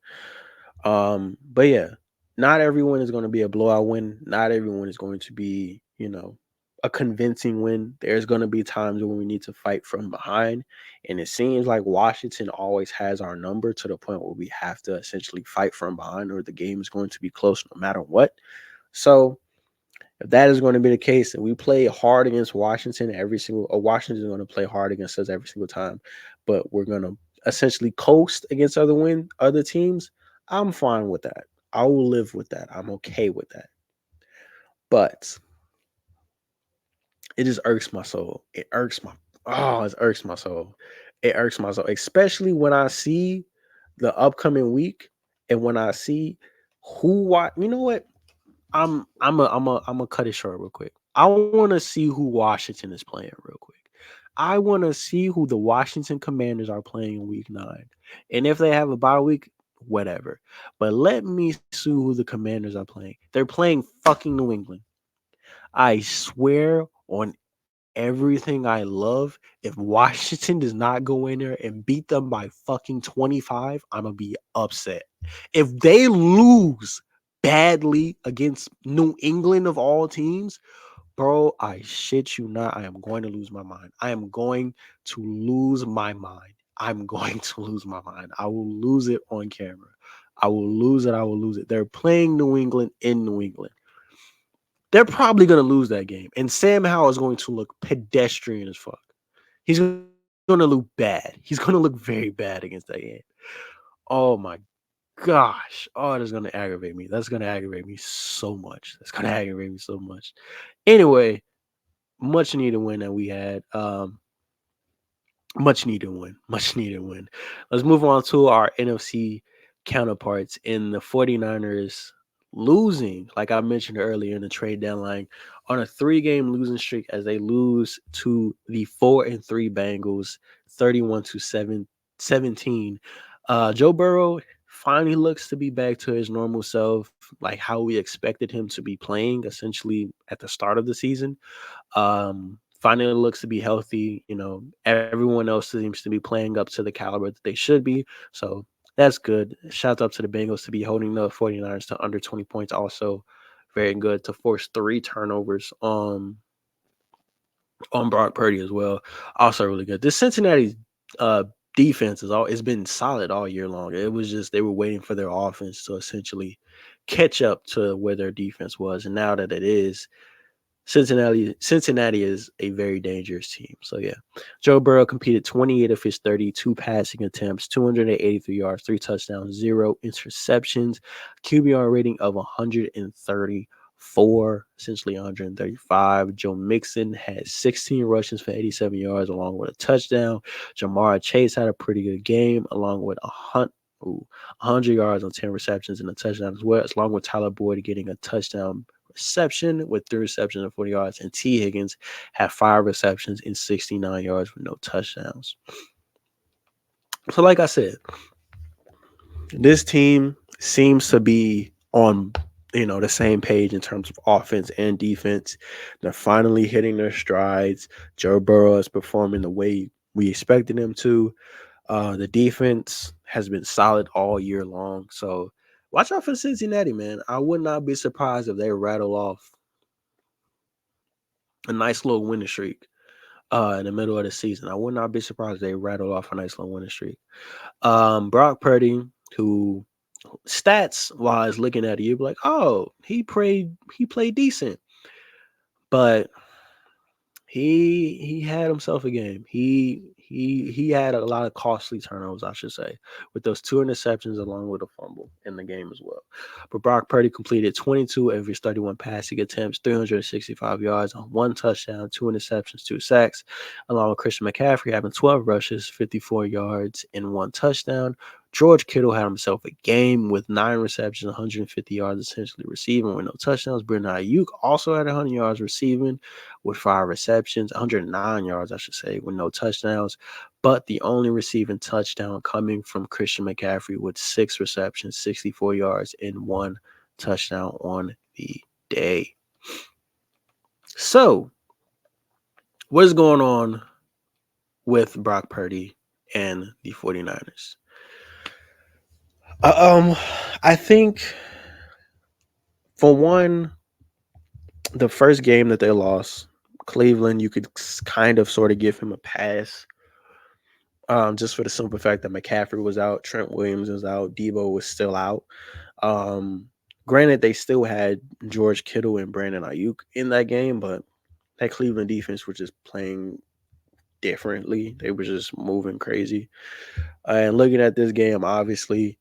But yeah, not everyone is going to be a blowout win. Not everyone is going to be, a convincing win. There's going to be times when we need to fight from behind. And it seems like Washington always has our number to the point where we have to essentially fight from behind or the game is going to be close no matter what. So if that is going to be the case, and we play hard against Washington Washington is going to play hard against us every single time, but we're going to essentially coast against other teams. I'm fine with that. I will live with that. I'm okay with that. But it just irks my soul. It irks my soul. It irks my soul, especially when I see the upcoming week and when I see who what. You know what? I'm a cut it short real quick. I want to see who Washington is playing real quick. I want to see who the Washington Commanders are playing in Week 9, and if they have a bye week, whatever. But let me see who the Commanders are playing. They're playing fucking New England. I swear on everything I love, if Washington does not go in there and beat them by fucking 25, I'm gonna be upset. If they lose badly against New England of all teams, bro, I shit you not, I am going to lose my mind. I am going to lose my mind. I'm going to lose my mind. I will lose it on camera. I will lose it. I will lose it. They're playing New England in New England. They're probably going to lose that game. And Sam Howell is going to look pedestrian as fuck. He's going to look bad. He's going to look very bad against that game. Oh my gosh. Oh, that's going to aggravate me. That's going to aggravate me so much. That's going to aggravate me so much. Anyway, much needed win that we had. Much needed win. Much needed win. Let's move on to our NFC counterparts in the 49ers losing, like I mentioned earlier in the trade deadline, on a 3-game losing streak as they lose to the 4-3 Bengals, 31-17. Joe Burrow finally looks to be back to his normal self, like how we expected him to be playing essentially at the start of the season. Finally looks to be healthy. Everyone else seems to be playing up to the caliber that they should be. So that's good. Shout out to the Bengals to be holding the 49ers to under 20 points. Also very good to force 3 turnovers on Brock Purdy as well. Also really good. This Cincinnati uh defense it's been solid all year long. It was just they were waiting for their offense to essentially catch up to where their defense was. And now that it is, Cincinnati is a very dangerous team. So yeah, Joe Burrow completed 28 of his 32 passing attempts, 283 yards, 3 touchdowns, 0 interceptions, QBR rating of 134, essentially 135. Joe Mixon had 16 rushes for 87 yards, along with a touchdown. Jamar Chase had a pretty good game, along with 100 yards on 10 receptions and a touchdown as well, along with Tyler Boyd getting a touchdown reception with 3 receptions and 40 yards, and T. Higgins had 5 receptions and 69 yards with no touchdowns. So, like I said, this team seems to be on the same page in terms of offense and defense. They're finally hitting their strides. Joe Burrow is performing the way we expected him to. The defense has been solid all year long. So watch out for Cincinnati, man. I would not be surprised if they rattle off a nice little winning streak in the middle of the season. I would not be surprised if they rattle off a nice little winning streak. Brock Purdy, who stats wise looking at it, you'd be like, oh, he played decent. But he had himself a game. He had a lot of costly turnovers, I should say, with those 2 interceptions along with a fumble in the game as well. But Brock Purdy completed 22 of his 31 passing attempts, 365 yards on 1 touchdown, 2 interceptions, 2 sacks, along with Christian McCaffrey having 12 rushes, 54 yards, and 1 touchdown. George Kittle had himself a game with 9 receptions, 150 yards essentially receiving with no touchdowns. Brandon Ayuk also had 100 yards receiving with 5 receptions, 109 yards, I should say, with no touchdowns. But the only receiving touchdown coming from Christian McCaffrey with 6 receptions, 64 yards, and 1 touchdown on the day. So, what is going on with Brock Purdy and the 49ers? Uh, um, I think for one, the first game that they lost, Cleveland, you could kind of sort of give him a pass, just for the simple fact that McCaffrey was out, Trent Williams was out, Debo was still out. Um, Granted, they still had George Kittle and Brandon Ayuk in that game, but that Cleveland defense was just playing differently. They were just moving crazy. And looking at this game, obviously,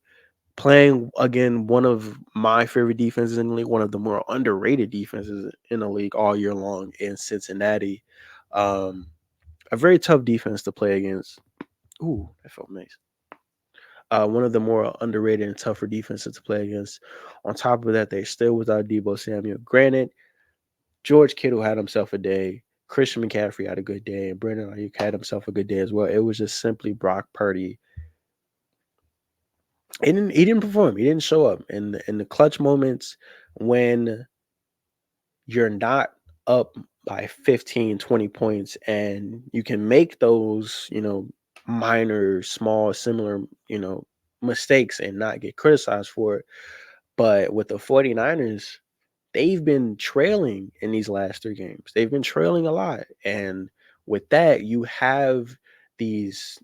playing again one of my favorite defenses in the league, one of the more underrated defenses in the league all year long in Cincinnati. Um, a very tough defense to play against. Ooh, that felt nice. One of the more underrated and tougher defenses to play against. On top of that, they're still without Debo Samuel. Granted, George Kittle had himself a day. Christian McCaffrey had a good day, and Brandon Ayuk had himself a good day as well. It was just simply Brock Purdy. He didn't perform. He didn't show up in the clutch moments when you're not up by 15, 20 points, and you can make those, minor, small, similar, mistakes and not get criticized for it. But with the 49ers, they've been trailing in these last 3 games. They've been trailing a lot. And with that, you have these,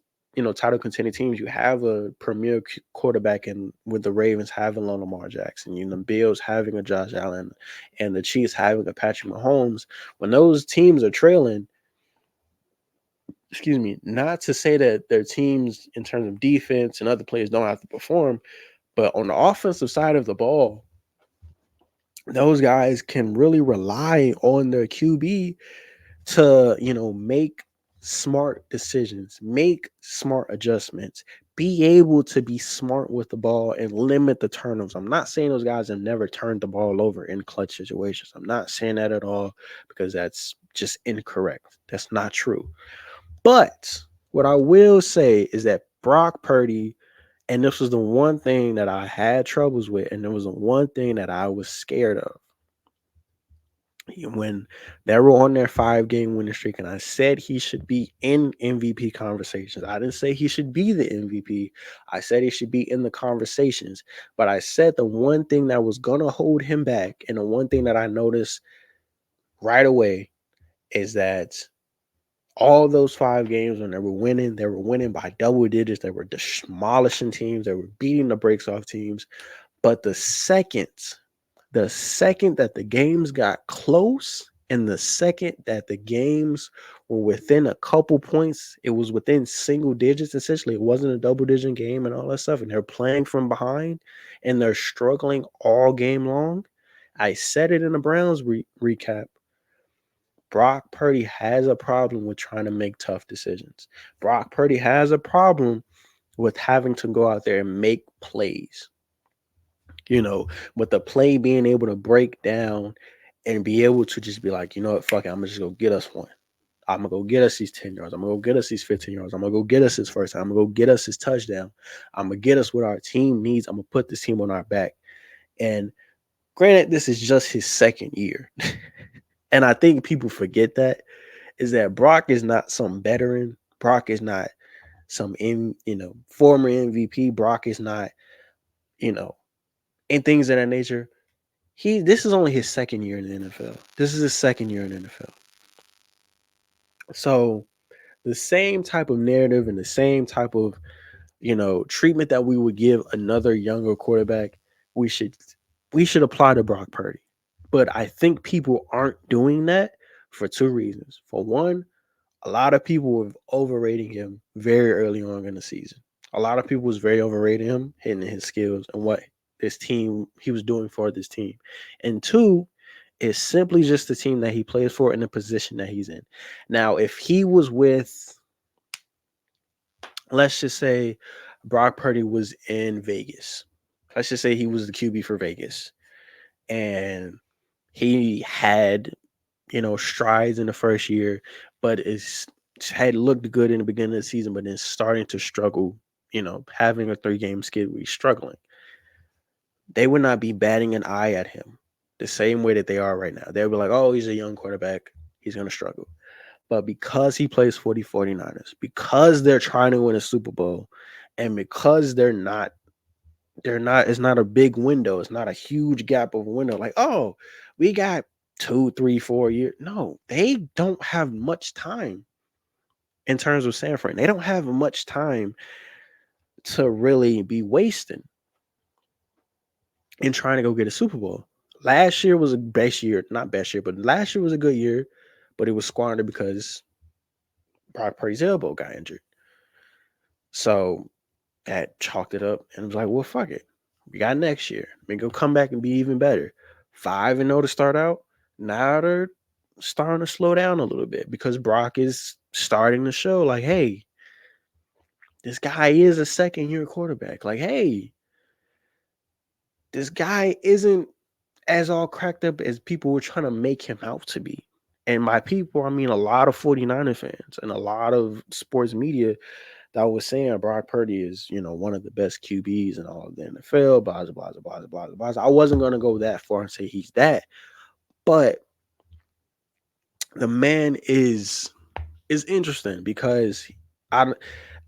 title contending teams. You have a premier quarterback in with the Ravens having Lamar Jackson, the Bills having a Josh Allen, and the Chiefs having a Patrick Mahomes. When those teams are trailing, excuse me, not to say that their teams in terms of defense and other players don't have to perform, but on the offensive side of the ball, those guys can really rely on their QB to, make smart decisions, make smart adjustments, be able to be smart with the ball and limit the turnovers. I'm not saying those guys have never turned the ball over in clutch situations. I'm not saying that at all because that's just incorrect. That's not true. But what I will say is that Brock Purdy, and this was the one thing that I had troubles with, and it was the one thing that I was scared of when they were on their 5 game winning streak, and I said he should be in MVP conversations. I didn't say he should be the MVP. I said he should be in the conversations. But I said the one thing that was gonna hold him back, and the one thing that I noticed right away is that all those 5 games when they were winning by double digits. They were demolishing teams. They were beating the brakes off teams. But the second that the games got close and the second that the games were within a couple points, it was within single digits essentially. It wasn't a double digit game and all that stuff. And they're playing from behind and they're struggling all game long. I said it in the Browns recap. Brock Purdy has a problem with trying to make tough decisions. Brock Purdy has a problem with having to go out there and make plays. With the play being able to break down and be able to just be like, you know what, fuck it, I'm gonna just go get us one. I'm gonna go get us these 10 yards. I'm gonna go get us these 15 yards. I'm gonna go get us his first time. I'm gonna go get us his touchdown. I'm gonna get us what our team needs. I'm gonna put this team on our back. And granted, this is just his second year. And I think people forget that is that Brock is not some veteran. Brock is not some former MVP. Brock is not, you know, and things of that nature. This is only his second year in the NFL. This is his second year in the NFL. So the same type of narrative and the same type of, treatment that we would give another younger quarterback, we should we should apply to Brock Purdy. But I think people aren't doing that for 2 reasons. For one, a lot of people were overrating him very early on in the season. A lot of people was very overrating him and his skills and what this team he was doing for this team. And two, it's simply just the team that he plays for and the position that he's in. Now, if he was with, let's just say, Brock Purdy was in Vegas. Let's just say he was the QB for Vegas. And he had, strides in the first year, but it's had looked good in the beginning of the season, but then starting to struggle, having a 3-game skid where he's struggling. They would not be batting an eye at him the same way that they are right now. They would be like, oh, he's a young quarterback. He's going to struggle. But because he plays for the 49ers, because they're trying to win a Super Bowl, and because it's not a big window. It's not a huge gap of window. Like, oh, we got 2, 3, 4 years. No, they don't have much time in terms of San Fran. They don't have much time to really be wasting in trying to go get a Super Bowl. Last year was a best year, not best year, but last year was a good year, but it was squandered because Brock Purdy's elbow got injured. So that chalked it up and was like, well, fuck it. We got next year. We go come back and be even better. 5-0 to start out. Now they're starting to slow down a little bit because Brock is starting to show like, hey, this guy is a second-year quarterback. Like, hey, this guy isn't as all cracked up as people were trying to make him out to be. And by people, I mean a lot of 49er fans and a lot of sports media that was saying Brock Purdy is, one of the best QBs in all of the NFL, blah, blah, blah, blah, blah, blah, blah. I wasn't going to go that far and say he's that, but the man is interesting because I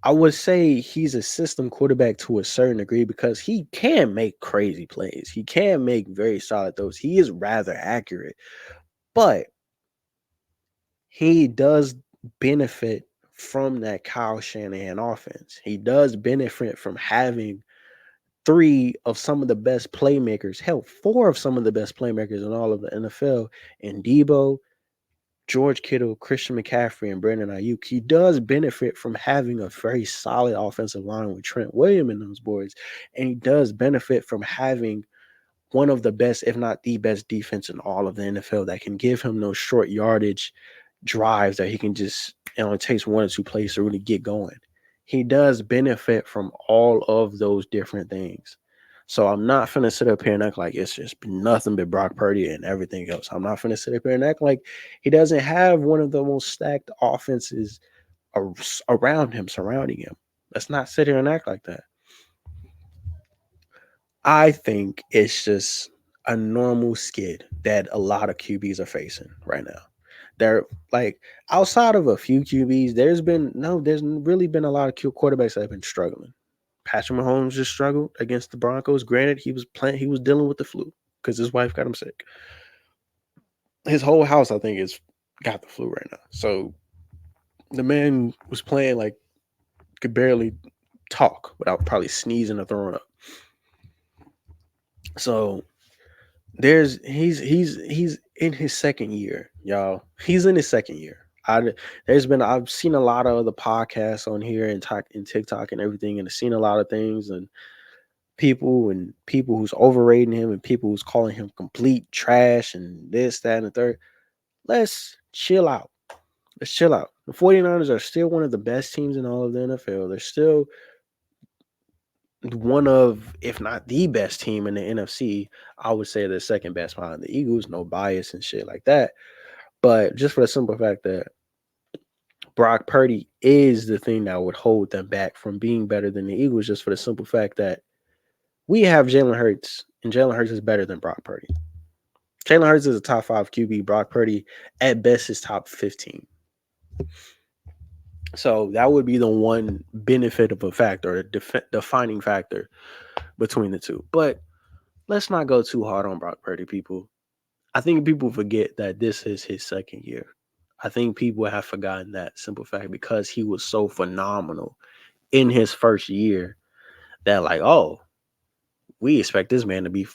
I would say he's a system quarterback to a certain degree because he can make crazy plays. He can make very solid throws. He is rather accurate, but he does benefit from that Kyle Shanahan offense. He does benefit from having 3 of some of the best playmakers, hell, 4 of some of the best playmakers in all of the NFL, and Debo, George Kittle, Christian McCaffrey, and Brandon Ayuk. He does benefit from having a very solid offensive line with Trent Williams and those boys, and he does benefit from having one of the best, if not the best defense in all of the NFL that can give him those short yardage drives that he can just, it only takes 1 or 2 plays to really get going. He does benefit from all of those different things. So I'm not finna sit up here and act like it's just been nothing but Brock Purdy and everything else. I'm not finna sit up here and act like he doesn't have one of the most stacked offenses around him, surrounding him. Let's not sit here and act like that. I think it's just a normal skid that a lot of QBs are facing right now. They're like, outside of a few QBs, there's really been a lot of quarterbacks that have been struggling. Patrick Mahomes just struggled against the Broncos. Granted, he was dealing with the flu because his wife got him sick. His whole house, I think, is got the flu right now. So the man was playing like could barely talk without probably sneezing or throwing up. So he's in his second year, y'all. He's in his second year. I've seen a lot of other podcasts on here and talk and TikTok and everything, and I've seen a lot of things and people who's overrating him and people who's calling him complete trash and this, that, and the third. Let's chill out. Let's chill out. The 49ers are still one of the best teams in all of the NFL. They're still one of, if not the best team in the NFC. I would say the second best behind the Eagles. No bias and shit like that. But just for the simple fact that Brock Purdy is the thing that would hold them back from being better than the Eagles, just for the simple fact that we have Jalen Hurts, and Jalen Hurts is better than Brock Purdy. Jalen Hurts is a top 5 QB. Brock Purdy, at best, is top 15. So that would be the one benefit of a factor, a defining factor between the two. But let's not go too hard on Brock Purdy, people. I think people forget that this is his second year. I think people have forgotten that simple fact because he was so phenomenal in his first year that, like, oh, we expect this man to be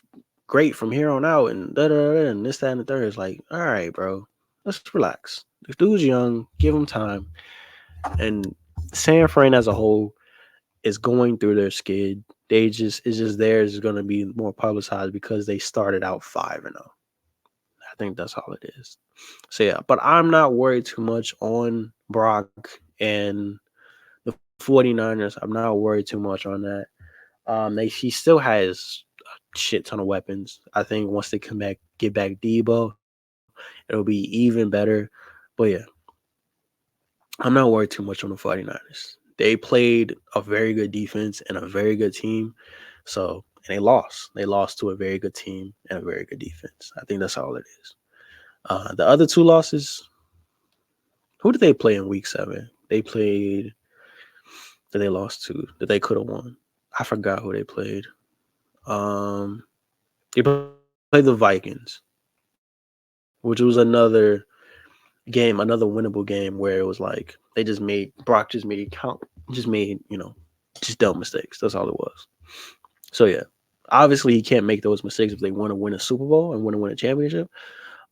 great from here on out and da da da and this, that, and the third. Is like, all right, bro, let's relax. This dude's young, give him time. And San Fran as a whole is going through their skid. It's just theirs is going to be more publicized because they started out 5-0. I think that's all it is. So yeah, but I'm not worried too much on Brock and the the 49ers, I'm not worried too much on that. He still has a shit ton of weapons. I think once they come back, get back Debo, it'll be even better. But yeah, I'm not worried too much on the 49ers. They played a very good defense and a very good team. So, and they lost. They lost to a very good team and a very good defense. I think that's all it is. The other two losses, who did they play in week 7? They played, that they lost to, that they could have won. I forgot who they played. Um, they played the Vikings, which was another game, another winnable game where it was like they just made Brock just made count, just made just dumb mistakes. That's all it was. So yeah, obviously he can't make those mistakes if they want to win a Super Bowl and want to win a championship.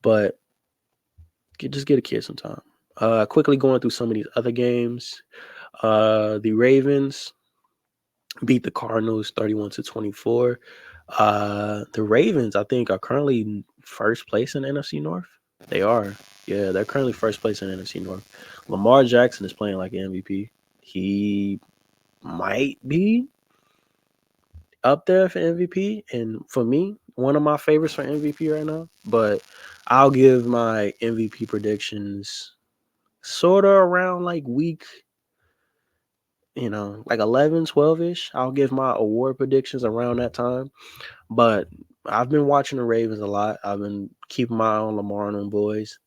But just get a kid some time. Quickly going through some of these other games. The Ravens beat the Cardinals 31-24. The Ravens, I think, are currently first place in the NFC North. They are. Yeah, they're currently first place in the NFC North. Lamar Jackson is playing like an MVP. He might be up there for MVP. And for me, one of my favorites for MVP right now. But I'll give my MVP predictions sort of around like week, like 11, 12 ish. I'll give my award predictions around that time. But I've been watching the Ravens a lot. I've been keeping my eye on Lamar and them boys.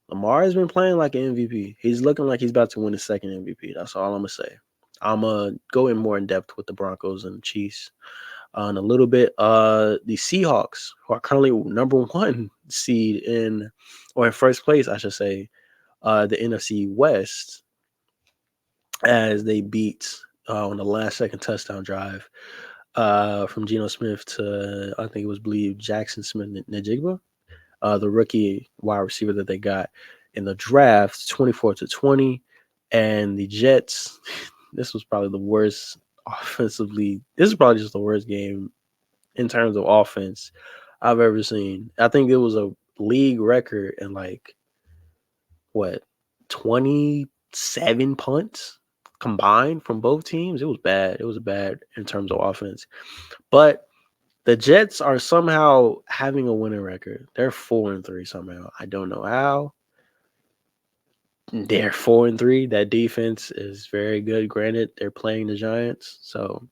Lamar has been playing like an MVP. He's looking like he's about to win his second MVP. That's all I'm gonna say. I'm gonna go in more in depth with the Broncos and Chiefs in a little bit. The Seahawks, who are currently number one seed or in first place, I should say, the NFC West, as they beat on the last second touchdown drive from Geno Smith to, I think it was, believe, Jackson Smith Najigba, the rookie wide receiver that they got in the draft, 24-20. And the Jets, this was probably the worst offensively. This is probably just the worst game in terms of offense I've ever seen. I think it was a league record in like what 27 punts combined from both teams. It was bad. It was bad in terms of offense. But the Jets are somehow having a winning record. They're 4-3 somehow. I don't know how. They're 4-3. That defense is very good. Granted, they're playing the Giants, so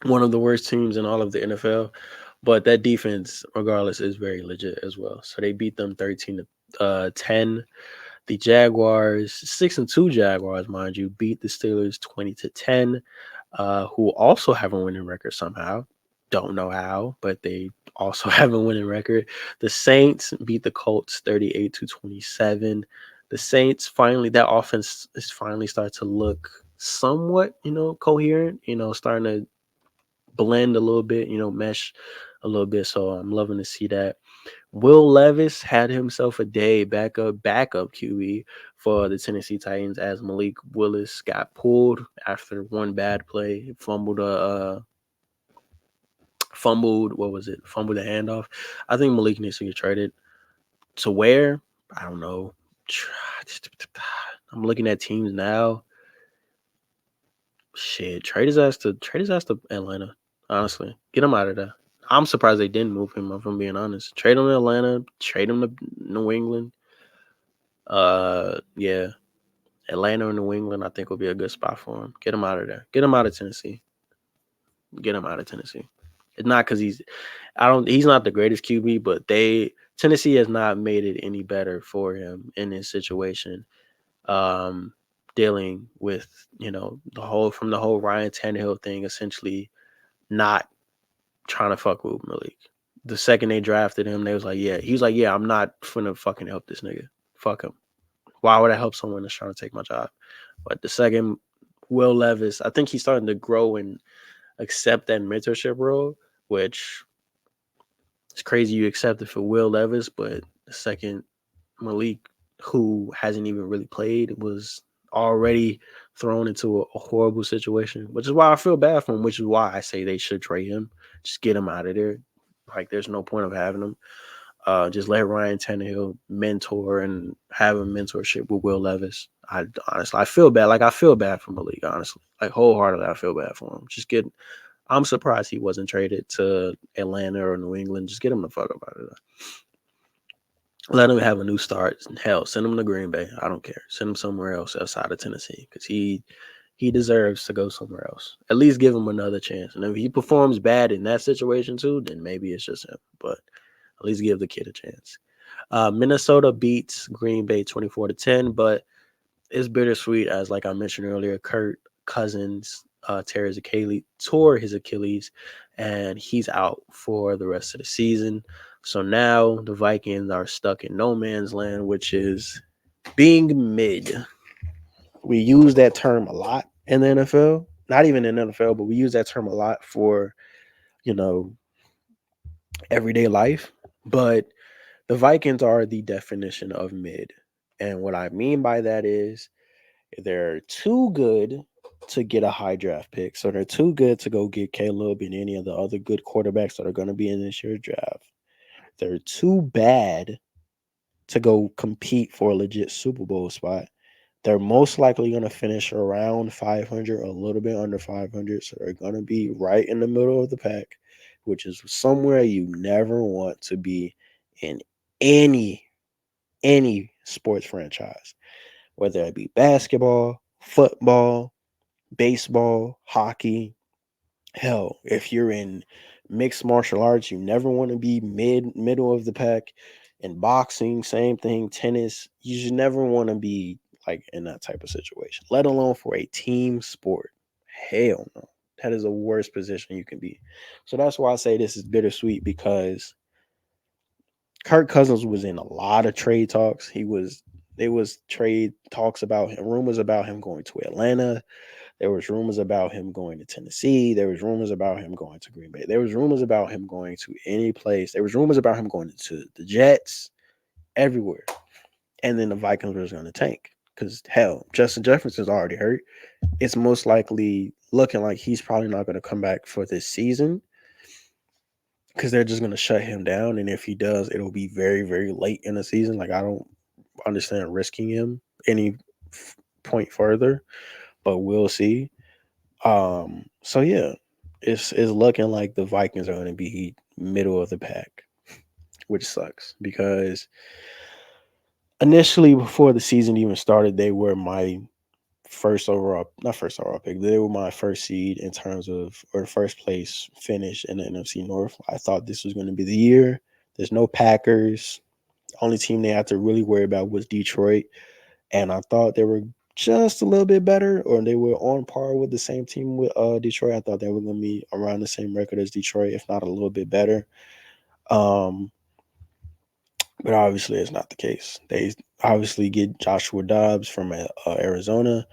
one of the worst teams in all of the NFL. But that defense, regardless, is very legit as well. So they beat them 13-10. The Jaguars, 6-2 Jaguars, mind you, beat the Steelers 20-10, who also have a winning record somehow. Don't know how, but they also have a winning record. The Saints beat the Colts 38-27. The Saints finally, that offense is finally starting to look somewhat, coherent, starting to blend a little bit, mesh a little bit. So I'm loving to see that. Will Levis had himself a day, backup QB for the Tennessee Titans, as Malik Willis got pulled after one bad play, fumbled the handoff. I think Malik needs to get traded. To where? I don't know. I'm looking at teams now. Shit, trade his ass to Atlanta. Honestly, get him out of there. I'm surprised they didn't move him. If I'm being honest, trade him to Atlanta. Trade him to New England. Yeah, Atlanta or New England, I think will be a good spot for him. Get him out of there. Get him out of Tennessee. Get him out of Tennessee. It's not because he's not the greatest QB, but Tennessee has not made it any better for him in this situation. Um, Dealing with the whole Ryan Tannehill thing, essentially not trying to fuck with Malik. The second they drafted him, they was like, yeah, he was like, yeah, I'm not finna fucking help this nigga. Fuck him. Why would I help someone that's trying to take my job? But the second, Will Levis, I think he's starting to grow and accept that mentorship role, which is crazy you accept it for Will Levis, but the second Malik, who hasn't even really played, was already thrown into a horrible situation, which is why I feel bad for him, which is why I say they should trade him. Just get him out of there. Like, there's no point of having him. Just let Ryan Tannehill mentor and have a mentorship with Will Levis. I honestly, I feel bad. Like I feel bad for Malik. Honestly, like wholeheartedly, I feel bad for him. Just get. I'm surprised he wasn't traded to Atlanta or New England. Just get him the fuck up out of there. Let him have a new start. Hell, send him to Green Bay. I don't care. Send him somewhere else outside of Tennessee because he deserves to go somewhere else. At least give him another chance. And if he performs bad in that situation too, then maybe it's just him. But at least give the kid a chance. Minnesota beats Green Bay 24-10, but it's bittersweet as, like I mentioned earlier, Kirk Cousins tore his Achilles, and he's out for the rest of the season. So now the Vikings are stuck in no man's land, which is being mid. We use that term a lot in the NFL. Not even in the NFL, but we use that term a lot for, you know, everyday life. But the Vikings are the definition of mid. And what I mean by that is they're too good to get a high draft pick. So they're too good to go get Caleb and any of the other good quarterbacks that are going to be in this year's draft. They're too bad to go compete for a legit Super Bowl spot. They're most likely going to finish around 500, a little bit under 500. So they're going to be right in the middle of the pack, which is somewhere you never want to be in any sports franchise, whether it be basketball, football, baseball, hockey. Hell, if you're in mixed martial arts, you never want to be middle of the pack. In boxing, same thing. Tennis, you should never want to be like in that type of situation, let alone for a team sport. Hell no. That is the worst position you can be. So that's why I say this is bittersweet because Kirk Cousins was in a lot of trade talks. There was trade talks about him, rumors about him going to Atlanta. There was rumors about him going to Tennessee. There was rumors about him going to Green Bay. There was rumors about him going to any place. There was rumors about him going to the Jets, everywhere. And then the Vikings was going to tank because hell, Justin Jefferson's already hurt. It's most likely looking like he's probably not going to come back for this season because they're just going to shut him down. And if he does, it'll be very, very late in the season. Like I don't understand risking him any point further, but we'll see. So yeah, it's looking like the Vikings are going to be middle of the pack, which sucks because initially before the season even started, they were my first overall, not first overall pick. They were my first seed in terms of or first place finish in the NFC North. I thought this was going to be the year. There's no Packers. Only team they had to really worry about was Detroit, and I thought they were just a little bit better, or they were on par with the same team with Detroit. I thought they were going to be around the same record as Detroit, if not a little bit better. Um, but obviously, it's not the case. They obviously get Joshua Dobbs from Arizona,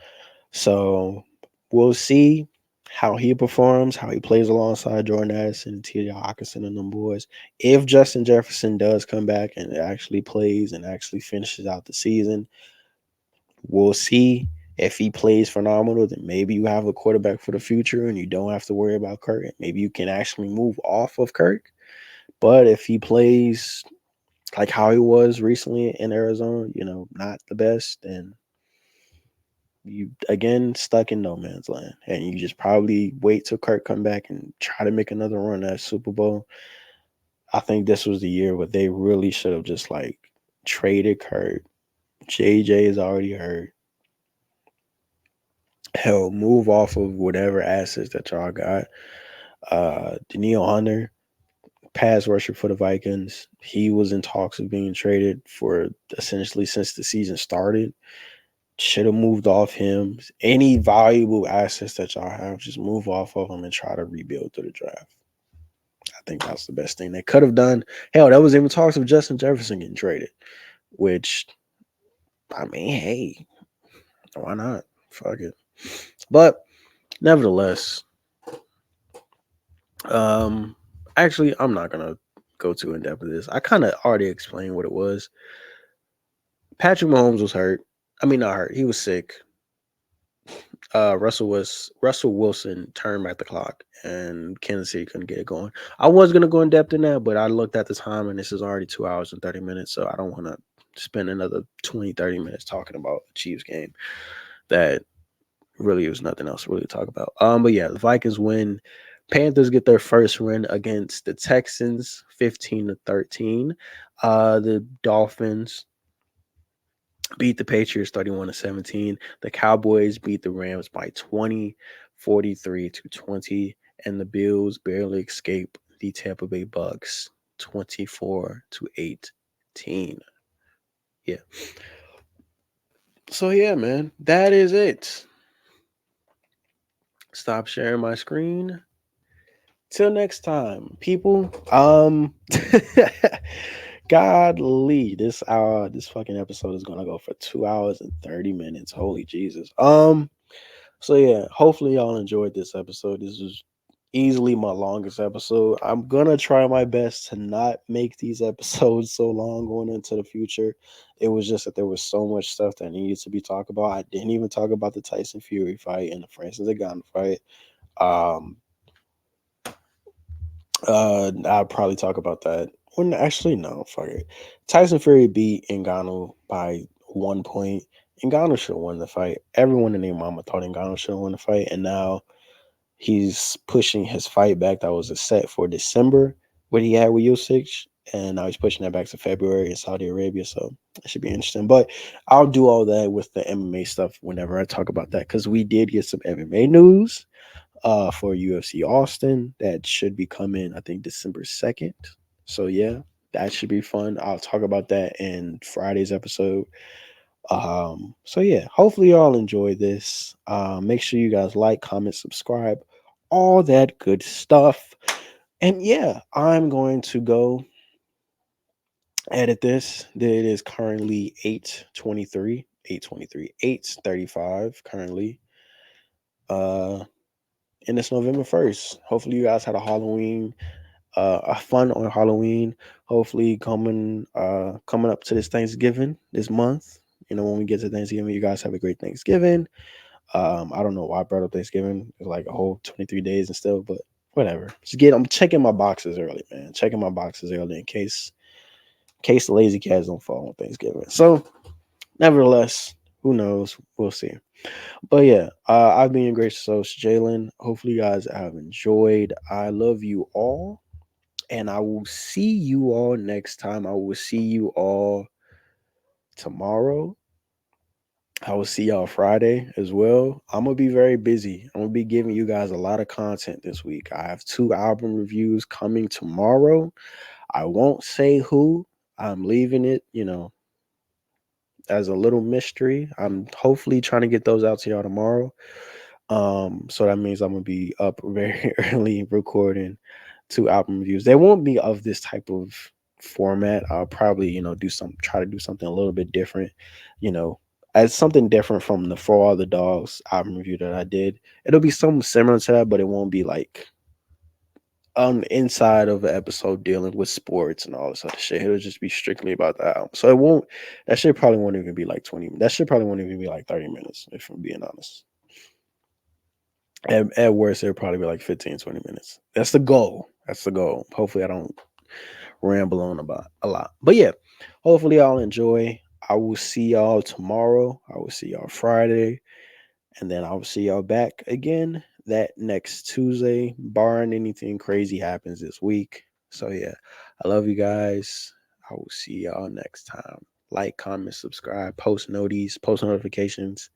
so we'll see how he performs, how he plays alongside Jordan Addison and T.J. Hawkinson and them boys. If Justin Jefferson does come back and actually plays and actually finishes out the season, we'll see. If he plays phenomenal, then maybe you have a quarterback for the future and you don't have to worry about Kirk. Maybe you can actually move off of Kirk. But if he plays like how he was recently in Arizona, not the best, then you again stuck in no man's land. And you just probably wait till Kirk come back and try to make another run at Super Bowl. I think this was the year where they really should have just like traded Kirk. JJ is already hurt. Hell, move off of whatever assets that y'all got. Daniil Hunter, pass rusher for the Vikings. He was in talks of being traded for essentially since the season started. Should have moved off him. Any valuable assets that y'all have, just move off of them and try to rebuild through the draft. I think that's the best thing they could have done. Hell, that was even talks of Justin Jefferson getting traded, which, I mean, hey, why not? Fuck it. But nevertheless, Um, actually, I'm not gonna go too in depth with this. I kind of already explained what it was. Patrick Mahomes was hurt. I mean, not hurt. He was sick. Russell Wilson turned back the clock, and Kansas City couldn't get it going. I was gonna go in depth in that, but I looked at the time, and this is already 2 hours and 30 minutes, so I don't want to spend another 20-30 minutes talking about the Chiefs game. That really was nothing else to really talk about. But yeah, the Vikings win. Panthers get their first win against the Texans, 15-13. The Dolphins beat the Patriots 31-17. The Cowboys beat the Rams by 20, 43-20, and the Bills barely escape the Tampa Bay Bucks 24-18. Yeah. So yeah, man, that is it. Stop sharing my screen. Till next time, people. Godly, this fucking episode is gonna go for 2 hours and 30 minutes. Holy Jesus. So yeah, hopefully y'all enjoyed this episode. This is easily my longest episode. I'm gonna try my best to not make these episodes so long going into the future. It was just that there was so much stuff that needed to be talked about. I didn't even talk about the Tyson Fury fight and the Francis Ngannou fight. Um, I'll probably talk about that. When actually, no, fuck it. Tyson Fury beat Ngannou by 1 point. Ngannou should have won the fight. Everyone in their mama thought Ngannou should have won the fight, and now he's pushing his fight back. That was a set for December, what he had with Usyk, and now he's pushing that back to February in Saudi Arabia. So it should be interesting. But I'll do all that with the MMA stuff whenever I talk about that, because we did get some MMA news for UFC Austin that should be coming, I think, December 2nd. So yeah, that should be fun. I'll talk about that in Friday's episode. So yeah, hopefully y'all enjoy this. Make sure you guys like, comment, subscribe, all that good stuff. And yeah, I'm going to go edit this. It is currently 8:23, 8:23, 8:35 currently. Uh and it's November 1st. Hopefully you guys had a fun on Halloween. Hopefully coming up to this Thanksgiving this month. You know, when we get to Thanksgiving, you guys have a great Thanksgiving. I don't know why I brought up Thanksgiving. It's like a whole 23 days and stuff, but whatever. I'm checking my boxes early, man. Checking my boxes early in case the lazy cats don't fall on Thanksgiving. So nevertheless, who knows? We'll see. But yeah, I've been your gracious host, Jalen. Hopefully you guys have enjoyed. I love you all. And I will see you all next time. I will see you all tomorrow. I will see y'all Friday as well. I'm gonna be very busy. I'm gonna be giving you guys a lot of content this week. I have 2 album reviews coming tomorrow. I won't say who. I'm leaving it, as a little mystery. I'm hopefully trying to get those out to y'all tomorrow. So that means I'm gonna be up very early recording 2 album reviews. They won't be of this type of format. I'll probably, try to do something a little bit different, you know, as something different from the For All the Dogs album review that I did. It'll be something similar to that, but it won't be like on the inside of an episode dealing with sports and all this other shit. It'll just be strictly about the album. So it won't that shit probably won't even be like 20. That shit probably won't even be like 30 minutes, if I'm being honest. At worst, it'll probably be like 15, 20 minutes. That's the goal. That's the goal. Hopefully, I don't ramble on about a lot. But yeah, hopefully, y'all enjoy. I will see y'all tomorrow. I will see y'all Friday. And then I will see y'all back again that next Tuesday, barring anything crazy happens this week. So yeah, I love you guys. I will see y'all next time. Like, comment, subscribe, post notifications.